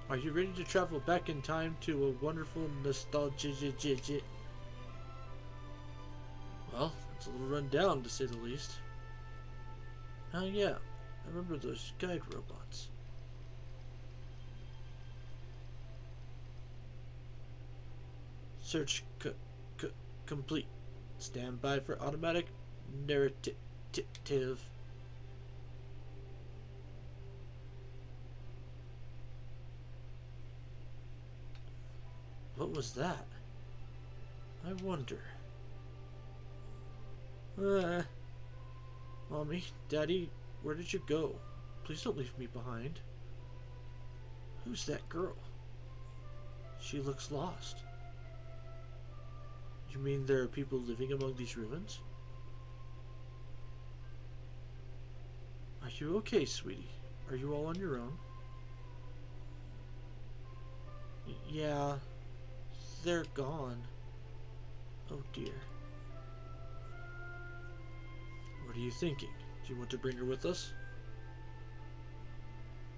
[SPEAKER 1] Are you ready to travel back in time to a wonderful nostalgia? Well, it's a little run down to say the least. Oh yeah, I remember those guide robots. Search complete. Stand by for automatic narrative. What was that? I wonder. Mommy, Daddy, where did you go? Please don't leave me behind. Who's that girl? She looks lost. You mean there are people living among these ruins? Are you okay, sweetie? Are you all on your own? Yeah, they're gone. Oh dear. What are you thinking? Do you want to bring her with us?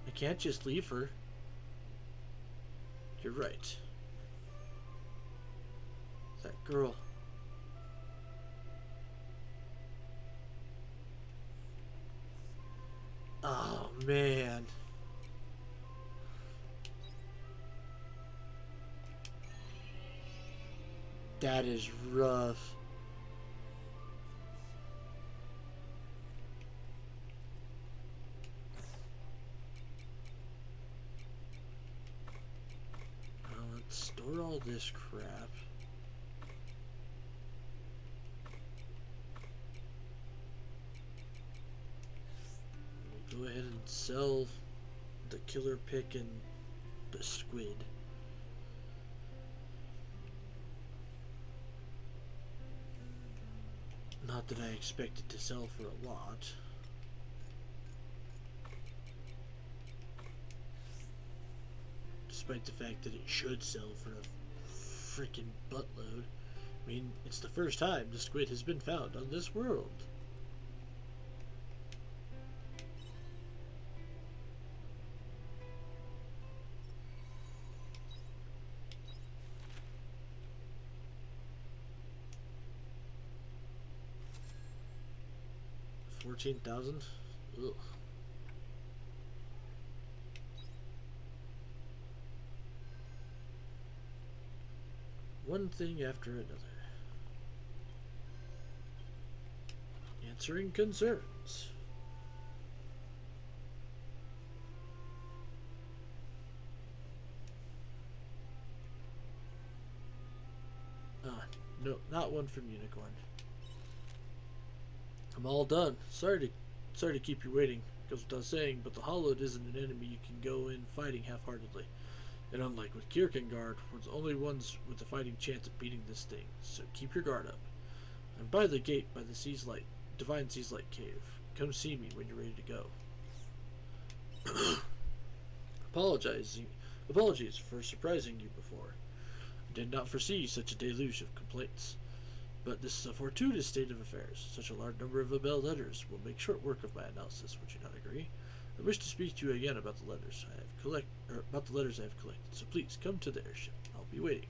[SPEAKER 1] I can't just leave her. You're right. That girl. Oh man. That is rough. Well, let's store all this crap. We'll go ahead and sell the killer pick and the squid. Not that I expected to sell for a lot. Despite the fact that it should sell for a freaking buttload. I mean, it's the first time the squid has been found on this world. $14,000? Ugh. One thing after another. Answering concerns. No, not one from Unicorn. I'm all done. Sorry to keep you waiting. Goes without saying, but the Hollowed isn't an enemy you can go in fighting half-heartedly. And unlike with Kierkegaard, we're the only ones with a fighting chance of beating this thing. So keep your guard up. I'm by the gate by the Divine Sea's Light Cave. Come see me when you're ready to go. Apologies for surprising you before. I did not foresee such a deluge of complaints. But this is a fortuitous state of affairs. Such a large number of Abel letters will make short work of my analysis. Would you not agree? I wish to speak to you again about the letters I have collected. So please come to the airship. I'll be waiting.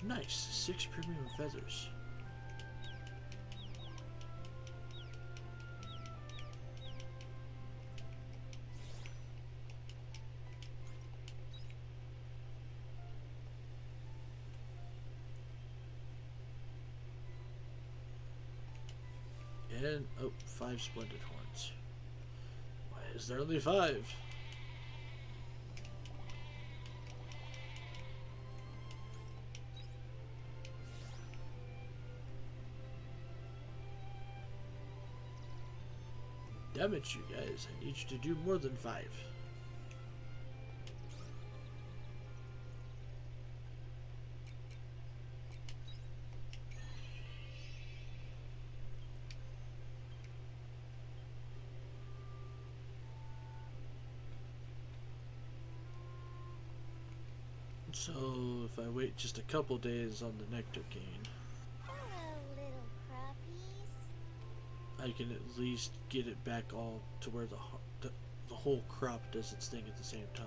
[SPEAKER 1] Nice, 6 premium feathers. And, 5 splendid horns. Why is there only 5? Damn it, you guys. I need you to do more than 5. So, if I wait just a couple days on the nectar cane,
[SPEAKER 2] Hello, little crappies.
[SPEAKER 1] I can at least get it back all to where the whole crop does its thing at the same time.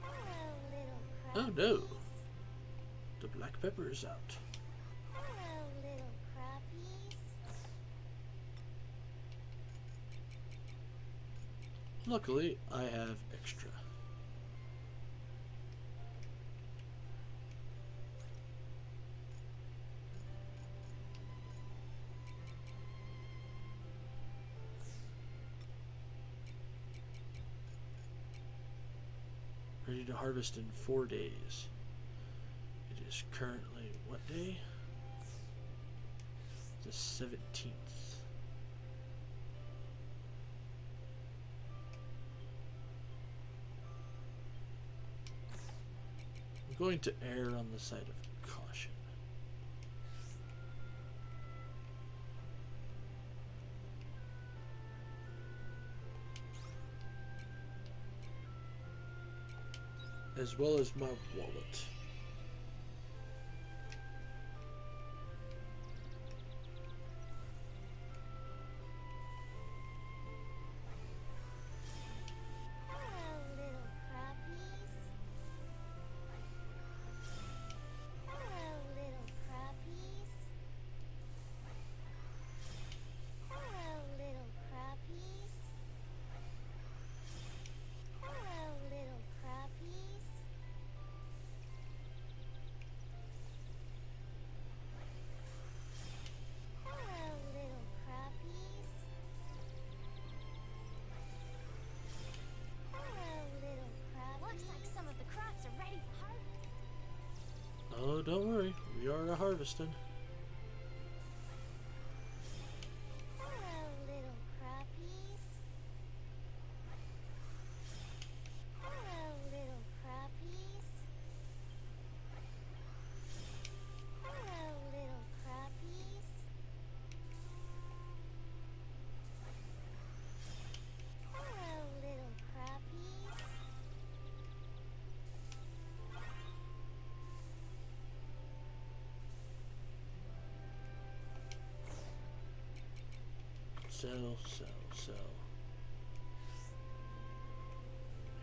[SPEAKER 2] Hello, little
[SPEAKER 1] Oh
[SPEAKER 2] crappies.
[SPEAKER 1] no! The black pepper is out.
[SPEAKER 2] Hello, little crappies.
[SPEAKER 1] Luckily, I have extra. Ready to harvest in 4 days. It is currently what day? the 17th. I'm going to err on the side of caution. As well as my wallet.
[SPEAKER 2] Hello, little crappies. Hello, little crappies. Hello, little crappies. Hello, little crappies. Hello, little crappies. Hello, little crappies. Looks like some of the crops are ready for harvest.
[SPEAKER 1] Oh, don't worry. We are harvesting.
[SPEAKER 2] Hello, little crappies. Hello, little crappies. Hello, little crappies. Hello, little crappies.
[SPEAKER 1] Sell.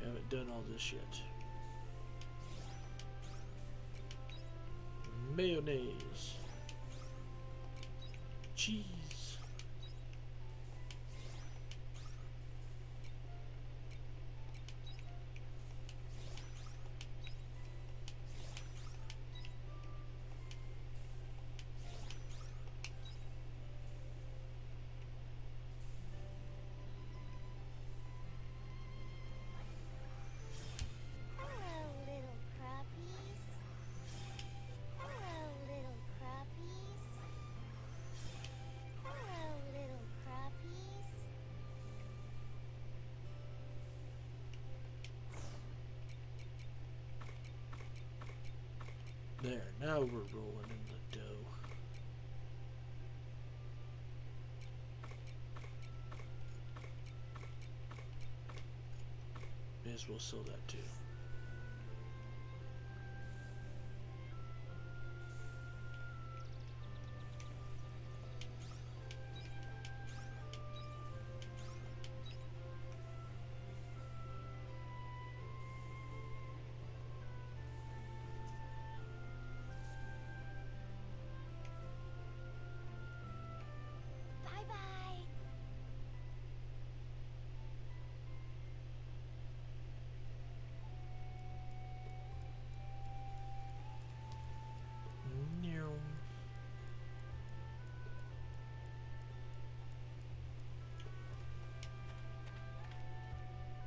[SPEAKER 1] Haven't done all this yet. Mayonnaise. Cheese.
[SPEAKER 2] Hello, little crappies. Hello, little crappies. Hello, little crappies.
[SPEAKER 1] There, now we're rolling in the dough. May as well sell that too.
[SPEAKER 2] Bye-bye.
[SPEAKER 1] Meow.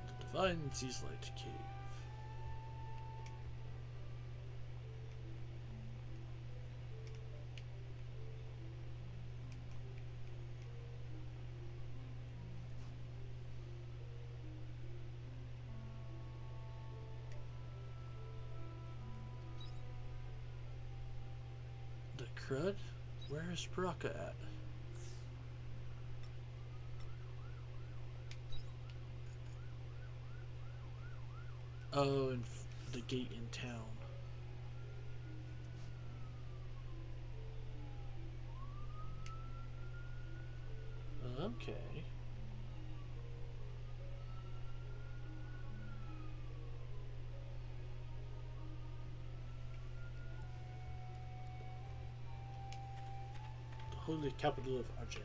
[SPEAKER 1] The Divine Seaslight Cave. The crud? Where is Baraka at? Oh, and the gate in town. Okay. The holy capital of Argent.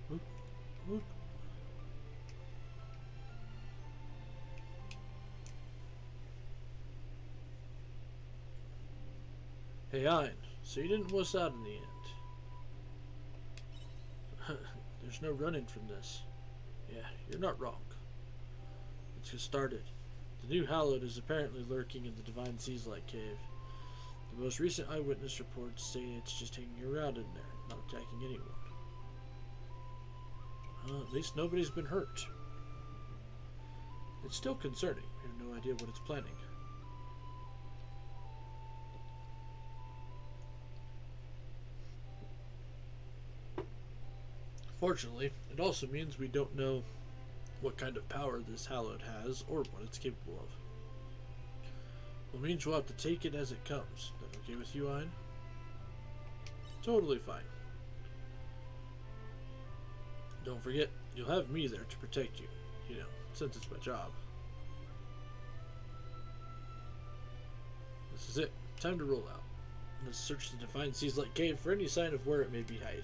[SPEAKER 1] Whoop, whoop. Hey, Ein, so you didn't wuss out in the end. There's no running from this. Yeah, you're not wrong. Let's get started. The new Hallowed is apparently lurking in the Divine Seas-like cave. The most recent eyewitness reports say it's just hanging around in there, not attacking anyone. At least nobody's been hurt. It's still concerning. We have no idea what it's planning. Fortunately, it also means we don't know what kind of power this Hallowed has or what it's capable of. Well, means we'll have to take it as it comes. That okay with you, Ein? Totally fine. Don't forget, you'll have me there to protect you. You know, since it's my job. This is it. Time to roll out. Let's search the Divine Seas-like cave for any sign of where it may be hiding.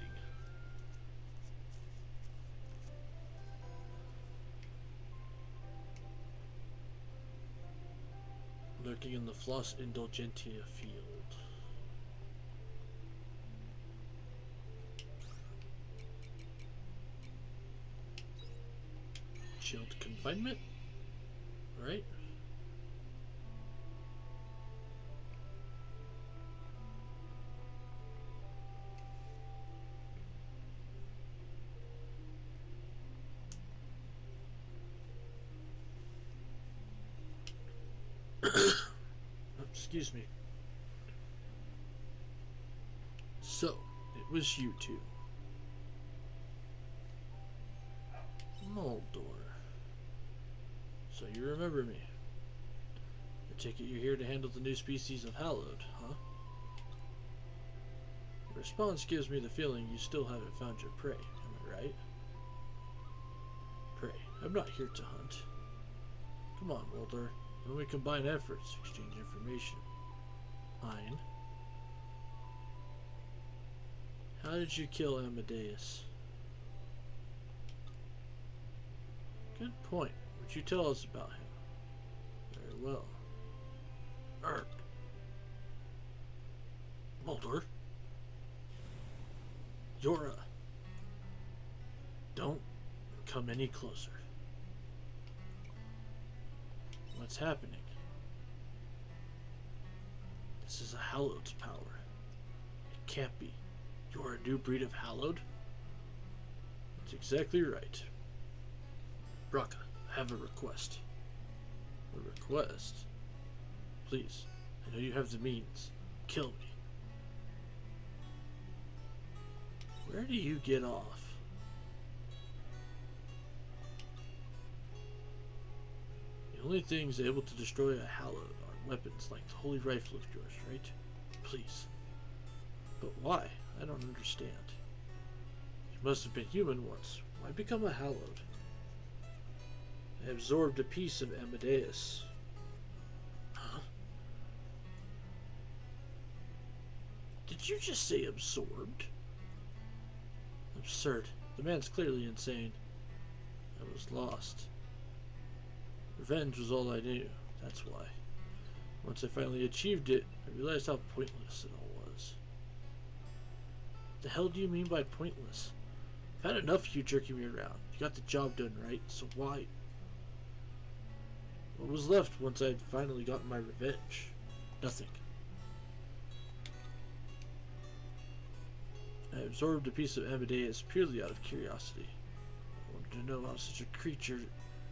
[SPEAKER 1] Lurking in the Floss Indulgentia field. Chilled confinement? Right? Excuse me. So, it was you two. Moldor. So you remember me. I take it you're here to handle the new species of Hallowed, huh? Your response gives me the feeling you still haven't found your prey, am I right? Prey. I'm not here to hunt. Come on, Moldor. When we combine efforts, exchange information. Ein. How did you kill Amadeus? Good point. Would you tell us about him? Very well. Ark. Moldor. Yora. Don't come any closer. What's happening? This is a Hallowed's power. It can't be. You're a new breed of Hallowed? That's exactly right. Braca, I have a request. A request? Please, I know you have the means. Kill me. Where do you get off? The only things able to destroy a Hallowed are weapons like the holy rifle of yours, right? Please. But why? I don't understand. You must have been human once. Why become a Hallowed? I absorbed a piece of Amadeus. Huh? Did you just say absorbed? Absurd. The man's clearly insane. I was lost. Revenge was all I knew. That's why. Once I finally achieved it, I realized how pointless it all was. The hell do you mean by pointless? I've had enough of you jerking me around. You got the job done, right? So why? What was left once I had finally gotten my revenge? Nothing. I absorbed a piece of Amadeus purely out of curiosity.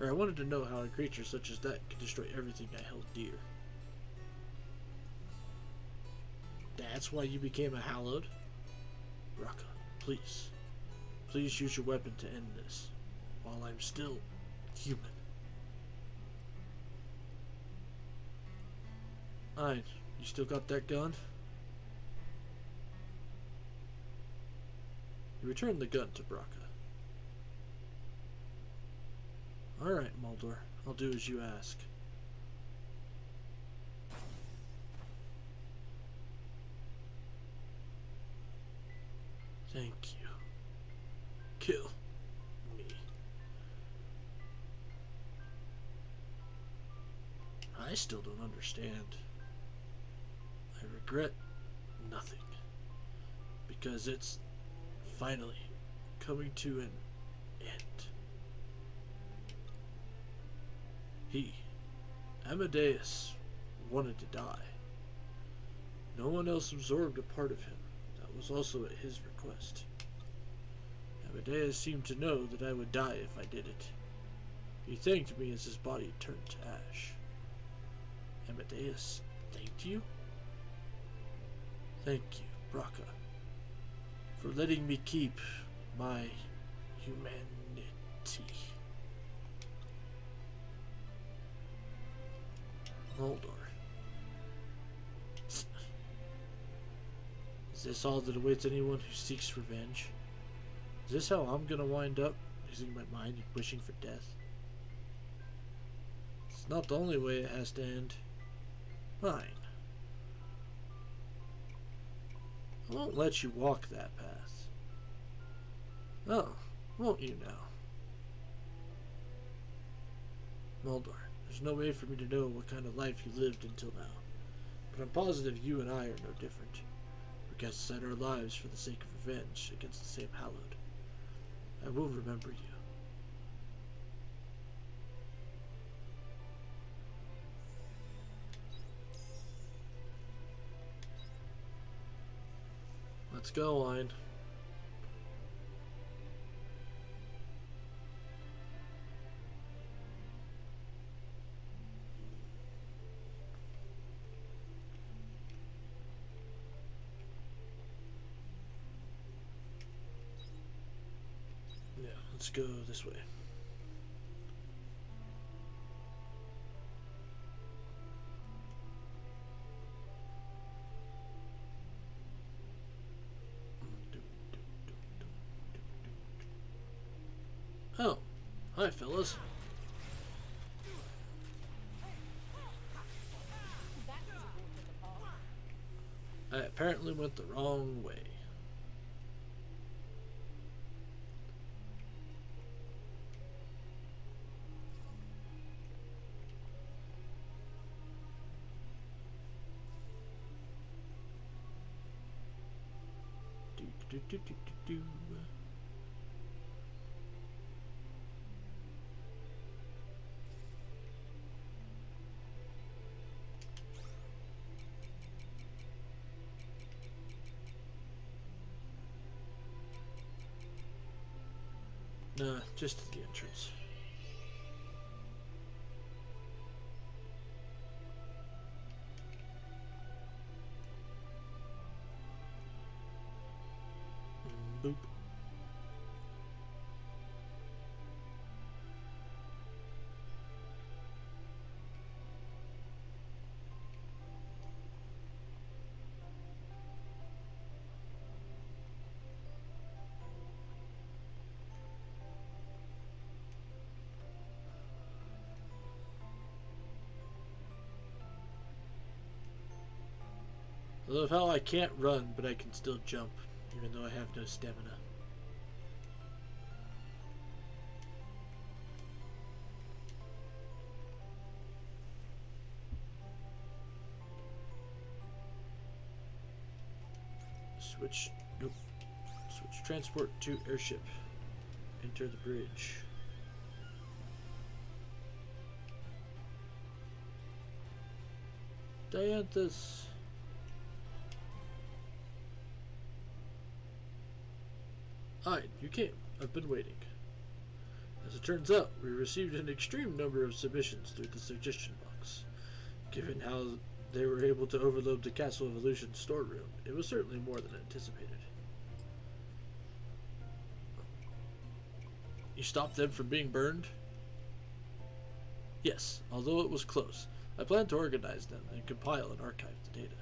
[SPEAKER 1] I wanted to know how a creature such as that could destroy everything I held dear. That's why you became a Hallowed? Braca, please. Please use your weapon to end this, while I'm still human. Ein, you still got that gun? You return the gun to Braca. Alright, Moldor. I'll do as you ask. Thank you. Kill me. I still don't understand. I regret nothing. Because it's finally coming to an end. He, Amadeus, wanted to die. No one else absorbed a part of him that was also at his request. Amadeus seemed to know that I would die if I did it. He thanked me as his body turned to ash. Amadeus thanked you? Thank you, Braca, for letting me keep my humanity. Moldor. Is this all that awaits anyone who seeks revenge? Is this how I'm gonna wind up, losing my mind and wishing for death? It's not the only way it has to end. Fine. I won't let you walk that path. Oh, won't you now? Moldor, there's no way for me to know what kind of life you lived until now, but I'm positive you and I are no different. We cast aside our lives for the sake of revenge against the same hallowed. I will remember you. Let's go, Wine. Yeah, let's go this way. Oh, hi, fellas.
[SPEAKER 3] That was a walk in the park.
[SPEAKER 1] I apparently went the wrong way. Do, do, do, do, do, do. Nah, just at the entrance. Boop. I love how I can't run, but I can still jump, even though I have no stamina. Switch. Nope. Switch transport to airship. Enter the bridge. Dianthus. Hi, you came. I've been waiting. As it turns out, we received an extreme number of submissions through the suggestion box. Given how they were able to overload the Castle of Illusion storeroom, it was certainly more than anticipated. You stopped them from being burned? Yes, although it was close. I plan to organize them and compile and archive the data.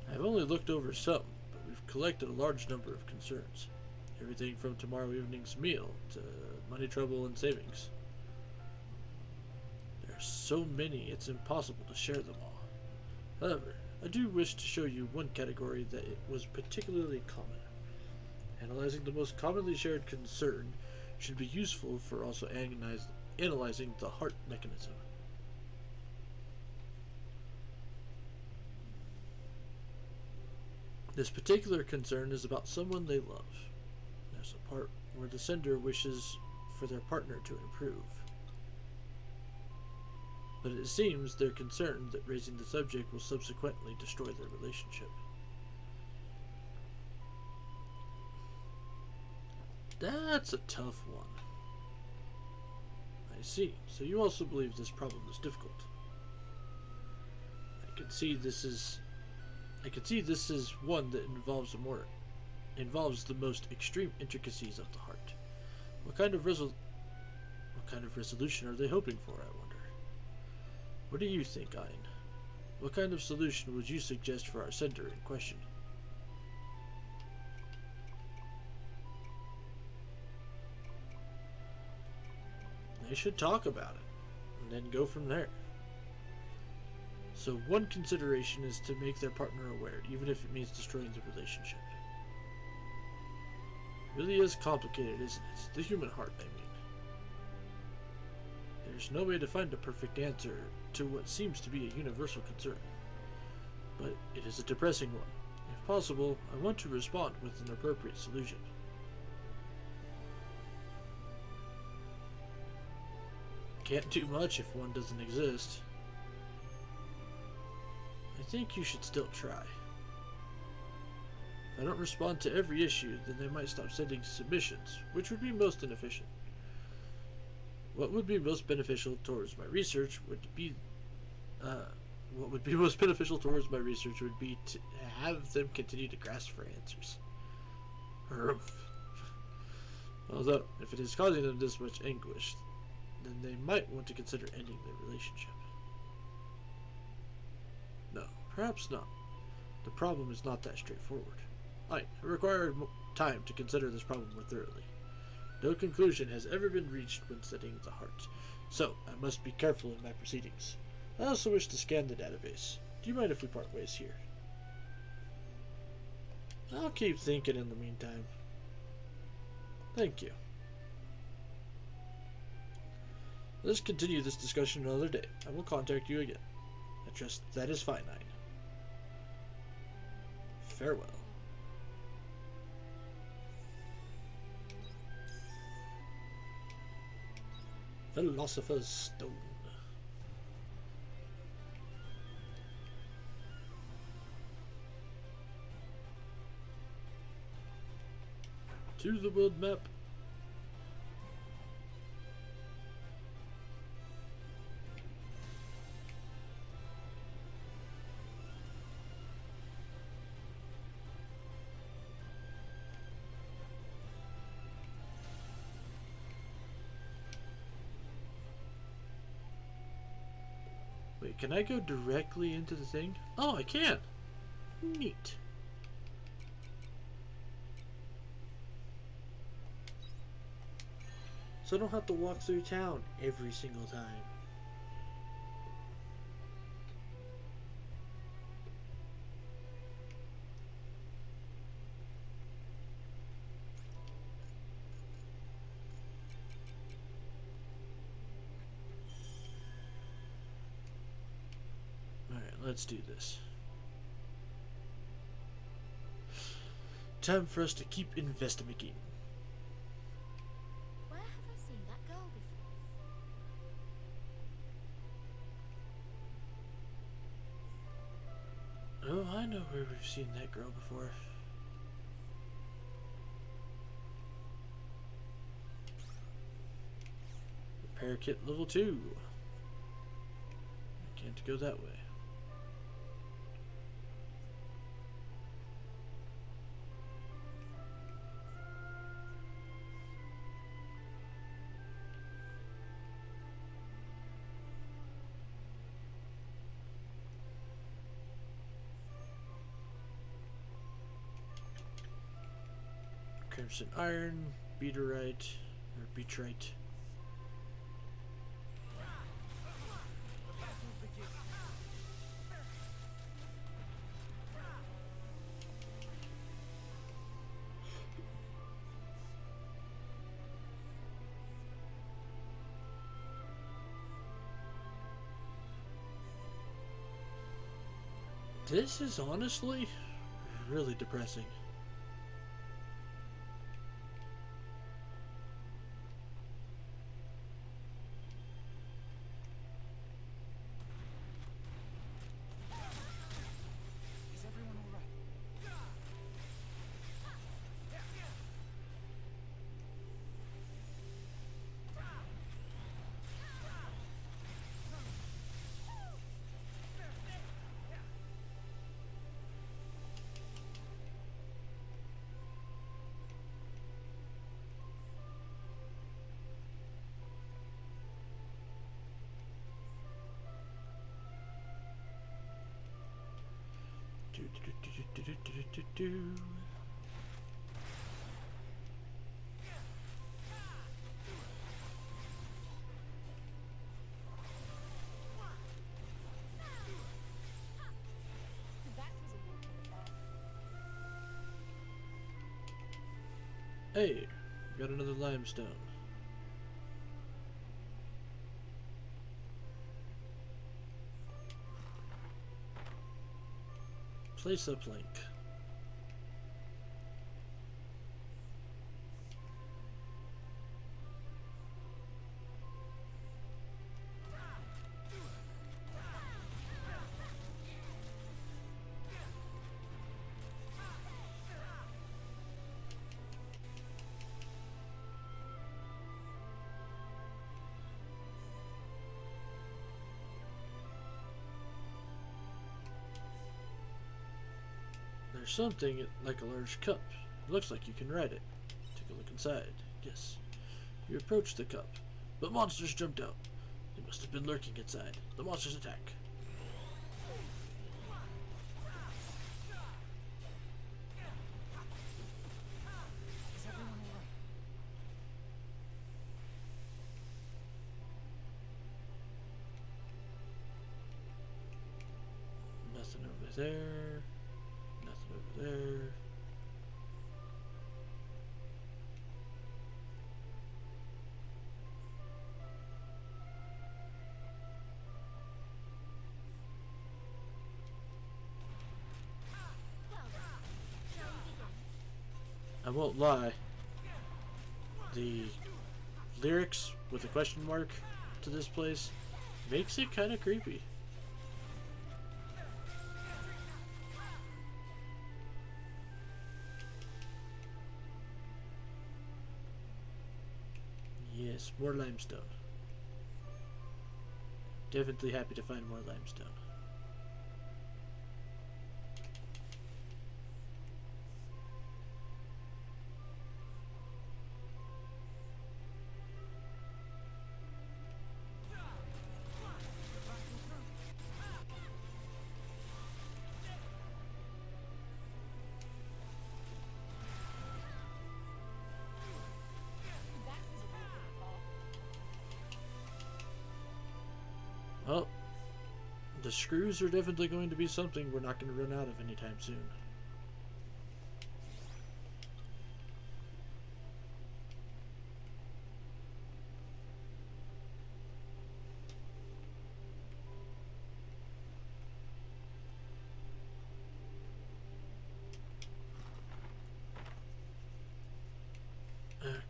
[SPEAKER 1] I have only looked over some, but we've collected a large number of concerns. Everything from tomorrow evening's meal to money trouble and savings. There are so many, it's impossible to share them all. However, I do wish to show you one category that it was particularly common. Analyzing the most commonly shared concern should be useful for also analyzing the heart mechanism. This particular concern is about someone they love. There's a part where the sender wishes for their partner to improve. But it seems they're concerned that raising the subject will subsequently destroy their relationship. That's a tough one. I see. So you also believe this problem is difficult. I can see this is one that involves the most extreme intricacies of the heart. What kind of resolution are they hoping for, I wonder? What do you think, Ein? What kind of solution would you suggest for our sender in question? They should talk about it, and then go from there. So one consideration is to make their partner aware, even if it means destroying the relationship. It really is complicated, isn't it? The human heart, I mean. There's no way to find a perfect answer to what seems to be a universal concern. But it is a depressing one. If possible, I want to respond with an appropriate solution. Can't do much if one doesn't exist. I think you should still try. If I don't respond to every issue, then they might stop sending submissions, which would be most inefficient. What would be most beneficial towards my research would be to have them continue to grasp for answers. Although, if it is causing them this much anguish, then they might want to consider ending their relationship. No, perhaps not. The problem is not that straightforward. I require time to consider this problem more thoroughly. No conclusion has ever been reached when studying the heart, so I must be careful in my proceedings. I also wish to scan the database. Do you mind if we part ways here? I'll keep thinking in the meantime. Thank you. Let's continue this discussion another day. I will contact you again. I trust that is fine, Ein. Farewell. Philosopher's Stone. To the world map. Wait, can I go directly into the thing? Oh, I can! Neat. So I don't have to walk through town every single time. Let's do this. Time for us to keep investigating.
[SPEAKER 2] Where have I seen that girl before?
[SPEAKER 1] Oh, I know where we've seen that girl before. Repair kit level 2. I can't go that way. Crimson iron, beaterite, or beatrite. This is honestly really depressing.
[SPEAKER 4] Is everyone all right?
[SPEAKER 3] That was a walk in the park.
[SPEAKER 1] Hey, got another limestone. Place uplink. There's something like a large cup. It looks like you can ride it. Take a look inside. Yes. You approach the cup, but monsters jumped out. They must have been lurking inside. The monsters attack.
[SPEAKER 4] Is everyone all right?
[SPEAKER 1] Nothing over there. Nothing over there.
[SPEAKER 2] Well, shall we begin?
[SPEAKER 1] I won't lie. The lyrics with a question mark to this place makes it kind of creepy. Yes, more limestone. Definitely happy to find more limestone.
[SPEAKER 3] That was a walk in the park.
[SPEAKER 1] Well, the screws are definitely going to be something we're not going to run out of anytime soon.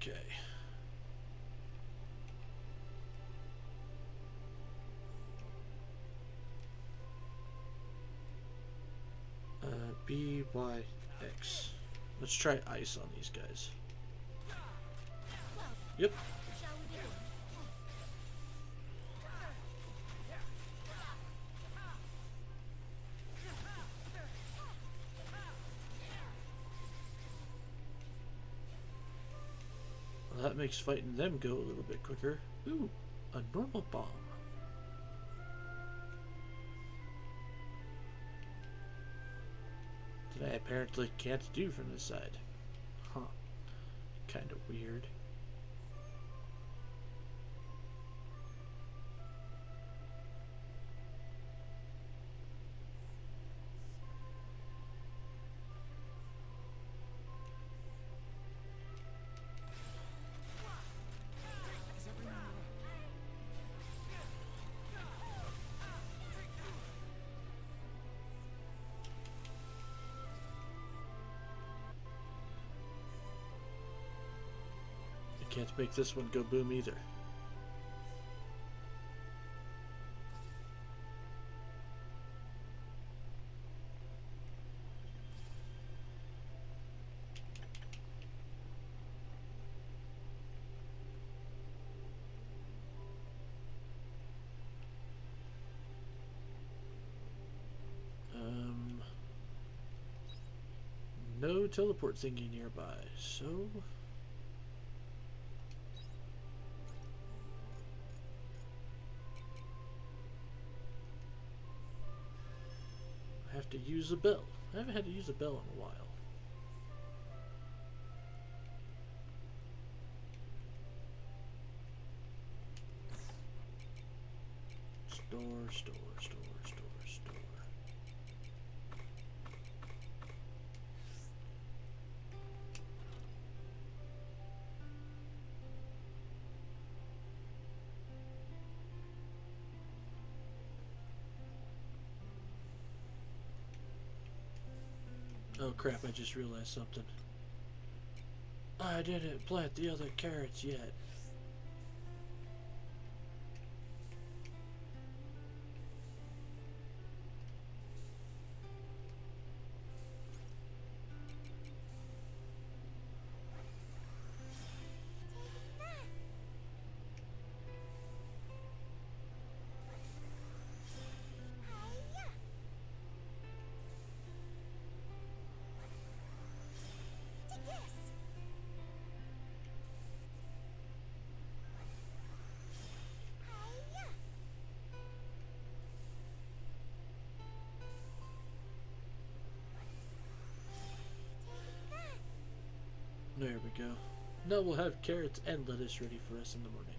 [SPEAKER 1] Okay. BYX. Let's try ice on these guys.
[SPEAKER 2] Well,
[SPEAKER 1] Yep.
[SPEAKER 2] shall we begin?
[SPEAKER 1] Well, that makes fighting them go a little bit quicker. Ooh, a normal bomb. That I apparently can't do from this side. Huh. Kind of weird.
[SPEAKER 4] Is everyone all right?
[SPEAKER 1] Can't make this one go boom either. No teleport thingy nearby, so I have to use a bell. I haven't had to use a bell in a while. Store, store, store, store, store. Oh crap, I just realized something. I didn't plant the other carrots yet. There we go. Now we'll have carrots and lettuce ready for us in the morning.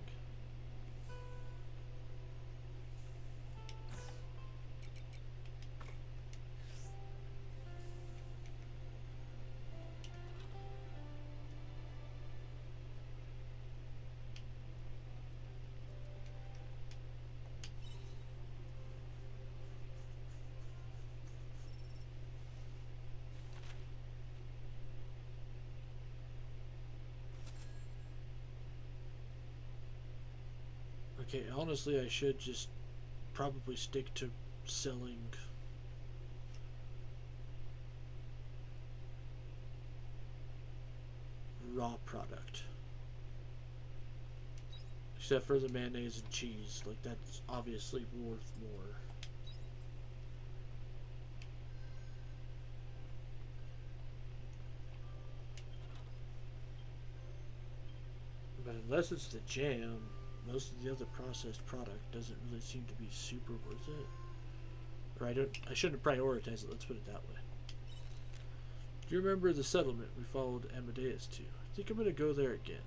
[SPEAKER 1] Okay, honestly, I should just probably stick to selling raw product. Except for the mayonnaise and cheese. Like, that's obviously worth more. But unless it's the jam, most of the other processed product doesn't really seem to be super worth it. Or I shouldn't prioritize it, let's put it that way. Do you remember the settlement we followed Amadeus to? I think I'm going to go there again.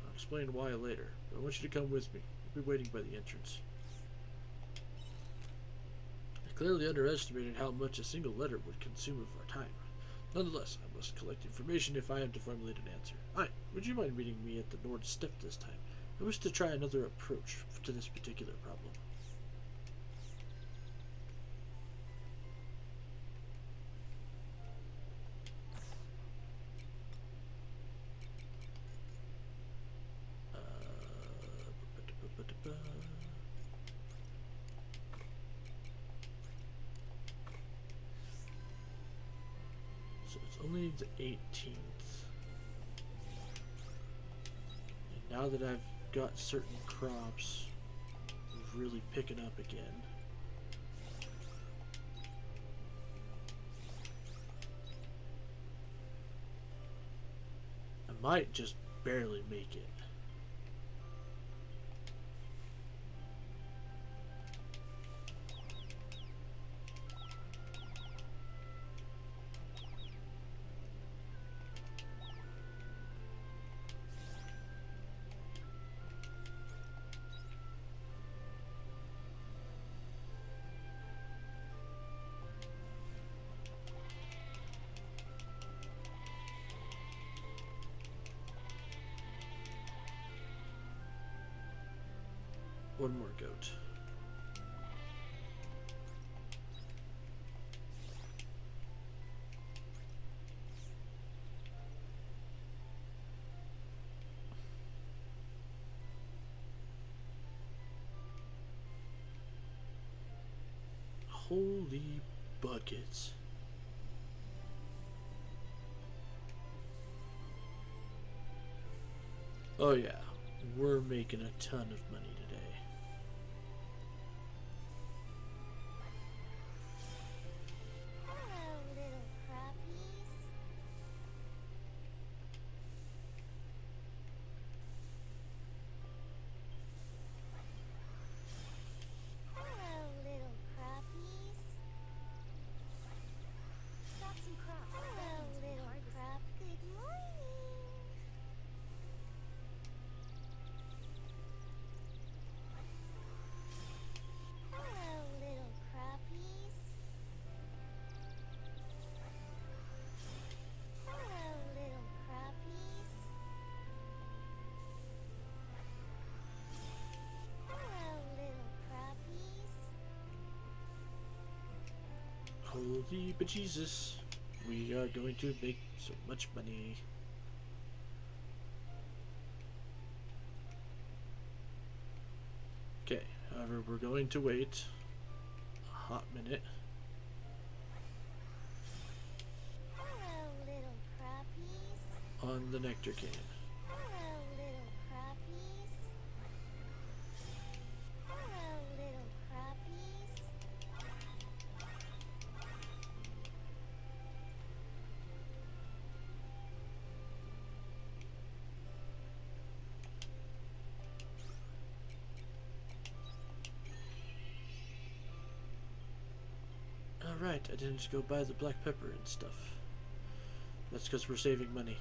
[SPEAKER 1] I'll explain why later, but I want you to come with me. We'll be waiting by the entrance. I clearly underestimated how much a single letter would consume of our time. Nonetheless, I must collect information if I am to formulate an answer. Aye, would you mind meeting me at the North Step this time? I wish to try another approach to this particular problem. So it's only the 18th. And now that I've got certain crops really picking up again, I might just barely make it. One more goat. Holy buckets. Oh yeah, we're making a ton of money today.
[SPEAKER 2] Hello, little crappies. Hello, little crappies.
[SPEAKER 3] Got some crops.
[SPEAKER 2] Hello,
[SPEAKER 3] waiting to be
[SPEAKER 2] little
[SPEAKER 3] harvested.
[SPEAKER 2] crap. Good morning. Hello, little crappies. Hello, little crappies. Hello, little crappies.
[SPEAKER 1] Holy bejesus. We are going to make so much money. Okay, however, we're going to wait a hot minute.
[SPEAKER 2] Hello, little crappies.
[SPEAKER 1] On the nectar cane.
[SPEAKER 2] Hello, little crappies. Hello, little crappies.
[SPEAKER 1] Alright, I didn't just go buy the black pepper and stuff. That's because we're saving money.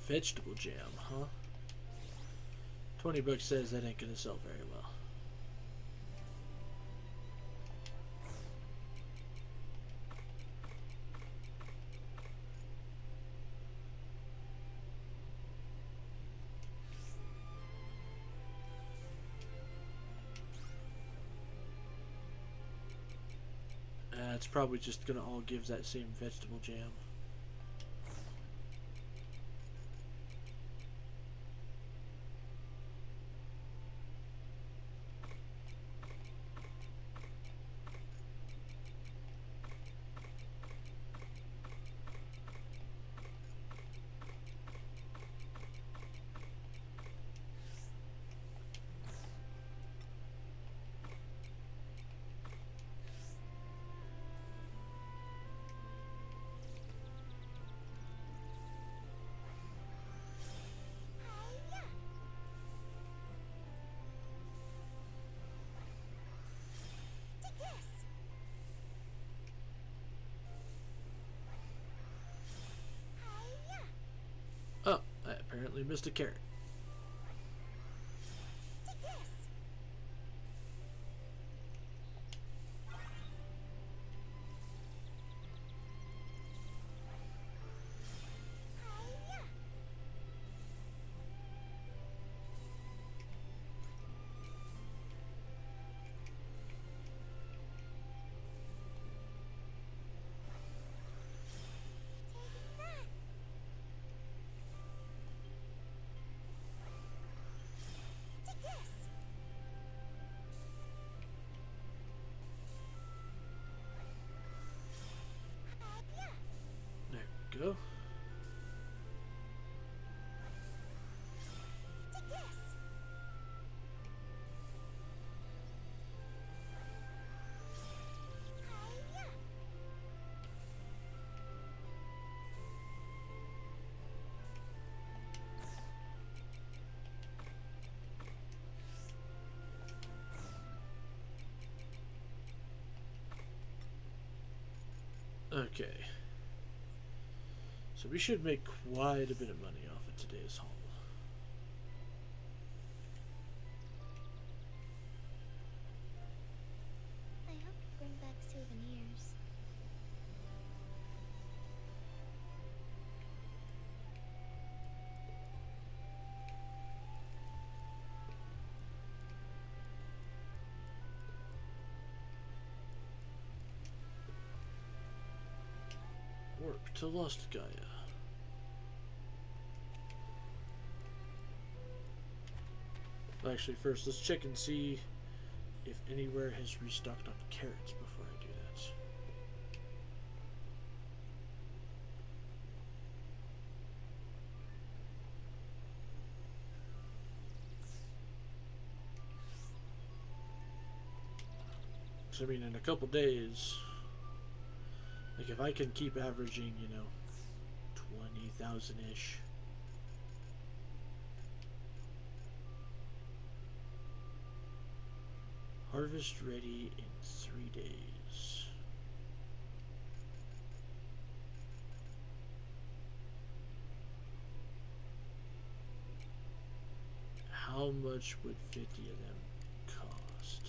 [SPEAKER 1] Vegetable jam, huh? 20 bucks says that ain't gonna sell very well. It's probably just gonna all give that same vegetable jam.
[SPEAKER 2] Hiya. Take this. Hiya.
[SPEAKER 1] Oh, I apparently missed a carrot.
[SPEAKER 2] Take this. Hiya. Take that. Take this. Hiya.
[SPEAKER 1] There we go.
[SPEAKER 2] Take this. Hiya.
[SPEAKER 1] Okay. So So we should make quite a bit of money off of today's haul.
[SPEAKER 2] I hope you bring back souvenirs.
[SPEAKER 1] Warp to Lost Gaia. Actually, first let's check and see if anywhere has restocked on carrots before I do that. So, I mean, in a couple days, like if I can keep averaging, 20,000-ish. Harvest ready in 3 days. How much would 50 of them cost?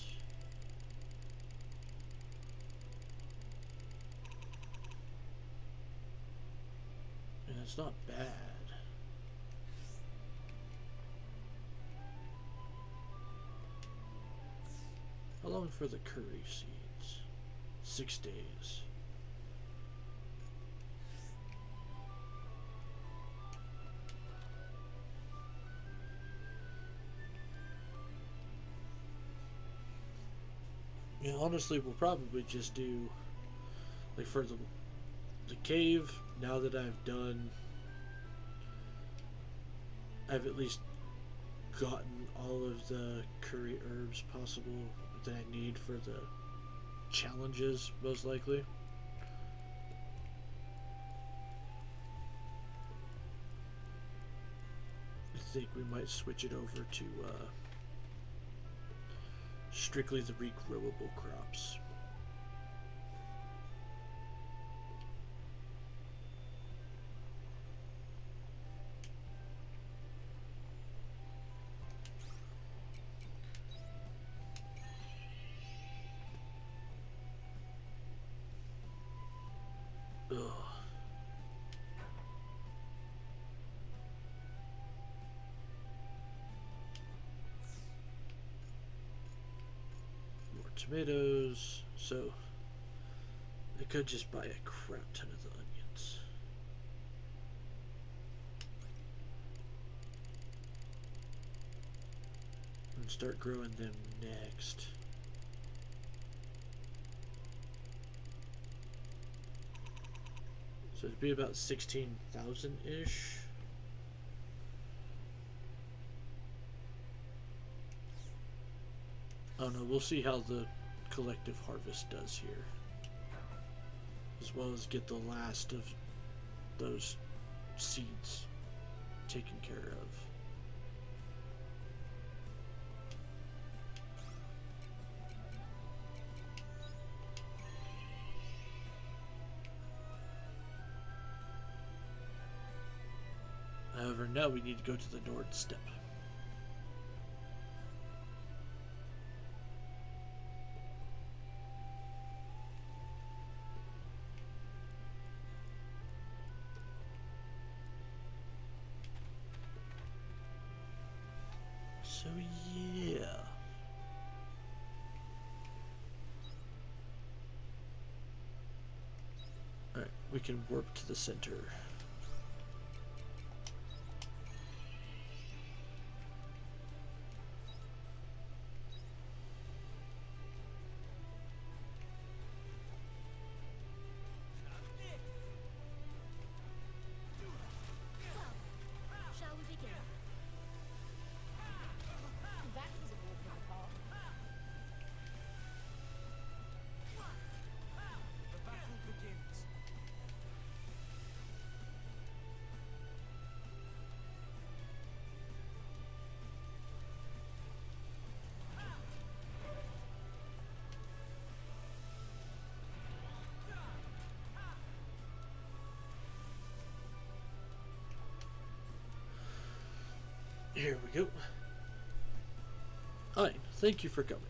[SPEAKER 1] And it's not bad. How long for the curry seeds? 6 days. Yeah, honestly, we'll probably just do, like, for the cave. Now that I've at least gotten all of the curry herbs possible that I need for the challenges, most likely. I think we might switch it over to strictly the regrowable crops. Ugh. More tomatoes. So I could just buy a crap ton of the onions. And start growing them next. So it'd be about 16,000-ish. I don't know, we'll see how the collective harvest does here. As well as get the last of those seeds taken care of. However, now we need to go to the Nord Steppe. So yeah. Alright, we can warp to the center.
[SPEAKER 2] Shall we begin?
[SPEAKER 3] That was a walk in the park.
[SPEAKER 5] The battle begins.
[SPEAKER 1] Here we go. Ein, thank you for coming.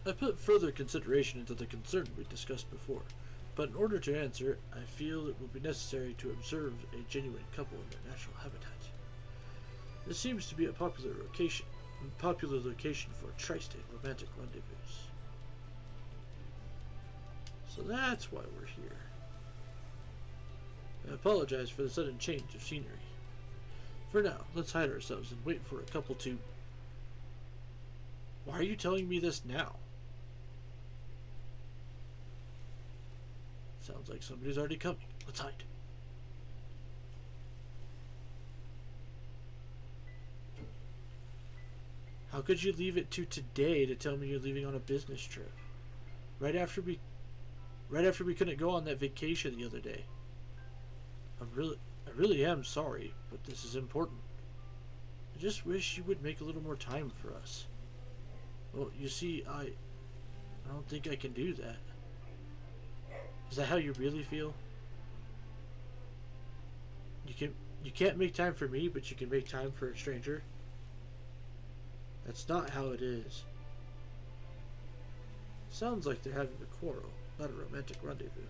[SPEAKER 1] I put further consideration into the concern we discussed before, but in order to answer, I feel it will be necessary to observe a genuine couple in their natural habitat. This seems to be a popular location for tri-state romantic rendezvous. So that's why we're here. I apologize for the sudden change of scenery. For now, let's hide ourselves and wait for a couple to... Why are you telling me this now? Sounds like somebody's already coming. Let's hide. How could you leave it to today to tell me you're leaving on a business trip? Right after we couldn't go on that vacation the other day. I really am sorry, but this is important. I just wish you would make a little more time for us. Well, you see, I don't think I can do that. Is that how you really feel? You can't make time for me, but you can make time for a stranger? That's not how it is. Sounds like they're having a quarrel, not a romantic rendezvous.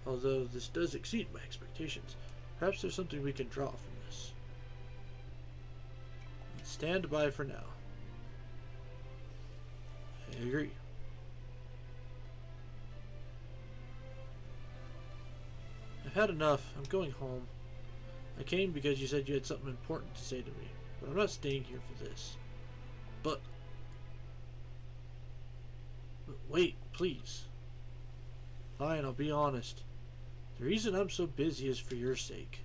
[SPEAKER 1] Although this does exceed my expectations, perhaps there's something we can draw from this. Stand by for now. I agree. I've had enough. I'm going home. I came because you said you had something important to say to me, but I'm not staying here for this. But wait, please. Fine, I'll be honest. The reason I'm so busy is for your sake.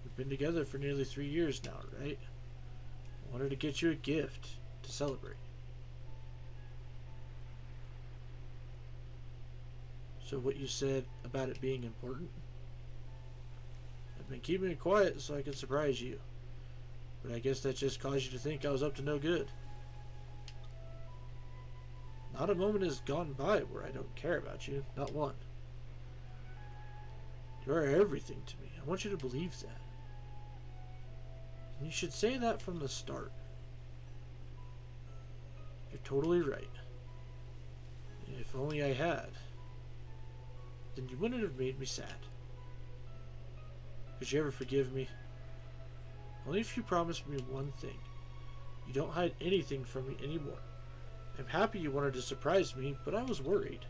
[SPEAKER 1] We've been together for nearly 3 years now, right? I wanted to get you a gift to celebrate. So what you said about it being important? I've been keeping it quiet so I could surprise you. But I guess that just caused you to think I was up to no good. Not a moment has gone by where I don't care about you. Not one. You are everything to me. I want you to believe that. And you should say that from the start. You're totally right. If only I had. Then you wouldn't have made me sad. Could you ever forgive me? Only if you promise me one thing. You don't hide anything from me anymore. I'm happy you wanted to surprise me, but I was worried.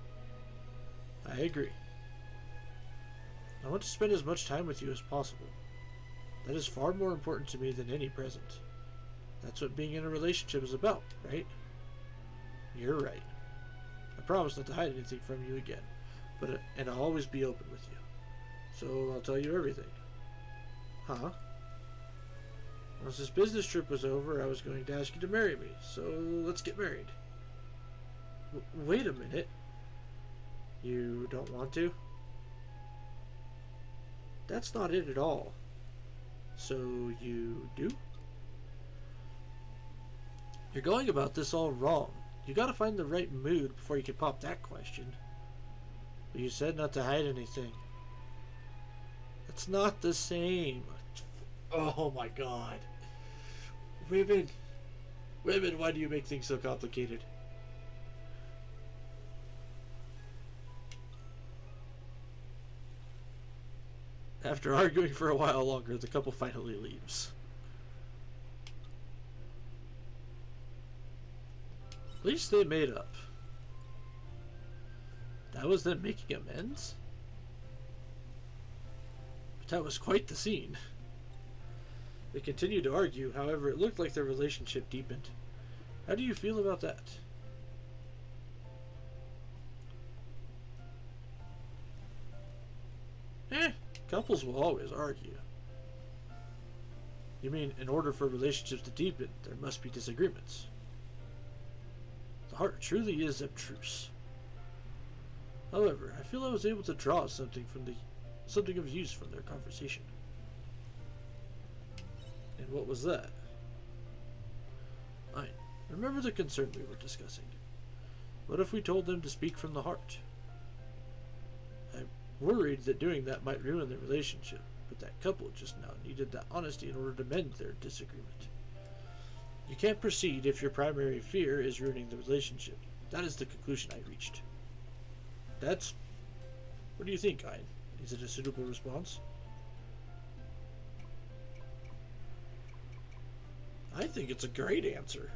[SPEAKER 1] I agree. I want to spend as much time with you as possible. That is far more important to me than any present. That's what being in a relationship is about, right? You're right. I promise not to hide anything from you again, and I'll always be open with you. So I'll tell you everything. Huh? Once this business trip was over, I was going to ask you to marry me, so let's get married. Wait a minute. You don't want to? That's not it at all. So you do? You're going about this all wrong. You gotta find the right mood before you can pop that question. But you said not to hide anything. That's not the same. Oh my god. Women, why do you make things so complicated? After arguing for a while longer, the couple finally leaves. At least they made up. That was them making amends? But that was quite the scene. They continued to argue, however, it looked like their relationship deepened. How do you feel about that? Couples will always argue. You mean, in order for relationships to deepen, there must be disagreements. The heart truly is obtruse. However, I feel I was able to draw something of use from their conversation. And what was that? I remember the concern we were discussing. What if we told them to speak from the heart? I worried that doing that might ruin the relationship, but that couple just now needed that honesty in order to mend their disagreement. You can't proceed if your primary fear is ruining the relationship. That is the conclusion I reached. What do you think, Ein? Is it a suitable response? I think it's a great answer.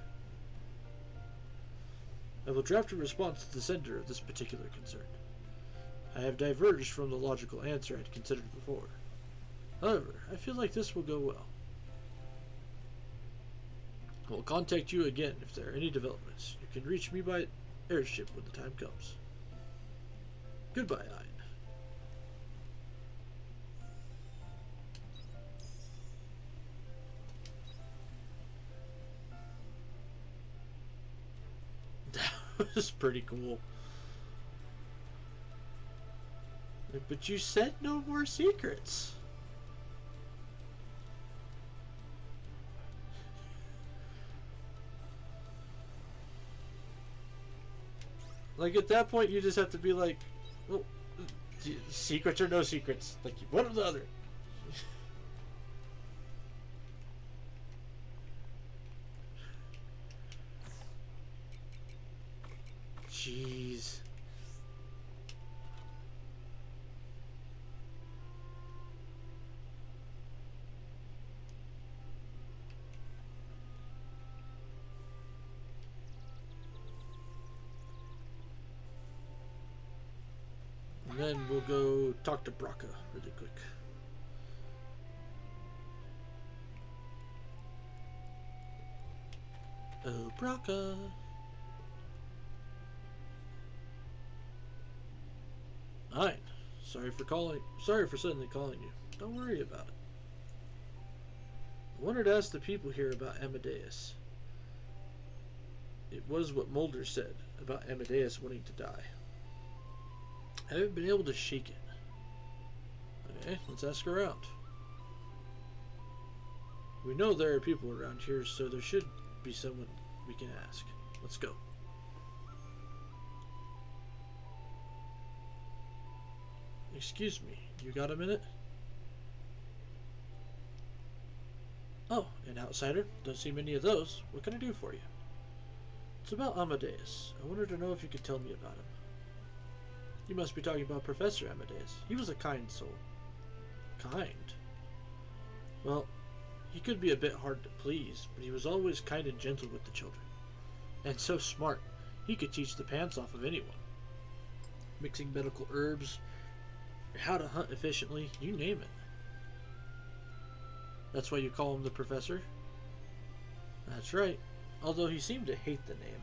[SPEAKER 1] I will draft a response to the sender of this particular concern. I have diverged from the logical answer I'd considered before. However, I feel like this will go well. I will contact you again if there are any developments. You can reach me by airship when the time comes. Goodbye, Ein. That was pretty cool. But you said no more secrets. Like, at that point, you just have to be like, well, secrets or no secrets. Like, one or the other. Jeez. And then we'll go talk to Braca really quick. Oh, Braca. Hi. Sorry for suddenly calling you. Don't worry about it. I wanted to ask the people here about Amadeus. It was what Mulder said about Amadeus wanting to die. I haven't been able to shake it. Okay, let's ask around. We know there are people around here, so there should be someone we can ask. Let's go. Excuse me, you got a minute? Oh, an outsider? Don't see many of those. What can I do for you? It's about Amadeus. I wanted to know if you could tell me about him. You must be talking about Professor Amadeus. He was a kind soul. Kind? Well, he could be a bit hard to please, but he was always kind and gentle with the children. And so smart, he could teach the pants off of anyone. Mixing medical herbs, how to hunt efficiently, you name it. That's why you call him the Professor? That's right, although he seemed to hate the name.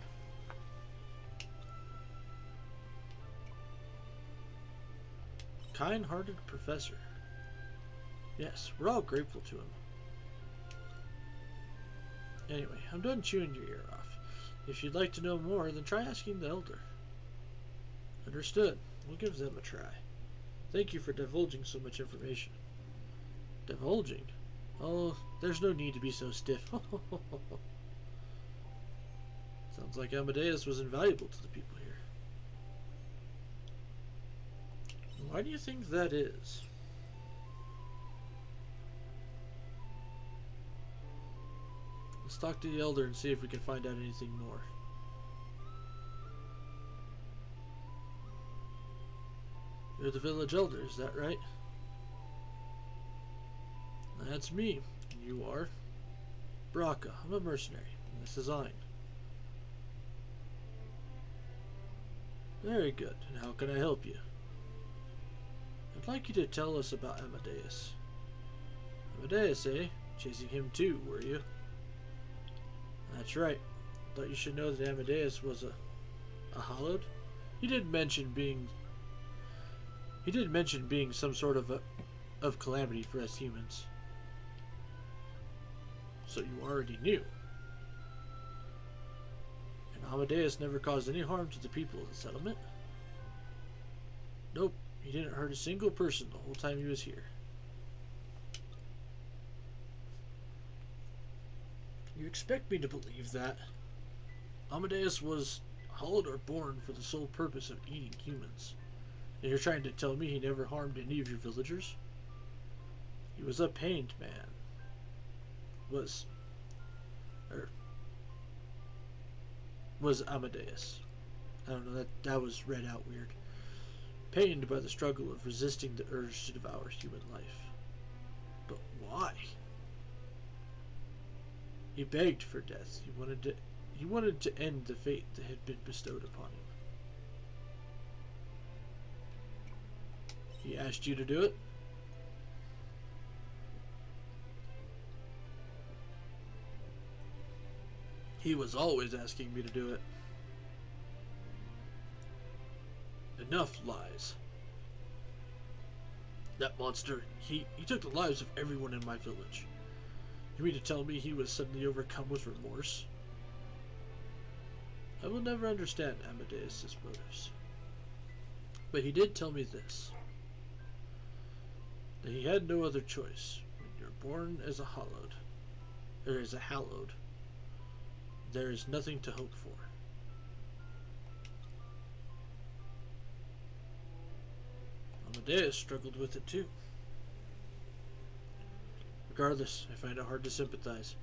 [SPEAKER 1] Kind-hearted Professor. Yes, we're all grateful to him. Anyway, I'm done chewing your ear off. If you'd like to know more, then try asking the Elder. Understood. We'll give them a try. Thank you for divulging so much information. Divulging? Oh, there's no need to be so stiff. Sounds like Amadeus was invaluable to the people here. Why do you think that is? Let's talk to the Elder and see if we can find out anything more. You're the village elder, is that right? That's me. You are? Braca. I'm a mercenary. And this is Ein. Very good. And how can I help you? I'd like you to tell us about Amadeus. Amadeus, eh? Chasing him too, were you? That's right. Thought you should know that Amadeus was a hallowed. He did mention being some sort of calamity for us humans. So you already knew. And Amadeus never caused any harm to the people of the settlement? Nope, he didn't hurt a single person the whole time he was here. You expect me to believe that? Amadeus was hollowed or born for the sole purpose of eating humans. And you're trying to tell me he never harmed any of your villagers? He was a pained man. Was Amadeus. I don't know, that was read out weird. Pained by the struggle of resisting the urge to devour human life. But why? He begged for death. He wanted to end the fate that had been bestowed upon him. He asked you to do it? He was always asking me to do it. Enough lies. That monster, he took the lives of everyone in my village. You mean to tell me he was suddenly overcome with remorse? I will never understand Amadeus' motives. But he did tell me this. That he had no other choice. When you're born as a hallowed, there is nothing to hope for. Amadeus struggled with it too. Regardless, I find it hard to sympathize.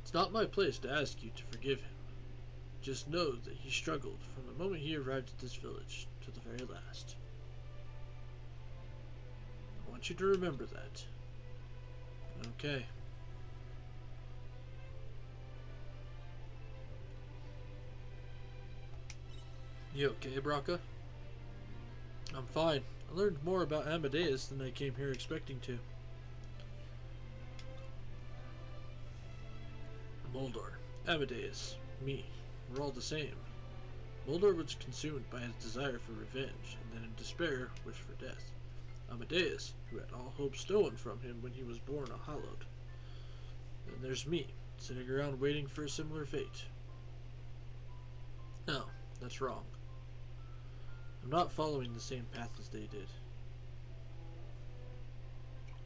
[SPEAKER 1] It's not my place to ask you to forgive him. Just know that he struggled from the moment he arrived at this village to the very last. I want you to remember that. Okay. You okay, Braca? I'm fine. I learned more about Amadeus than I came here expecting to. Moldor, Amadeus, me, we're all the same. Moldor was consumed by his desire for revenge, and then in despair wished for death. Amadeus, who had all hope stolen from him when he was born a hallowed. Then there's me, sitting around waiting for a similar fate. No, that's wrong. I'm not following the same path as they did.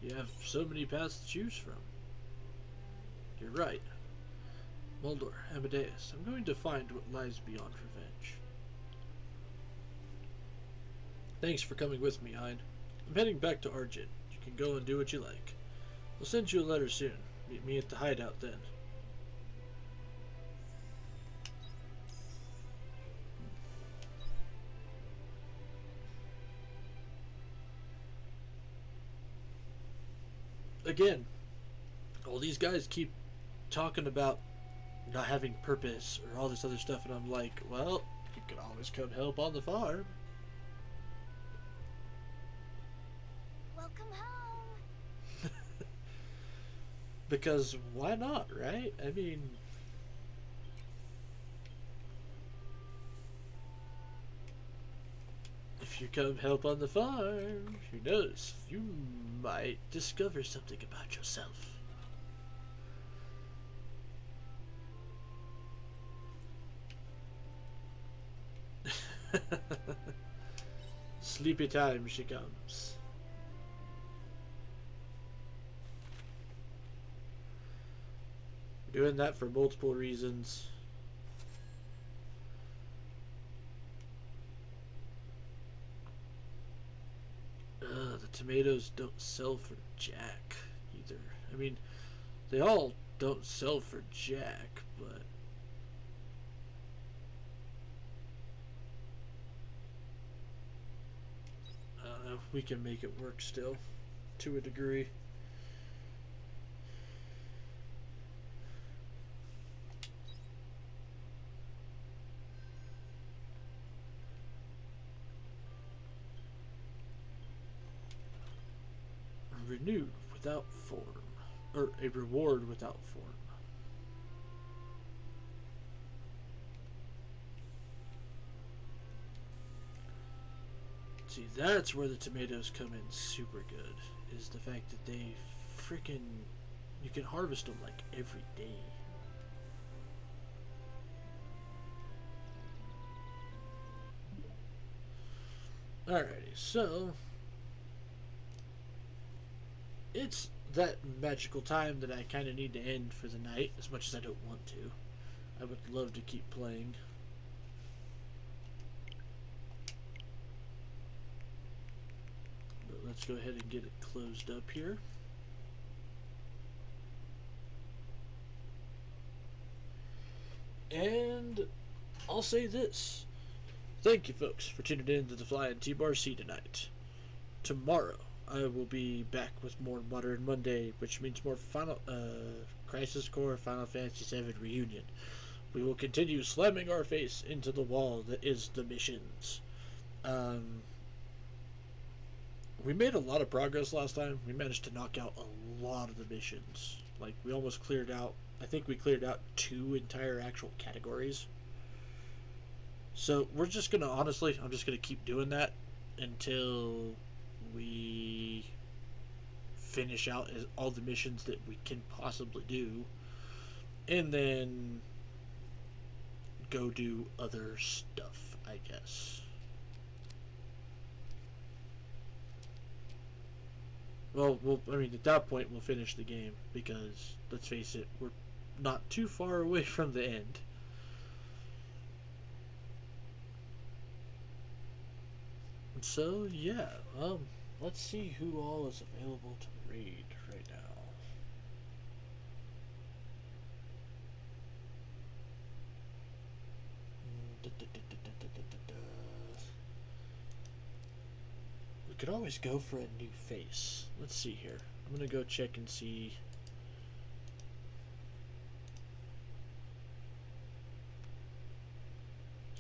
[SPEAKER 1] You have so many paths to choose from. You're right. Moldor, Amadeus, I'm going to find what lies beyond revenge. Thanks for coming with me, Hein. I'm heading back to Argent. You can go and do what you like. I'll send you a letter soon. Meet me at the hideout then. Again, all these guys keep talking about not having purpose or all this other stuff, and I'm like, well, you can always come help on the farm.
[SPEAKER 2] Welcome home.
[SPEAKER 1] Because why not, right? I mean, if you come help on the farm, who knows, you might discover something about yourself. Sleepy time she comes. Doing that for multiple reasons. The tomatoes don't sell for jack either. I mean, they all don't sell for jack, but I don't know, we can make it work still, to a degree. Renewed without form, or a reward without form. See, that's where the tomatoes come in super good, is the fact that they freaking, you can harvest them like every day. Alrighty, so it's that magical time that I kind of need to end for the night, as much as I don't want to. I would love to keep playing. But let's go ahead and get it closed up here. And I'll say this. Thank you, folks, for tuning in to the Flying T-Bar-C tonight. Tomorrow, I will be back with more Modern Monday, which means more Final Crisis Core Final Fantasy VII Reunion. We will continue slamming our face into the wall that is the missions. We made a lot of progress last time. We managed to knock out a lot of the missions. Like, we almost cleared out, I think we cleared out 2 entire actual categories. So, we're just gonna, honestly, I'm just gonna keep doing that until we finish out all the missions that we can possibly do. And then go do other stuff, I guess. Well, I mean, at that point, we'll finish the game because, let's face it, we're not too far away from the end. And so, yeah, let's see who all is available to raid right now. We could always go for a new face. Let's see here. I'm gonna go check and see.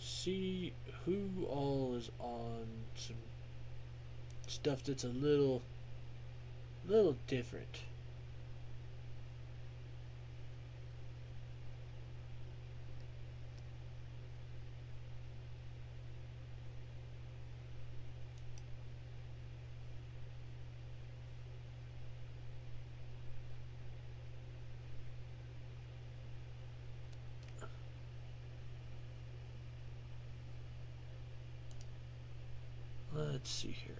[SPEAKER 1] See who all is on some stuff that's a little different. Let's see here.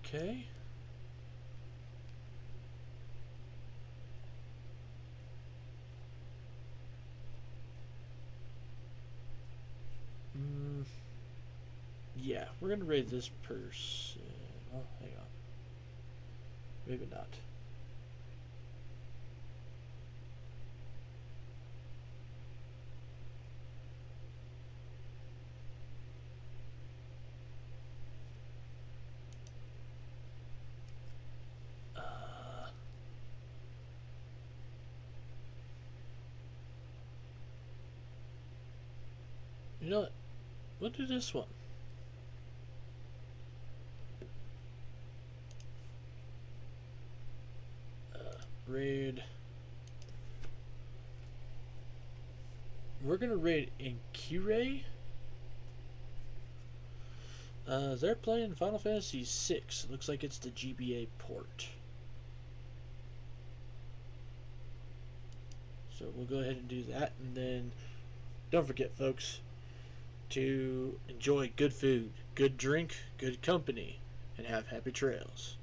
[SPEAKER 1] Okay. Yeah, we're gonna raid this person. Oh, hang on. Maybe not. You know what? We'll do this one. Raid. We're gonna raid Inkire. They're playing Final Fantasy VI. Looks like it's the GBA port. So we'll go ahead and do that, and then don't forget, folks, to enjoy good food, good drink, good company, and have happy trails.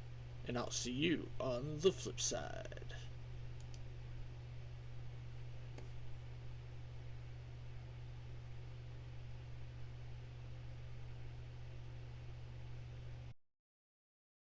[SPEAKER 1] And I'll see you on the flip side.